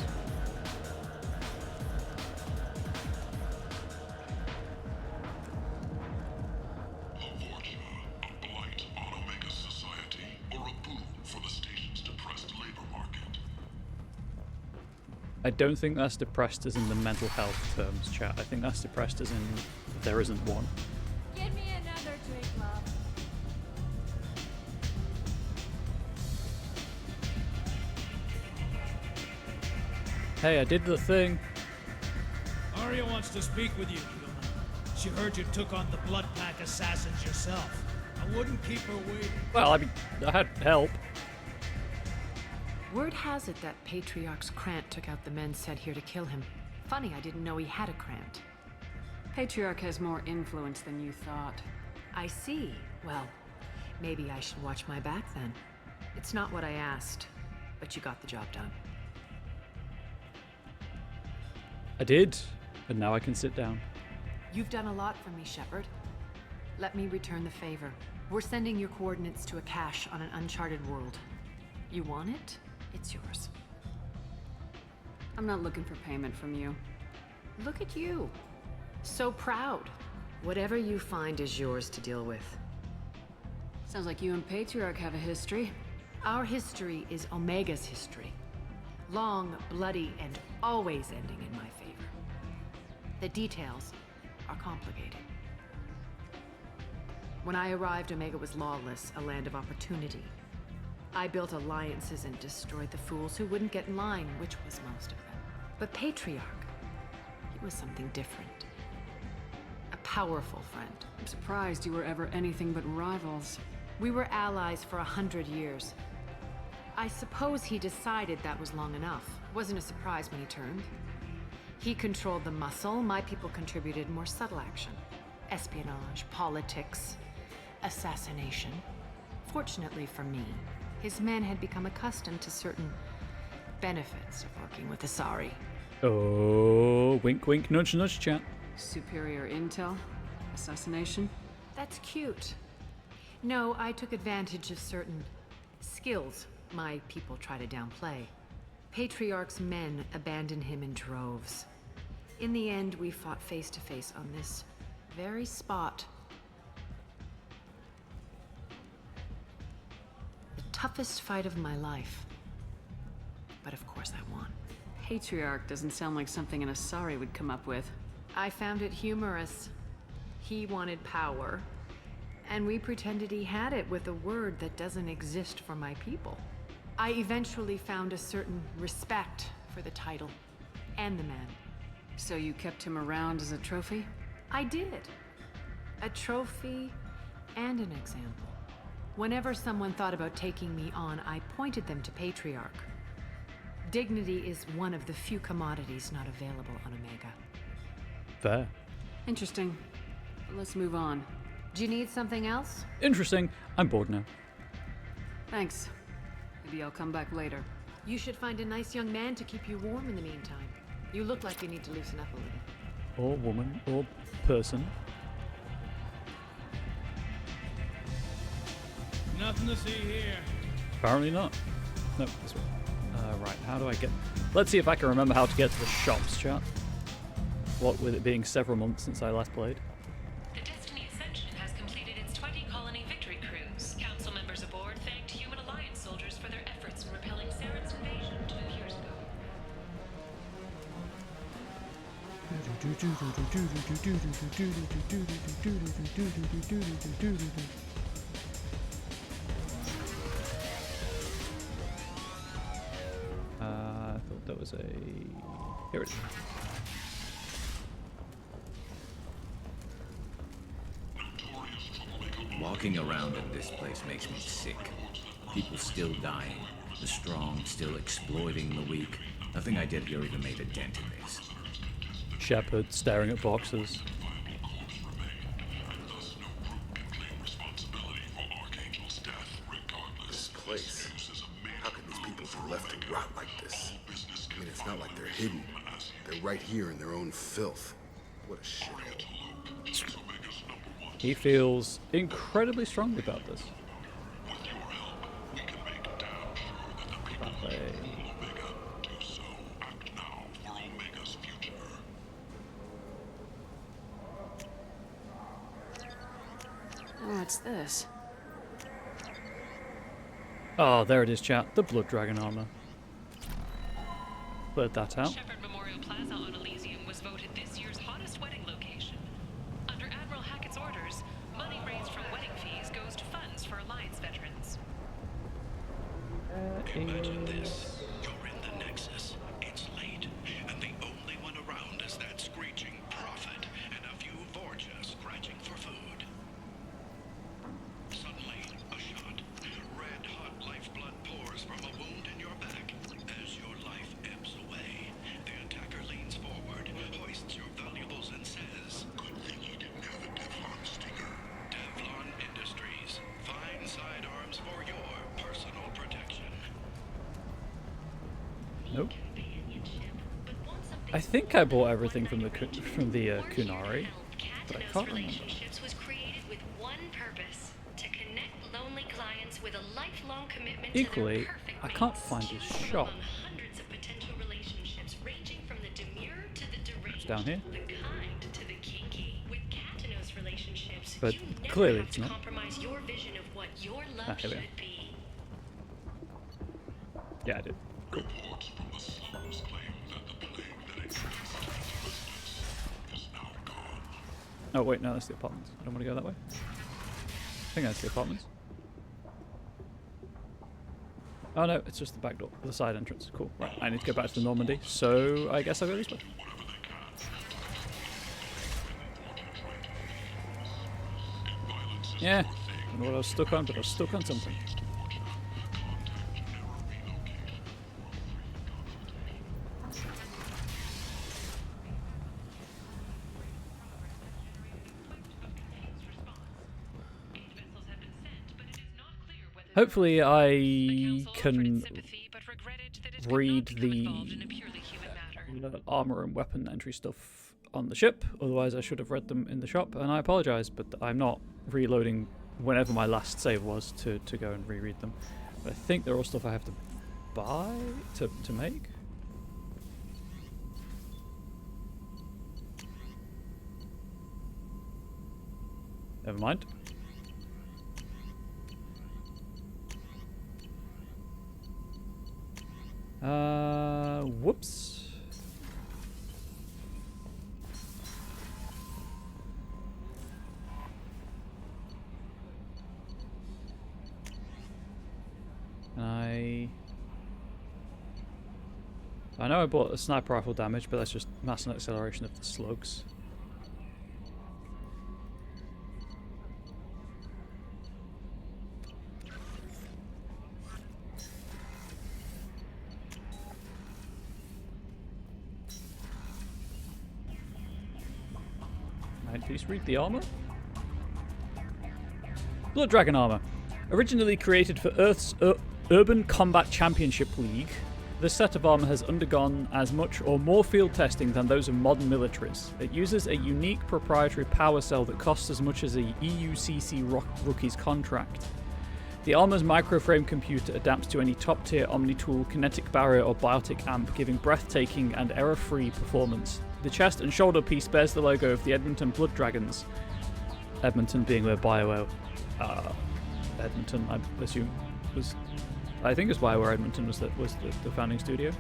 S1: I don't think that's depressed as in the mental health terms, chat. I think that's depressed as in there isn't one.
S15: Give me another drink, love.
S1: Hey, I did the thing.
S12: Arya wants to speak with you, human. She heard you took on the Blood Pack assassins yourself. I wouldn't keep her waiting.
S1: Well, I mean, I had help.
S10: Word has it that Patriarch's Krant took out the men sent here to kill him. Funny, I didn't know he had a Krant.
S13: Patriarch has more influence than you thought.
S10: I see. Well, maybe I should watch my back then. It's not what I asked, but you got the job done.
S1: I did, and now I can sit down.
S10: You've done a lot for me, Shepard. Let me return the favor. We're sending your coordinates to a cache on an uncharted world. You want it? It's yours.
S13: I'm not looking for payment from you.
S10: Look at you. So proud. Whatever you find is yours to deal with.
S13: Sounds like you and Patriarch have a history.
S10: Our history is Omega's history. Long, bloody, and always ending in my favor. The details are complicated. When I arrived, Omega was lawless, a land of opportunity. I built alliances and destroyed the fools who wouldn't get in line, which was most of them. But Patriarch, he was something different. A powerful friend.
S13: I'm surprised you were ever anything but rivals.
S10: We were allies for 100 years. I suppose he decided that was long enough. Wasn't a surprise when he turned. He controlled the muscle, my people contributed more subtle action. Espionage, politics, assassination. Fortunately for me, his men had become accustomed to certain benefits of working with Asari.
S1: Oh, wink wink, nudge nudge, chat.
S13: Superior intel? Assassination?
S10: That's cute. No, I took advantage of certain skills my people try to downplay. Patriarch's men abandoned him in droves. In the end, we fought face to face on this very spot. The toughest fight of my life. But of course I won.
S13: Patriarch doesn't sound like something an Asari would come up with.
S10: I found it humorous. He wanted power, and we pretended he had it with a word that doesn't exist for my people. I eventually found a certain respect for the title and the man.
S13: So you kept him around as a trophy?
S10: I did. A trophy and an example. Whenever someone thought about taking me on, I pointed them to Patriarch. Dignity is one of the few commodities not available on Omega.
S1: Fair.
S13: Interesting. Let's move on.
S10: Do you need something else?
S1: Interesting. I'm bored now.
S13: Thanks. Maybe I'll come back later.
S10: You should find a nice young man to keep you warm in the meantime. You look like you need to loosen up a little.
S1: Or woman, or person.
S12: Nothing to see here.
S1: Apparently not. No, this way. Right, how do I get... Let's see if I can remember how to get to the shops, chat. What with it being several months since I last played.
S7: The Destiny Ascension has completed its 20-colony victory cruise. Council members aboard thanked Human Alliance soldiers for their efforts in repelling Saren's invasion 2 years ago.
S1: I thought that was a... Here it is.
S5: Walking around in this place makes me sick. People still dying. The strong still exploiting the weak. Nothing I did here even made a dent in this.
S1: Shepherd staring at boxes.
S16: This place. How can these people be left to rot like this? I mean, it's not like they're hidden. They're right here in their own filth. What a shithole.
S1: He feels incredibly strongly about this.
S13: What's this?
S1: Oh, there it is, chat. The Blood Dragon armor. Blurred that out.
S7: Shepherd Memorial Plaza on Elysium was voted this year's hottest wedding location. Under Admiral Hackett's orders, money raised from wedding fees goes to funds for Alliance veterans.
S4: Imagine this. You're in the Nexus. It's late, and the only one around is that screeching prophet and a few Vorcha scratching for food. Suddenly, a shot. Red-hot lifeblood pours from a wound in your back. As your life ebbs away, the attacker leans forward, hoists your valuables, and says, "Good thing you didn't have a Teflon sticker." Teflon Industries. Fine sidearms for your personal protection.
S1: Nope. I think I bought everything from the Kunari, but I can't remember.
S17: Was created with one purpose: to connect lonely clients with a lifelong commitment
S1: Equally,
S17: to their perfect
S1: I can't find his shop.
S17: hundreds of potential relationships ranging from the demure to the deranged,
S1: Down here.
S17: the kind to the kinky. With Katanos relationships,
S1: But
S17: you never
S1: clearly
S17: have
S1: it's
S17: to
S1: not.
S17: compromise your vision of what your love
S1: Here we
S17: should
S1: are.
S17: be.
S1: Yeah, I did. Cool. Oh wait, no, that's the apartments. I don't want to go that way. I think that's the apartments. Oh no, it's just the back door, the side entrance. Cool. Right, I need to go back to the Normandy, so I guess I'll go this way. Yeah, I don't know what I was stuck on, but I was stuck on something. Hopefully I can read the armor and weapon entry stuff on the ship, otherwise I should have read them in the shop, and I apologise, but I'm not reloading whenever my last save was to go and reread them. But I think they're all stuff I have to buy to make. Never mind. Whoops. I know I bought a sniper rifle damage, but that's just mass and acceleration of the slugs. Please read the armor. Blood Dragon armor. Originally created for Earth's Urban Combat Championship League, this set of armor has undergone as much or more field testing than those of modern militaries. It uses a unique proprietary power cell that costs as much as a EUCC rookie's contract. The armor's microframe computer adapts to any top-tier Omni-Tool, kinetic barrier or biotic amp, giving breathtaking and error-free performance. The chest and shoulder piece bears the logo of the Edmonton Blood Dragons. Edmonton being where BioWare... Edmonton, I assume, was... I think it's BioWare Edmonton was the founding studio.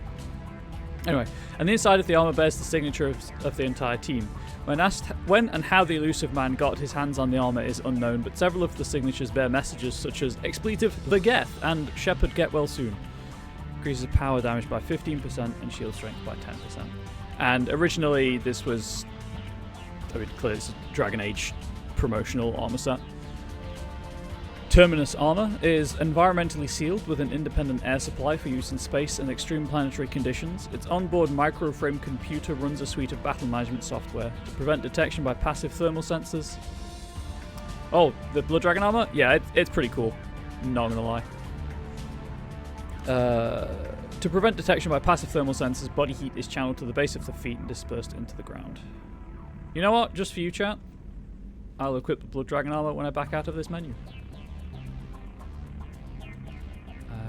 S1: Anyway, and the inside of the armor bears the signature of the entire team. When asked when and how the elusive man got his hands on the armor is unknown, but several of the signatures bear messages such as expletive the Geth and Shepard get well soon. Increases power damage by 15% and shield strength by 10%. And originally this was, I mean, clearly it's a Dragon Age promotional armor set. Terminus armor is environmentally sealed with an independent air supply for use in space and extreme planetary conditions. Its onboard microframe computer runs a suite of battle management software to prevent detection by passive thermal sensors. Oh, the Blood Dragon armor? Yeah, it's pretty cool. Not gonna lie. To prevent detection by passive thermal sensors, body heat is channeled to the base of the feet and dispersed into the ground. You know what? Just for you, chat, I'll equip the Blood Dragon armor when I back out of this menu.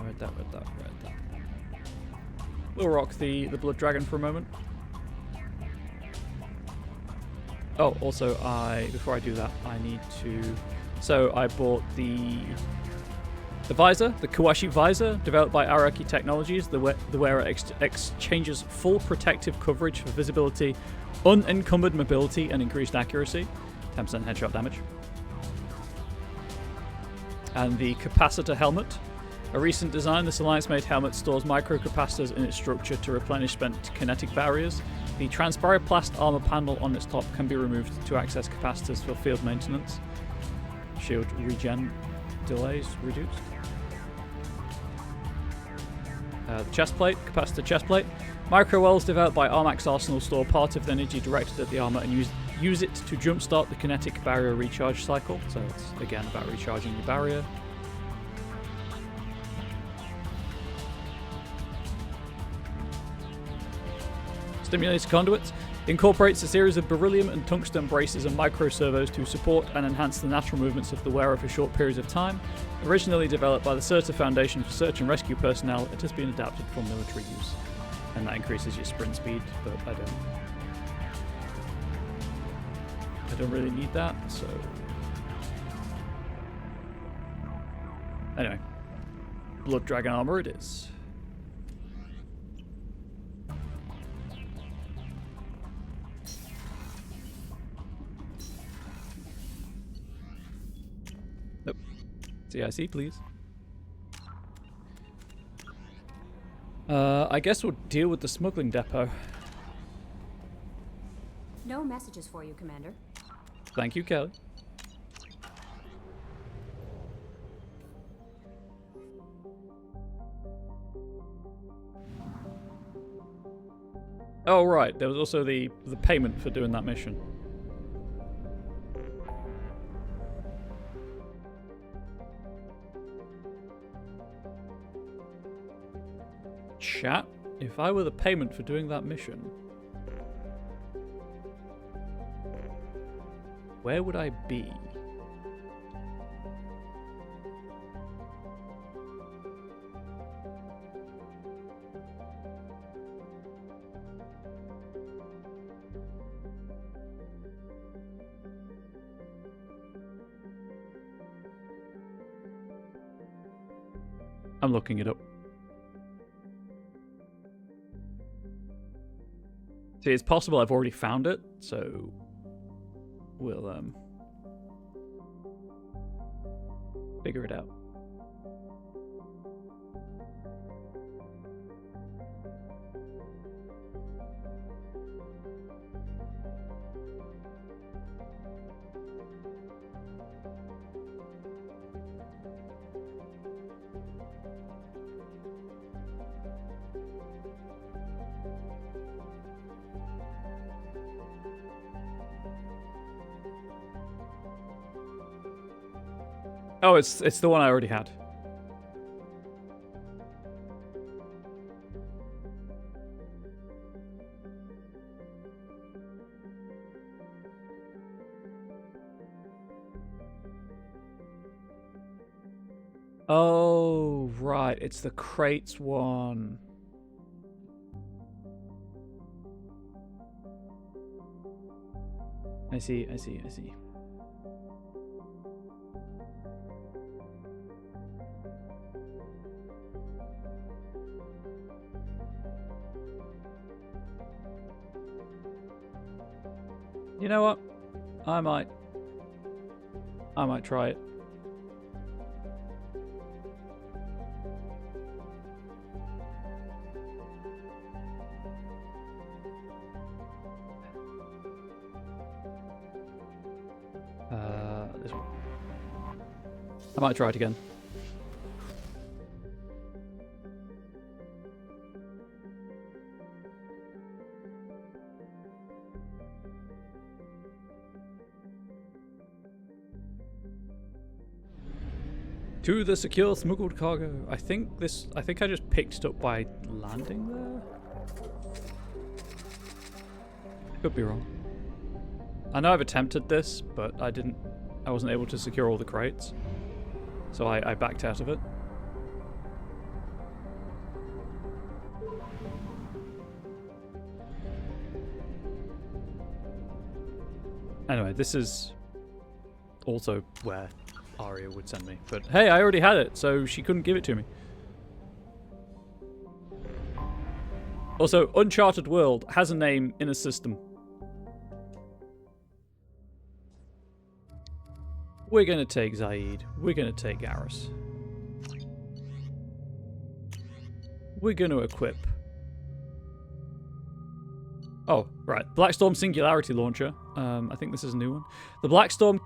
S1: Read that. We'll rock the Blood Dragon for a moment. Oh, also, before I do that, I need to... So I bought the visor, the Kawashi visor, developed by Araki Technologies. The wearer exchanges full protective coverage for visibility, unencumbered mobility, and increased accuracy. 10% headshot damage. And the capacitor helmet. A recent design, this Alliance-made helmet stores microcapacitors in its structure to replenish spent kinetic barriers. The transpiroplast armor panel on its top can be removed to access capacitors for field maintenance. Shield regen delays reduced. The chest plate, capacitor chest plate. Microwells developed by Armax Arsenal store part of the energy directed at the armor and use it to jumpstart the kinetic barrier recharge cycle. So it's again about recharging the barrier. Stimulator conduits incorporates a series of beryllium and tungsten braces and microservos to support and enhance the natural movements of the wearer for short periods of time. Originally developed by the CERTA Foundation for search and rescue personnel, it has been adapted for military use. And that increases your sprint speed, but I don't. I don't really need that, so... Anyway. Blood Dragon armor it is. Nope. CIC, please. I guess we'll deal with the smuggling depot.
S15: No messages for you, Commander.
S1: Thank you, Kelly. Oh, right. There was also the payment for doing that mission. Chat, if I were the payment for doing that mission, where would I be? I'm looking it up. See, it's possible I've already found it, so we'll figure it out. Oh, it's the one I already had. Oh, right. It's the crates one. I see. You know what? I might try it. This one. I might try it again. To the secure smuggled cargo. I think I just picked it up by landing there. Could be wrong. I know I've attempted this, but I wasn't able to secure all the crates. So I backed out of it. Anyway, this is also where Arya would send me. But hey, I already had it, so she couldn't give it to me. Also, Uncharted World has a name in a system. We're gonna take Zaid. We're gonna take Garrus. We're gonna equip. Oh, right. Blackstorm Singularity Launcher. I think this is a new one. The Blackstorm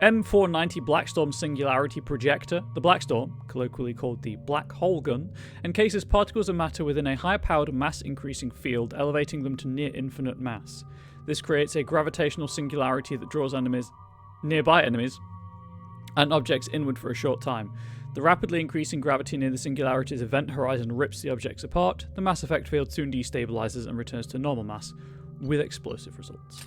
S1: M490 Blackstorm Singularity Projector. The Blackstorm, colloquially called the Black Hole Gun, encases particles of matter within a high-powered mass-increasing field, elevating them to near-infinite mass. This creates a gravitational singularity that draws nearby enemies and objects inward for a short time. The rapidly increasing gravity near the singularity's event horizon rips the objects apart. The mass effect field soon destabilizes and returns to normal mass, with explosive results.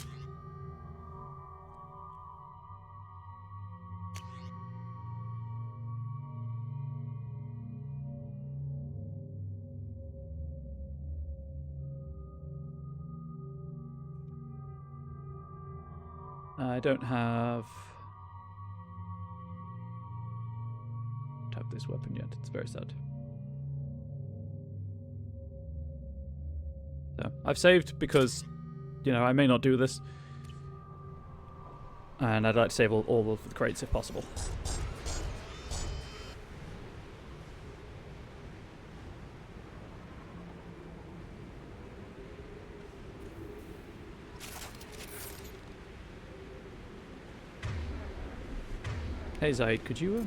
S1: I don't have this weapon yet. It's very sad. So I've saved because, you know, I may not do this, and I'd like to save all of the crates if possible. Hey Zaid, could you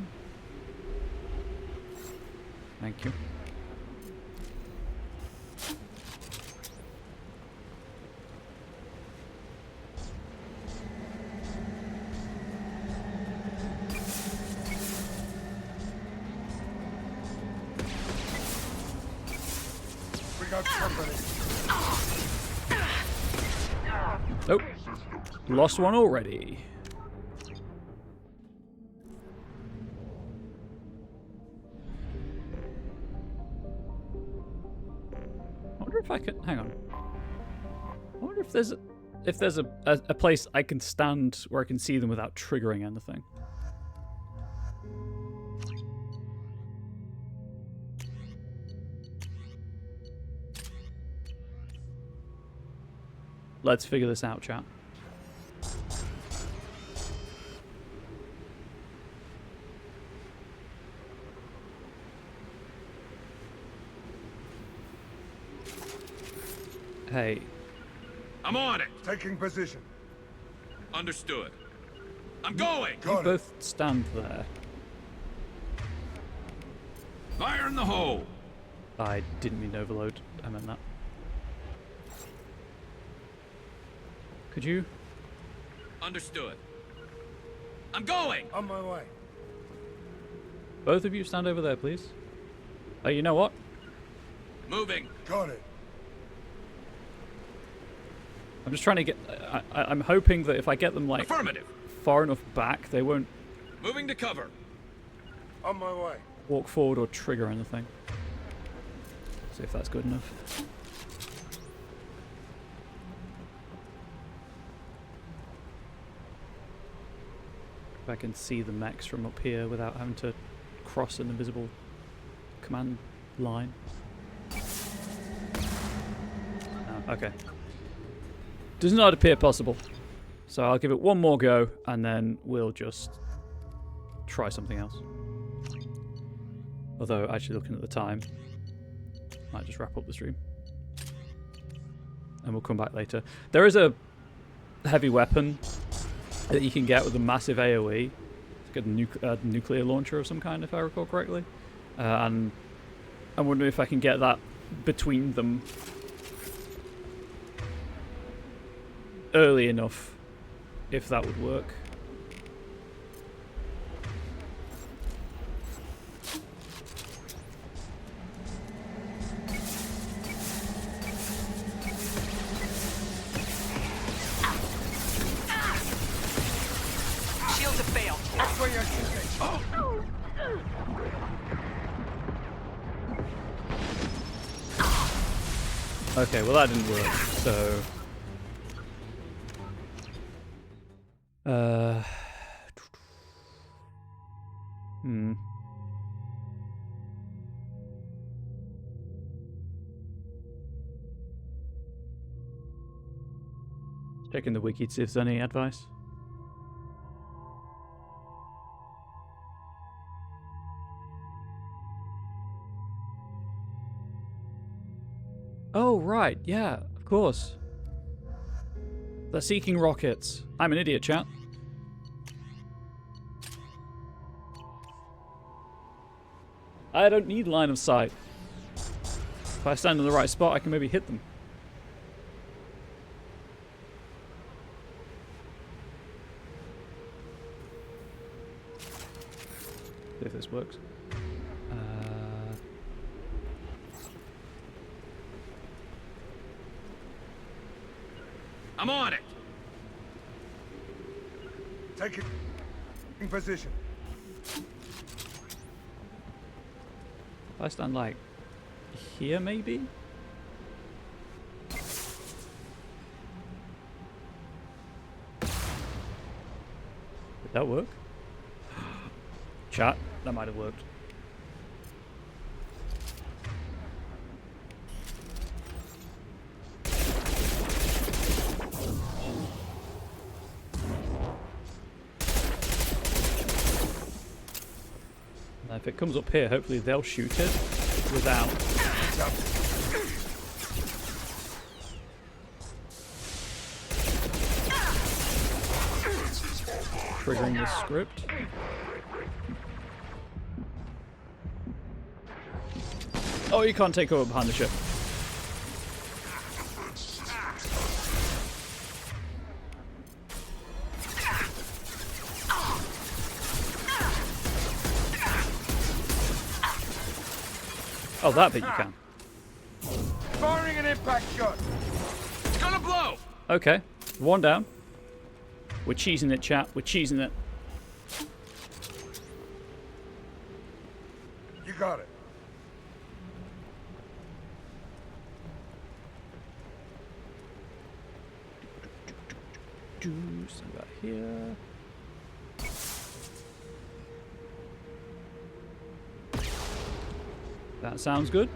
S1: Thank you.
S14: We got company.
S1: Nope. Lost one already. I wonder if I can hang on. I wonder if there's a place I can stand where I can see them without triggering anything. Let's figure this out, chat. Hey.
S18: I'm on it.
S14: Taking position.
S18: Understood. I'm going.
S1: You both stand there.
S18: Fire in the hole.
S1: I didn't mean overload. I meant that. Could you?
S18: Understood. I'm going.
S14: On my way.
S1: Both of you stand over there, please. Oh, you know what?
S18: Moving.
S14: Got it.
S1: I'm just trying to get... I'm hoping that if I get them, like,
S18: affirmative,
S1: far enough back, they won't...
S18: Moving to cover.
S14: On my way.
S1: Walk forward or trigger anything. See if that's good enough. If I can see the mechs from up here without having to cross an invisible command line. Oh, okay. Does not appear possible. So I'll give it one more go and then we'll just try something else. Although, actually looking at the time, might just wrap up the stream. And we'll come back later. There is a heavy weapon that you can get with a massive AoE. It's like a nuclear launcher of some kind, if I recall correctly. And I'm wondering if I can get that between them early enough, if that would work.
S19: Shields have failed.
S14: That's where you're shooting. Oh.
S1: Okay, well that didn't work, so... Checking the wiki to see if there's any advice. Oh, right, yeah, of course. They're seeking rockets. I'm an idiot, chat. I don't need line of sight. If I stand in the right spot, I can maybe hit them. See if this works.
S18: I'm on it.
S14: Taking position.
S1: If I stand like here, maybe? Did that work? Chat, that might have worked. Now if it comes up here, hopefully they'll shoot it without. Triggering the script. Oh, you can't take over behind the ship. Oh, that bit you can.
S12: Firing an impact shot.
S18: It's gonna blow.
S1: Okay, one down. We're cheesing it, chat. We're cheesing it.
S12: You got it.
S1: Send that here. That sounds good.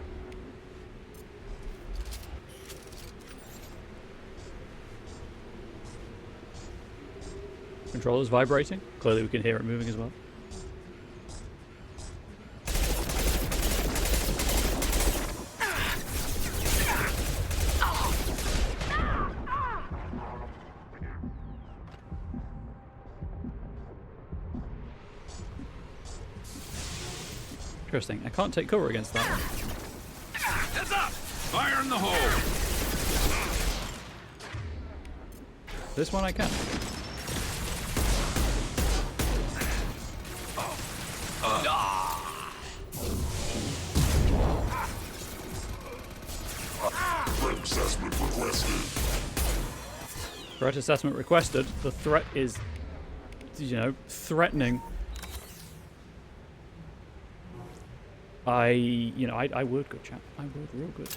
S1: Controller's vibrating. Clearly we can hear it moving as well. Interesting. I can't take cover against that one.
S18: Heads up! Fire in the hole!
S1: This one I can.
S14: Threat assessment requested.
S1: Threat assessment requested. The threat is, you know, threatening. I would go, chat. I would real good.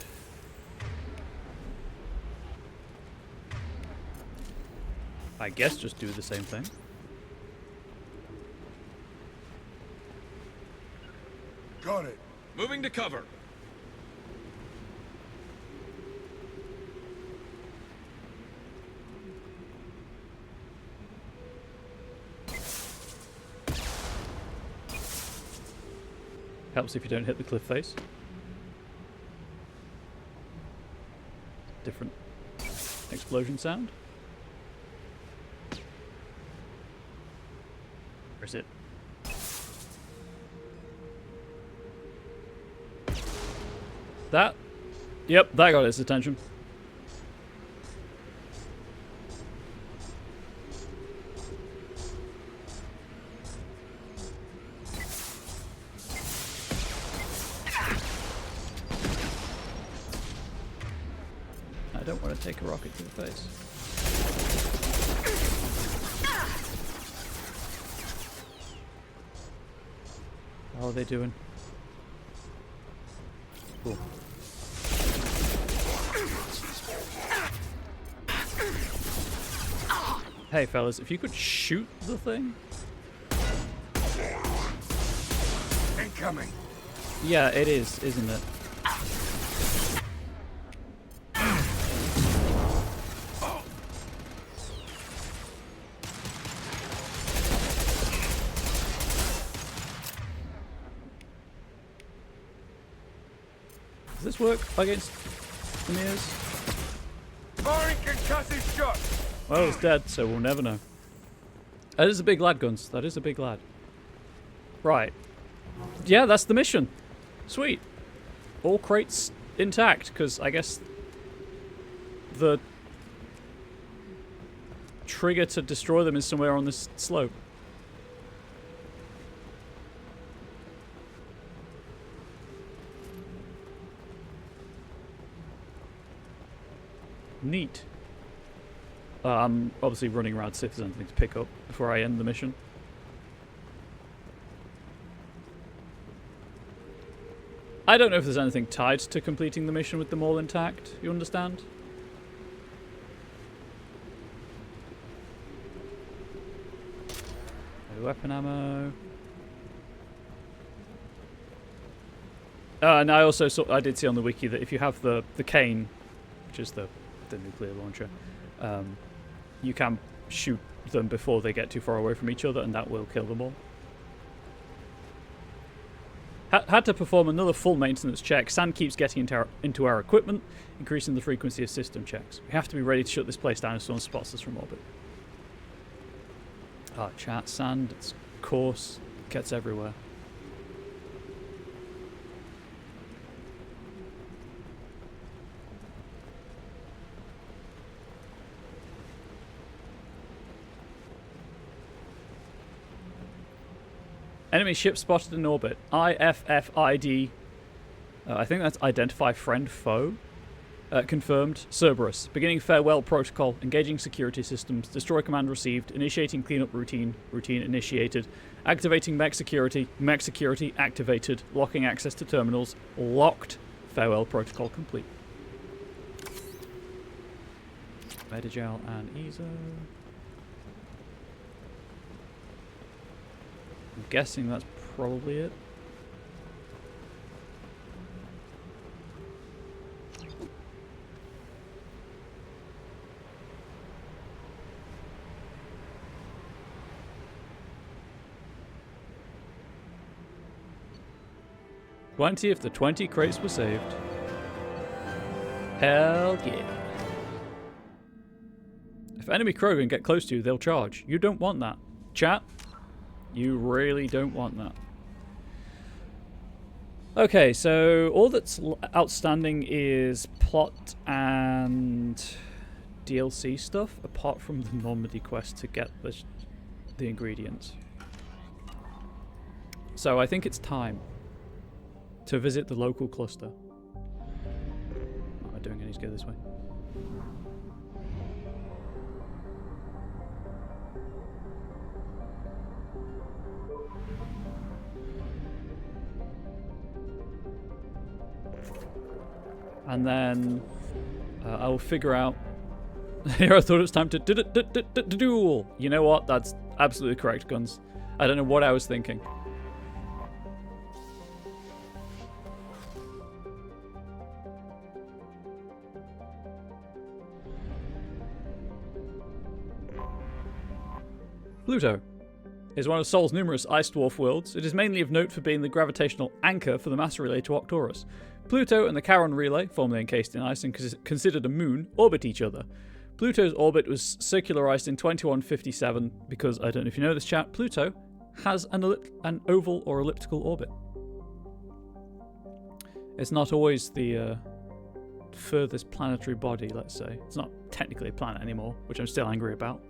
S1: I guess just do the same thing.
S12: Got it.
S18: Moving to cover.
S1: Helps if you don't hit the cliff face. Different explosion sound. Where is it? That? Yep, that got its attention. I don't want to take a rocket to the face. How are they doing? Cool. Hey fellas, if you could shoot the thing?
S12: Incoming.
S1: Yeah, it is, isn't it? Does this work against the mirrors?
S12: Firing concussive shot.
S1: Well, it's dead, so we'll never know. That is a big lad, Guns. That is a big lad. Right. Yeah, that's the mission. Sweet. All crates intact, because I guess the trigger to destroy them is somewhere on this slope. Neat. I'm obviously running around to see if there's anything to pick up before I end the mission. I don't know if there's anything tied to completing the mission with them all intact, you understand? weapon ammo. And I also saw, I did see on the wiki that if you have the cane, which is the nuclear launcher, you can shoot them before they get too far away from each other, and that will kill them all. Had to perform another full maintenance check. Sand keeps getting into our equipment, increasing the frequency of system checks. We have to be ready to shut this place down if someone spots us from orbit. Ah, chat, sand, it's coarse, gets everywhere. Enemy ship spotted in orbit. IFFID. I think that's identify friend foe. Confirmed. Cerberus. Beginning farewell protocol. Engaging security systems. Destroy command received. Initiating cleanup routine. Routine initiated. Activating mech security. Mech security activated. Locking access to terminals. Locked. Farewell protocol complete. Medigel and ESO. I'm guessing that's probably it. "20 if the 20 crates were saved." Hell yeah. If enemy Krogan get close to you, they'll charge. You don't want that. Chat, you really don't want that. Okay, so all that's outstanding is plot and DLC stuff, apart from the Normandy quest to get the ingredients. So I think it's time to visit the local cluster. What am I doing? I need to go this way. And then I will figure out. Here I thought it was time to duel. You know what? That's absolutely correct, Guns. I don't know what I was thinking. Pluto is one of Sol's numerous ice dwarf worlds. It is mainly of note for being the gravitational anchor for the mass relay to Arcturus. Pluto and the Charon relay, formerly encased in ice and considered a moon, orbit each other. Pluto's orbit was circularized in 2157 because, I don't know if you know this, chat, Pluto has an oval or elliptical orbit. It's not always the furthest planetary body, let's say. It's not technically a planet anymore, which I'm still angry about.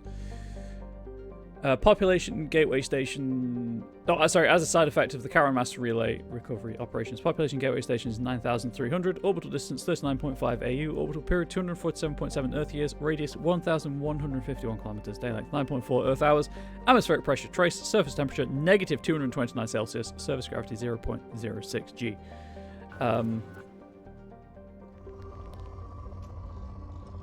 S1: Population gateway station. Oh, sorry. As a side effect of the Charon mass relay recovery operations, population gateway station is 9,300. Orbital distance 39.5 AU. Orbital period 247.7 Earth years. Radius 1,151 kilometers. Day length 9.4 Earth hours. Atmospheric pressure trace. Surface temperature negative 229 Celsius. Surface gravity 0.06 G.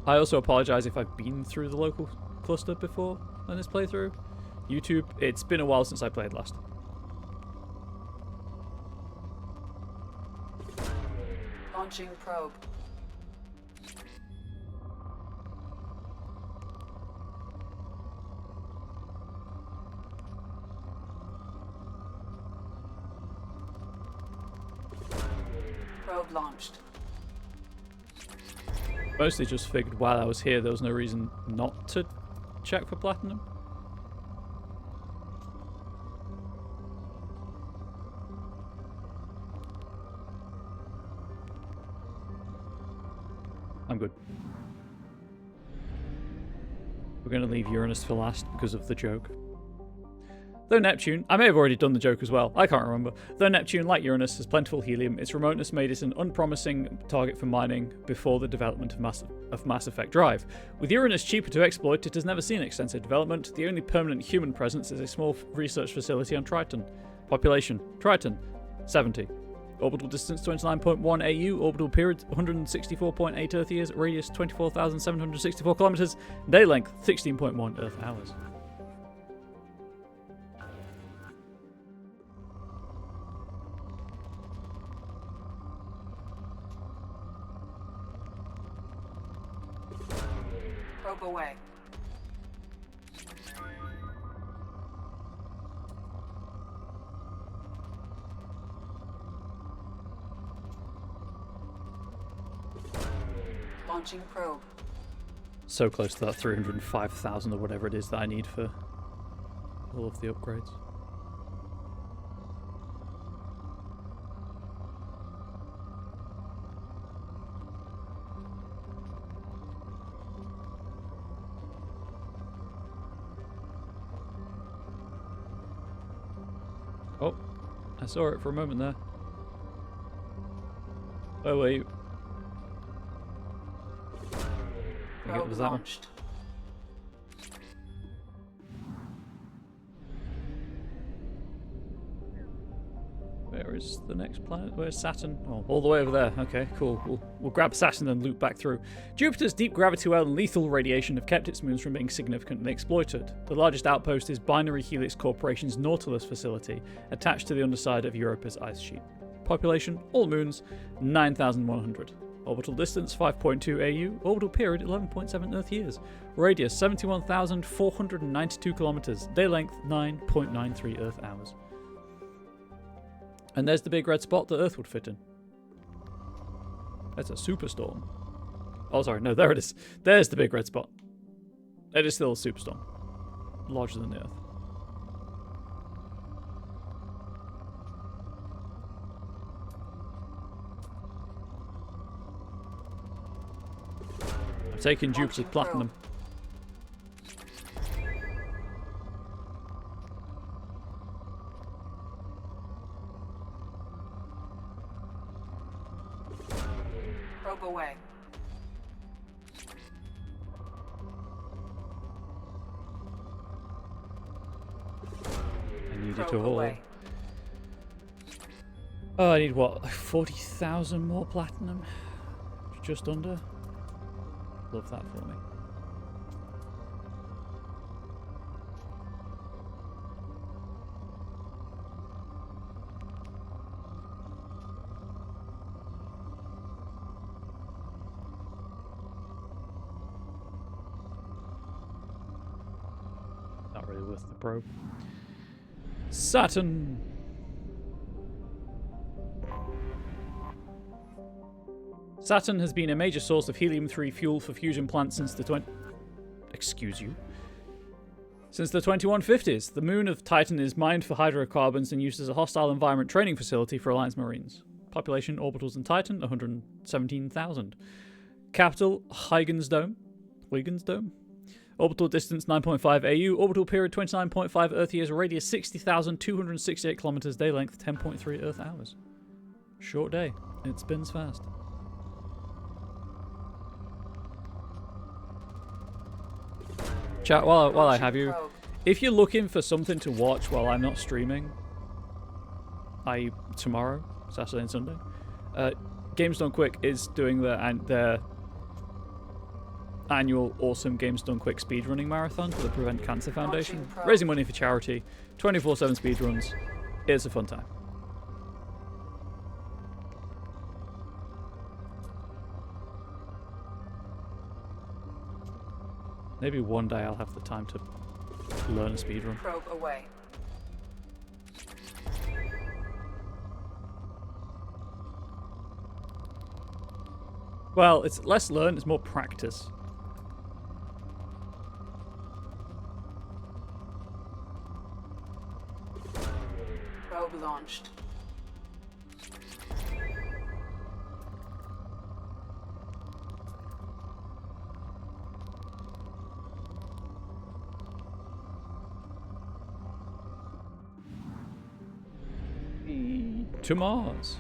S1: I also apologize if I've been through the local cluster before on this playthrough. YouTube, it's been a while since I played last.
S2: Launching probe. Probe launched.
S1: Mostly just figured while I was here there was no reason not to check for platinum. I'm good. We're going to leave Uranus for last because of the joke. Though Neptune, I may have already done the joke as well, I can't remember. Though Neptune, like Uranus, has plentiful helium, its remoteness made it an unpromising target for mining before the development of Mass Effect Drive. With Uranus cheaper to exploit, it has never seen extensive development. The only permanent human presence is a small research facility on Triton. Population, Triton, 70. Orbital distance 29.1 AU, orbital period 164.8 Earth years, radius 24,764 kilometers, day length 16.1 Earth hours.
S2: Probe away. Launching probe.
S1: So close to that 305,000 or whatever it is that I need for all of the upgrades. Oh, I saw it for a moment there. Oh wait. I think it was that one. Where is the next planet? Where's Saturn? Oh, all the way over there. Okay, cool. We'll grab Saturn and loop back through. Jupiter's deep gravity well and lethal radiation have kept its moons from being significantly exploited. The largest outpost is Binary Helix Corporation's Nautilus facility, attached to the underside of Europa's ice sheet. Population, all moons, 9,100. Orbital distance 5.2 AU, orbital period 11.7 Earth years, radius 71,492 kilometers, day length 9.93 Earth hours. And there's the big red spot that Earth would fit in. That's a superstorm. Oh, sorry, no, there it is. There's the big red spot. It is still a superstorm, larger than the Earth. Taking Jupiter's platinum.
S2: Probe away.
S1: I need it all. Oh, I need what? 40,000 more platinum? Just under? Love that for me. Not really worth the probe. Saturn! Saturn has been a major source of helium-3 fuel for fusion plants since the Since the 2150s. The moon of Titan is mined for hydrocarbons and used as a hostile environment training facility for Alliance Marines. Population, orbitals in Titan, 117,000. Capital, Huygens Dome. Orbital distance, 9.5 AU. Orbital period, 29.5 Earth years. Radius, 60,268 kilometers. Day length, 10.3 Earth hours. Short day. It spins fast. Chat, while I have you, if you're looking for something to watch while I'm not streaming, i.e. tomorrow, Saturday and Sunday, Games Done Quick is doing their annual awesome Games Done Quick speedrunning marathon for the Prevent Cancer Foundation, raising money for charity, 24/7 speedruns. It's a fun time. Maybe one day I'll have the time to learn a speedrun.
S2: Probe away.
S1: Well, it's less learn, it's more practice.
S2: Probe launched.
S1: To Mars.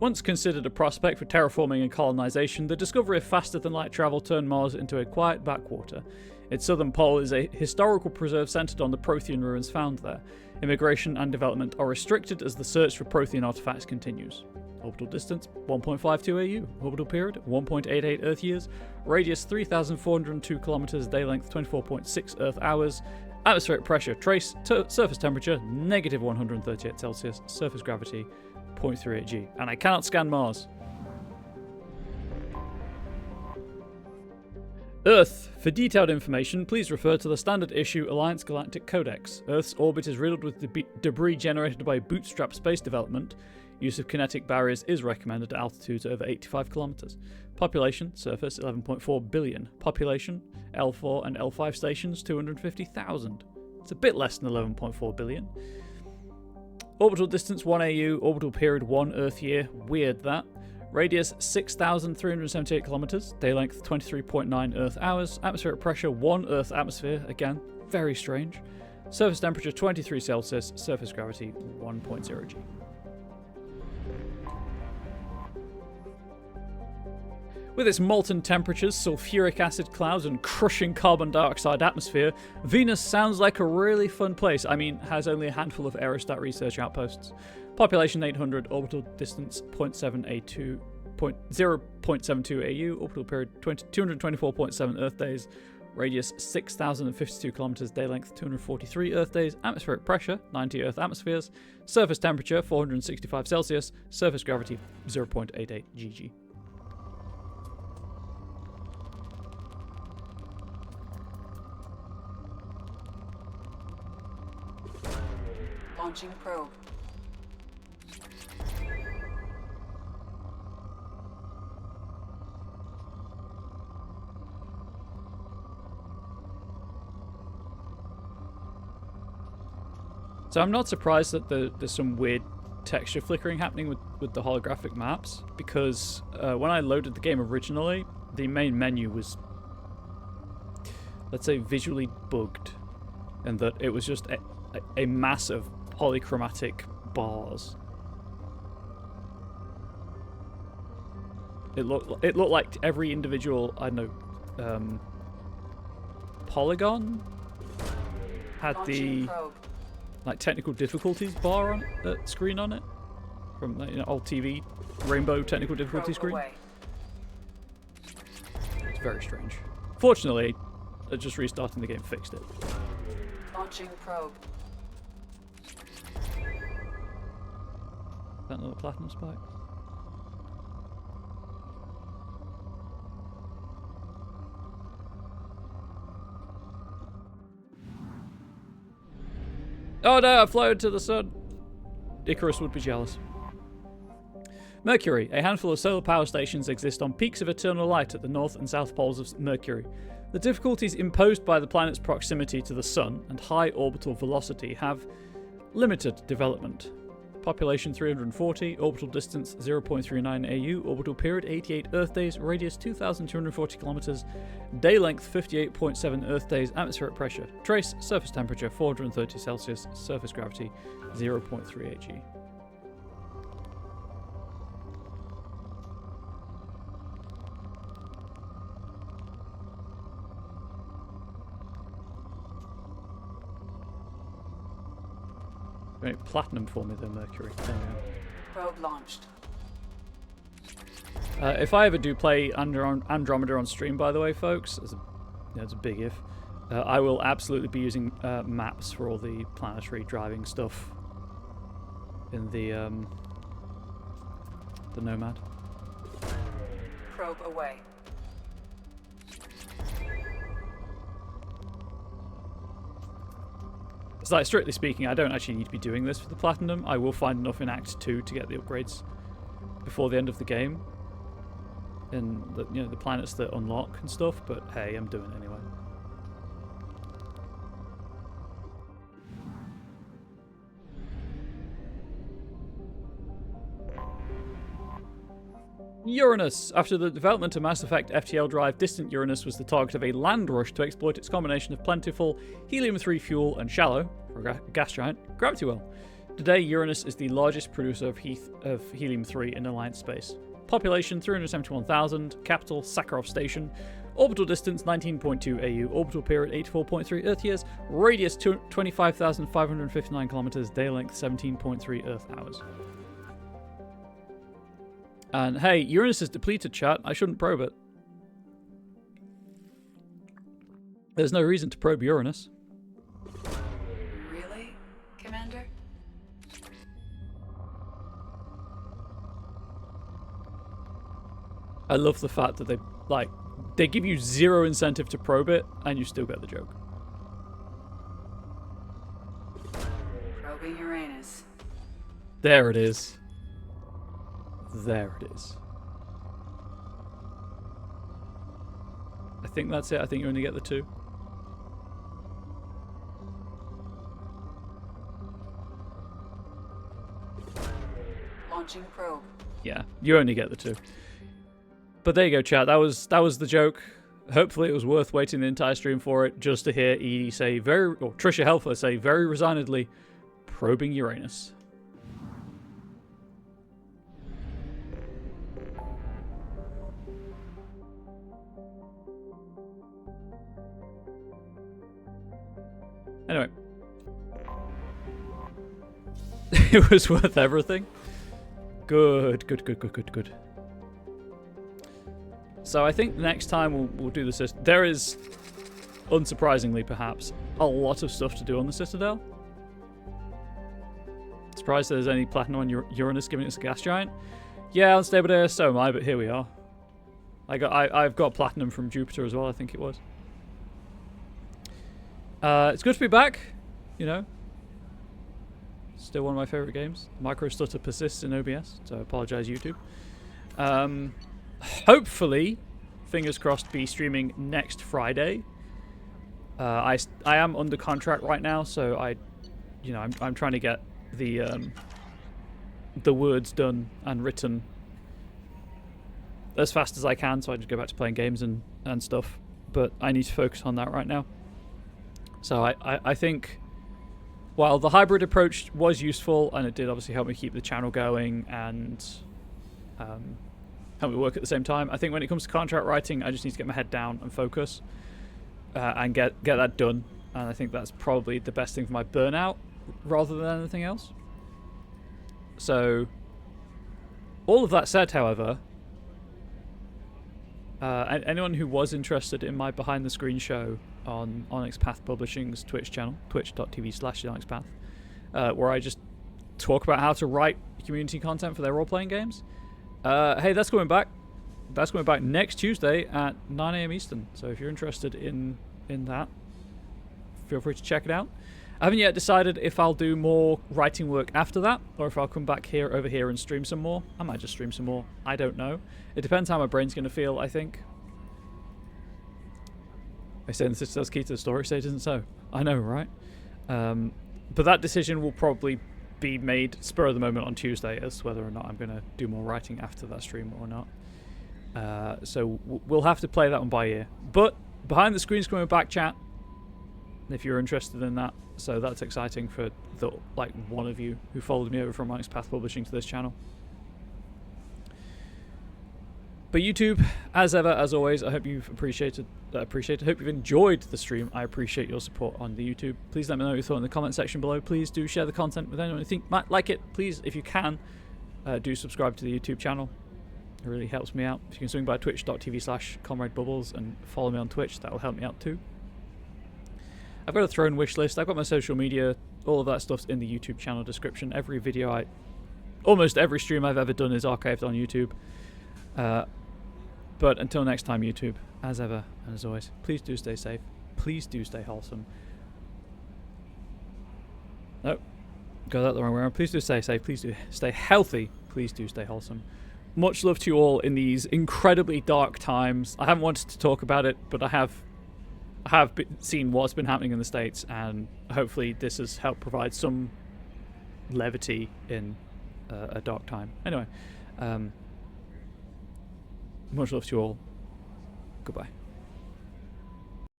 S1: Once considered a prospect for terraforming and colonization, the discovery of faster-than-light travel turned Mars into a quiet backwater. Its southern pole is a historical preserve centered on the Prothean ruins found there. Immigration and development are restricted as the search for Prothean artifacts continues. Orbital distance, 1.52 AU. Orbital period, 1.88 Earth years. Radius, 3,402 kilometers. Day length, 24.6 Earth hours. Atmospheric pressure, trace, surface temperature, negative 138 Celsius, surface gravity, 0.38 G. And I cannot scan Mars. Earth. For detailed information, please refer to the standard issue Alliance Galactic Codex. Earth's orbit is riddled with debris generated by bootstrap space development. Use of kinetic barriers is recommended at altitudes over 85 kilometers. Population, surface 11.4 billion. Population, L4 and L5 stations 250,000. It's a bit less than 11.4 billion. Orbital distance 1 AU, orbital period 1 Earth year. Weird that. Radius 6,378 kilometers. Day length 23.9 Earth hours. Atmospheric pressure 1 Earth atmosphere. Again, very strange. Surface temperature 23 Celsius. Surface gravity 1.0 G. With its molten temperatures, sulfuric acid clouds, and crushing carbon dioxide atmosphere, Venus sounds like a really fun place. I mean, has only a handful of aerostat research outposts. Population 800, orbital distance 0.72 AU, orbital period 224.7 Earth days, radius 6,052 kilometers, day length 243 Earth days, atmospheric pressure 90 Earth atmospheres, surface temperature 465 Celsius, surface gravity 0.88 GG.
S2: Launching probe.
S1: So I'm not surprised that there's some weird texture flickering happening with the holographic maps, because when I loaded the game originally, the main menu was, let's say, visually bugged, and that it was just a mass of polychromatic bars. It looked like every individual, I don't know, polygon had the like technical difficulties bar on it, screen on it, from the old TV rainbow technical difficulty screen. It's very strange. Fortunately, just restarting the game fixed it.
S2: Launching probe.
S1: Is that another platinum spike? Oh no, I flew to the sun. Icarus would be jealous. Mercury. A handful of solar power stations exist on peaks of eternal light at the north and south poles of Mercury. The difficulties imposed by the planet's proximity to the sun and high orbital velocity have limited development. Population 340, orbital distance 0.39 AU, orbital period 88 Earth days, radius 2,240 kilometers, day length 58.7 Earth days, atmospheric pressure, trace, surface temperature 430 Celsius, surface gravity 0.38 G. Right, platinum for me then, Mercury.
S2: Probe launched.
S1: If I ever do play Andromeda on stream, by the way, folks, it's a big if, I will absolutely be using maps for all the planetary driving stuff in the Nomad.
S2: Probe away.
S1: It's like, strictly speaking, I don't actually need to be doing this for the Platinum. I will find enough in Act 2 to get the upgrades before the end of the game. And the planets that unlock and stuff, but hey, I'm doing it anyway. Uranus. After the development of Mass Effect FTL Drive, distant Uranus was the target of a land rush to exploit its combination of plentiful helium-3 fuel and shallow, for a gas giant, gravity well. Today, Uranus is the largest producer of helium-3 in Alliance space. Population 371,000, capital Sakharov Station, orbital distance 19.2 AU, orbital period 84.3 Earth years, radius 25,559 kilometers, day length 17.3 Earth hours. And hey, Uranus is depleted, chat. I shouldn't probe it. There's no reason to probe Uranus.
S2: Really, Commander?
S1: I love the fact that they, like, They give you zero incentive to probe it, and you still get the joke.
S2: Probing Uranus.
S1: There it is. There it is. I think that's it. I think you only get the 2.
S2: Launching probe.
S1: Yeah, you only get the 2. But there you go, chat. That was the joke. Hopefully it was worth waiting the entire stream for it, just to hear Edie say or Trisha Helfer say very resignedly, probing Uranus. Anyway. It was worth everything. Good. So I think next time we'll do the system. There is, unsurprisingly perhaps, a lot of stuff to do on the Citadel. Surprised there's any platinum on Uranus giving us a gas giant. Yeah, unstable there, so am I, but here we are. I've got platinum from Jupiter as well, I think it was. It's good to be back, you know. Still one of my favorite games. Micro stutter persists in OBS, so I apologize, YouTube. Hopefully, fingers crossed, be streaming next Friday. I am under contract right now, so I'm trying to get the words done and written as fast as I can, so I just go back to playing games and stuff. But I need to focus on that right now. So I think, while the hybrid approach was useful, and it did obviously help me keep the channel going and help me work at the same time, I think when it comes to contract writing, I just need to get my head down and focus and get that done. And I think that's probably the best thing for my burnout rather than anything else. So, all of that said, however, anyone who was interested in my behind the screen show on Onyx Path Publishing's Twitch channel, twitch.tv/onyxpath, where I just talk about how to write community content for their role-playing games. Hey, that's coming back. That's coming back next Tuesday at 9 AM Eastern. So if you're interested in that, feel free to check it out. I haven't yet decided if I'll do more writing work after that, or if I'll come back over here and stream some more. I might just stream some more. I don't know. It depends how my brain's going to feel, I think. I say the Citadel's key to the story, say it isn't so. I know, right? But that decision will probably be made spur of the moment on Tuesday as to whether or not I'm going to do more writing after that stream or not. So we'll have to play that one by ear. But behind the screen's coming back, chat, if you're interested in that. So that's exciting for the one of you who followed me over from Onyx Path Publishing to this channel. But YouTube, as ever, as always, I hope you've appreciated. I hope you've enjoyed the stream. I appreciate your support on the YouTube. Please let me know what you thought in the comment section below. Please do share the content with anyone you think might like it. Please, if you can, do subscribe to the YouTube channel. It really helps me out. If you can swing by twitch.tv/ComradeBubbles and follow me on Twitch, that will help me out too. I've got a Throne wish list. I've got my social media. All of that stuff's in the YouTube channel description. Every video almost every stream I've ever done is archived on YouTube. But until next time, YouTube, as ever and as always, please do stay safe. Please do stay wholesome. Nope, got that the wrong way around. Please do stay safe. Please do stay healthy. Please do stay wholesome. Much love to you all in these incredibly dark times. I haven't wanted to talk about it, but I have seen what's been happening in the States, and hopefully this has helped provide some levity in a dark time. Anyway, much love to you all. Goodbye.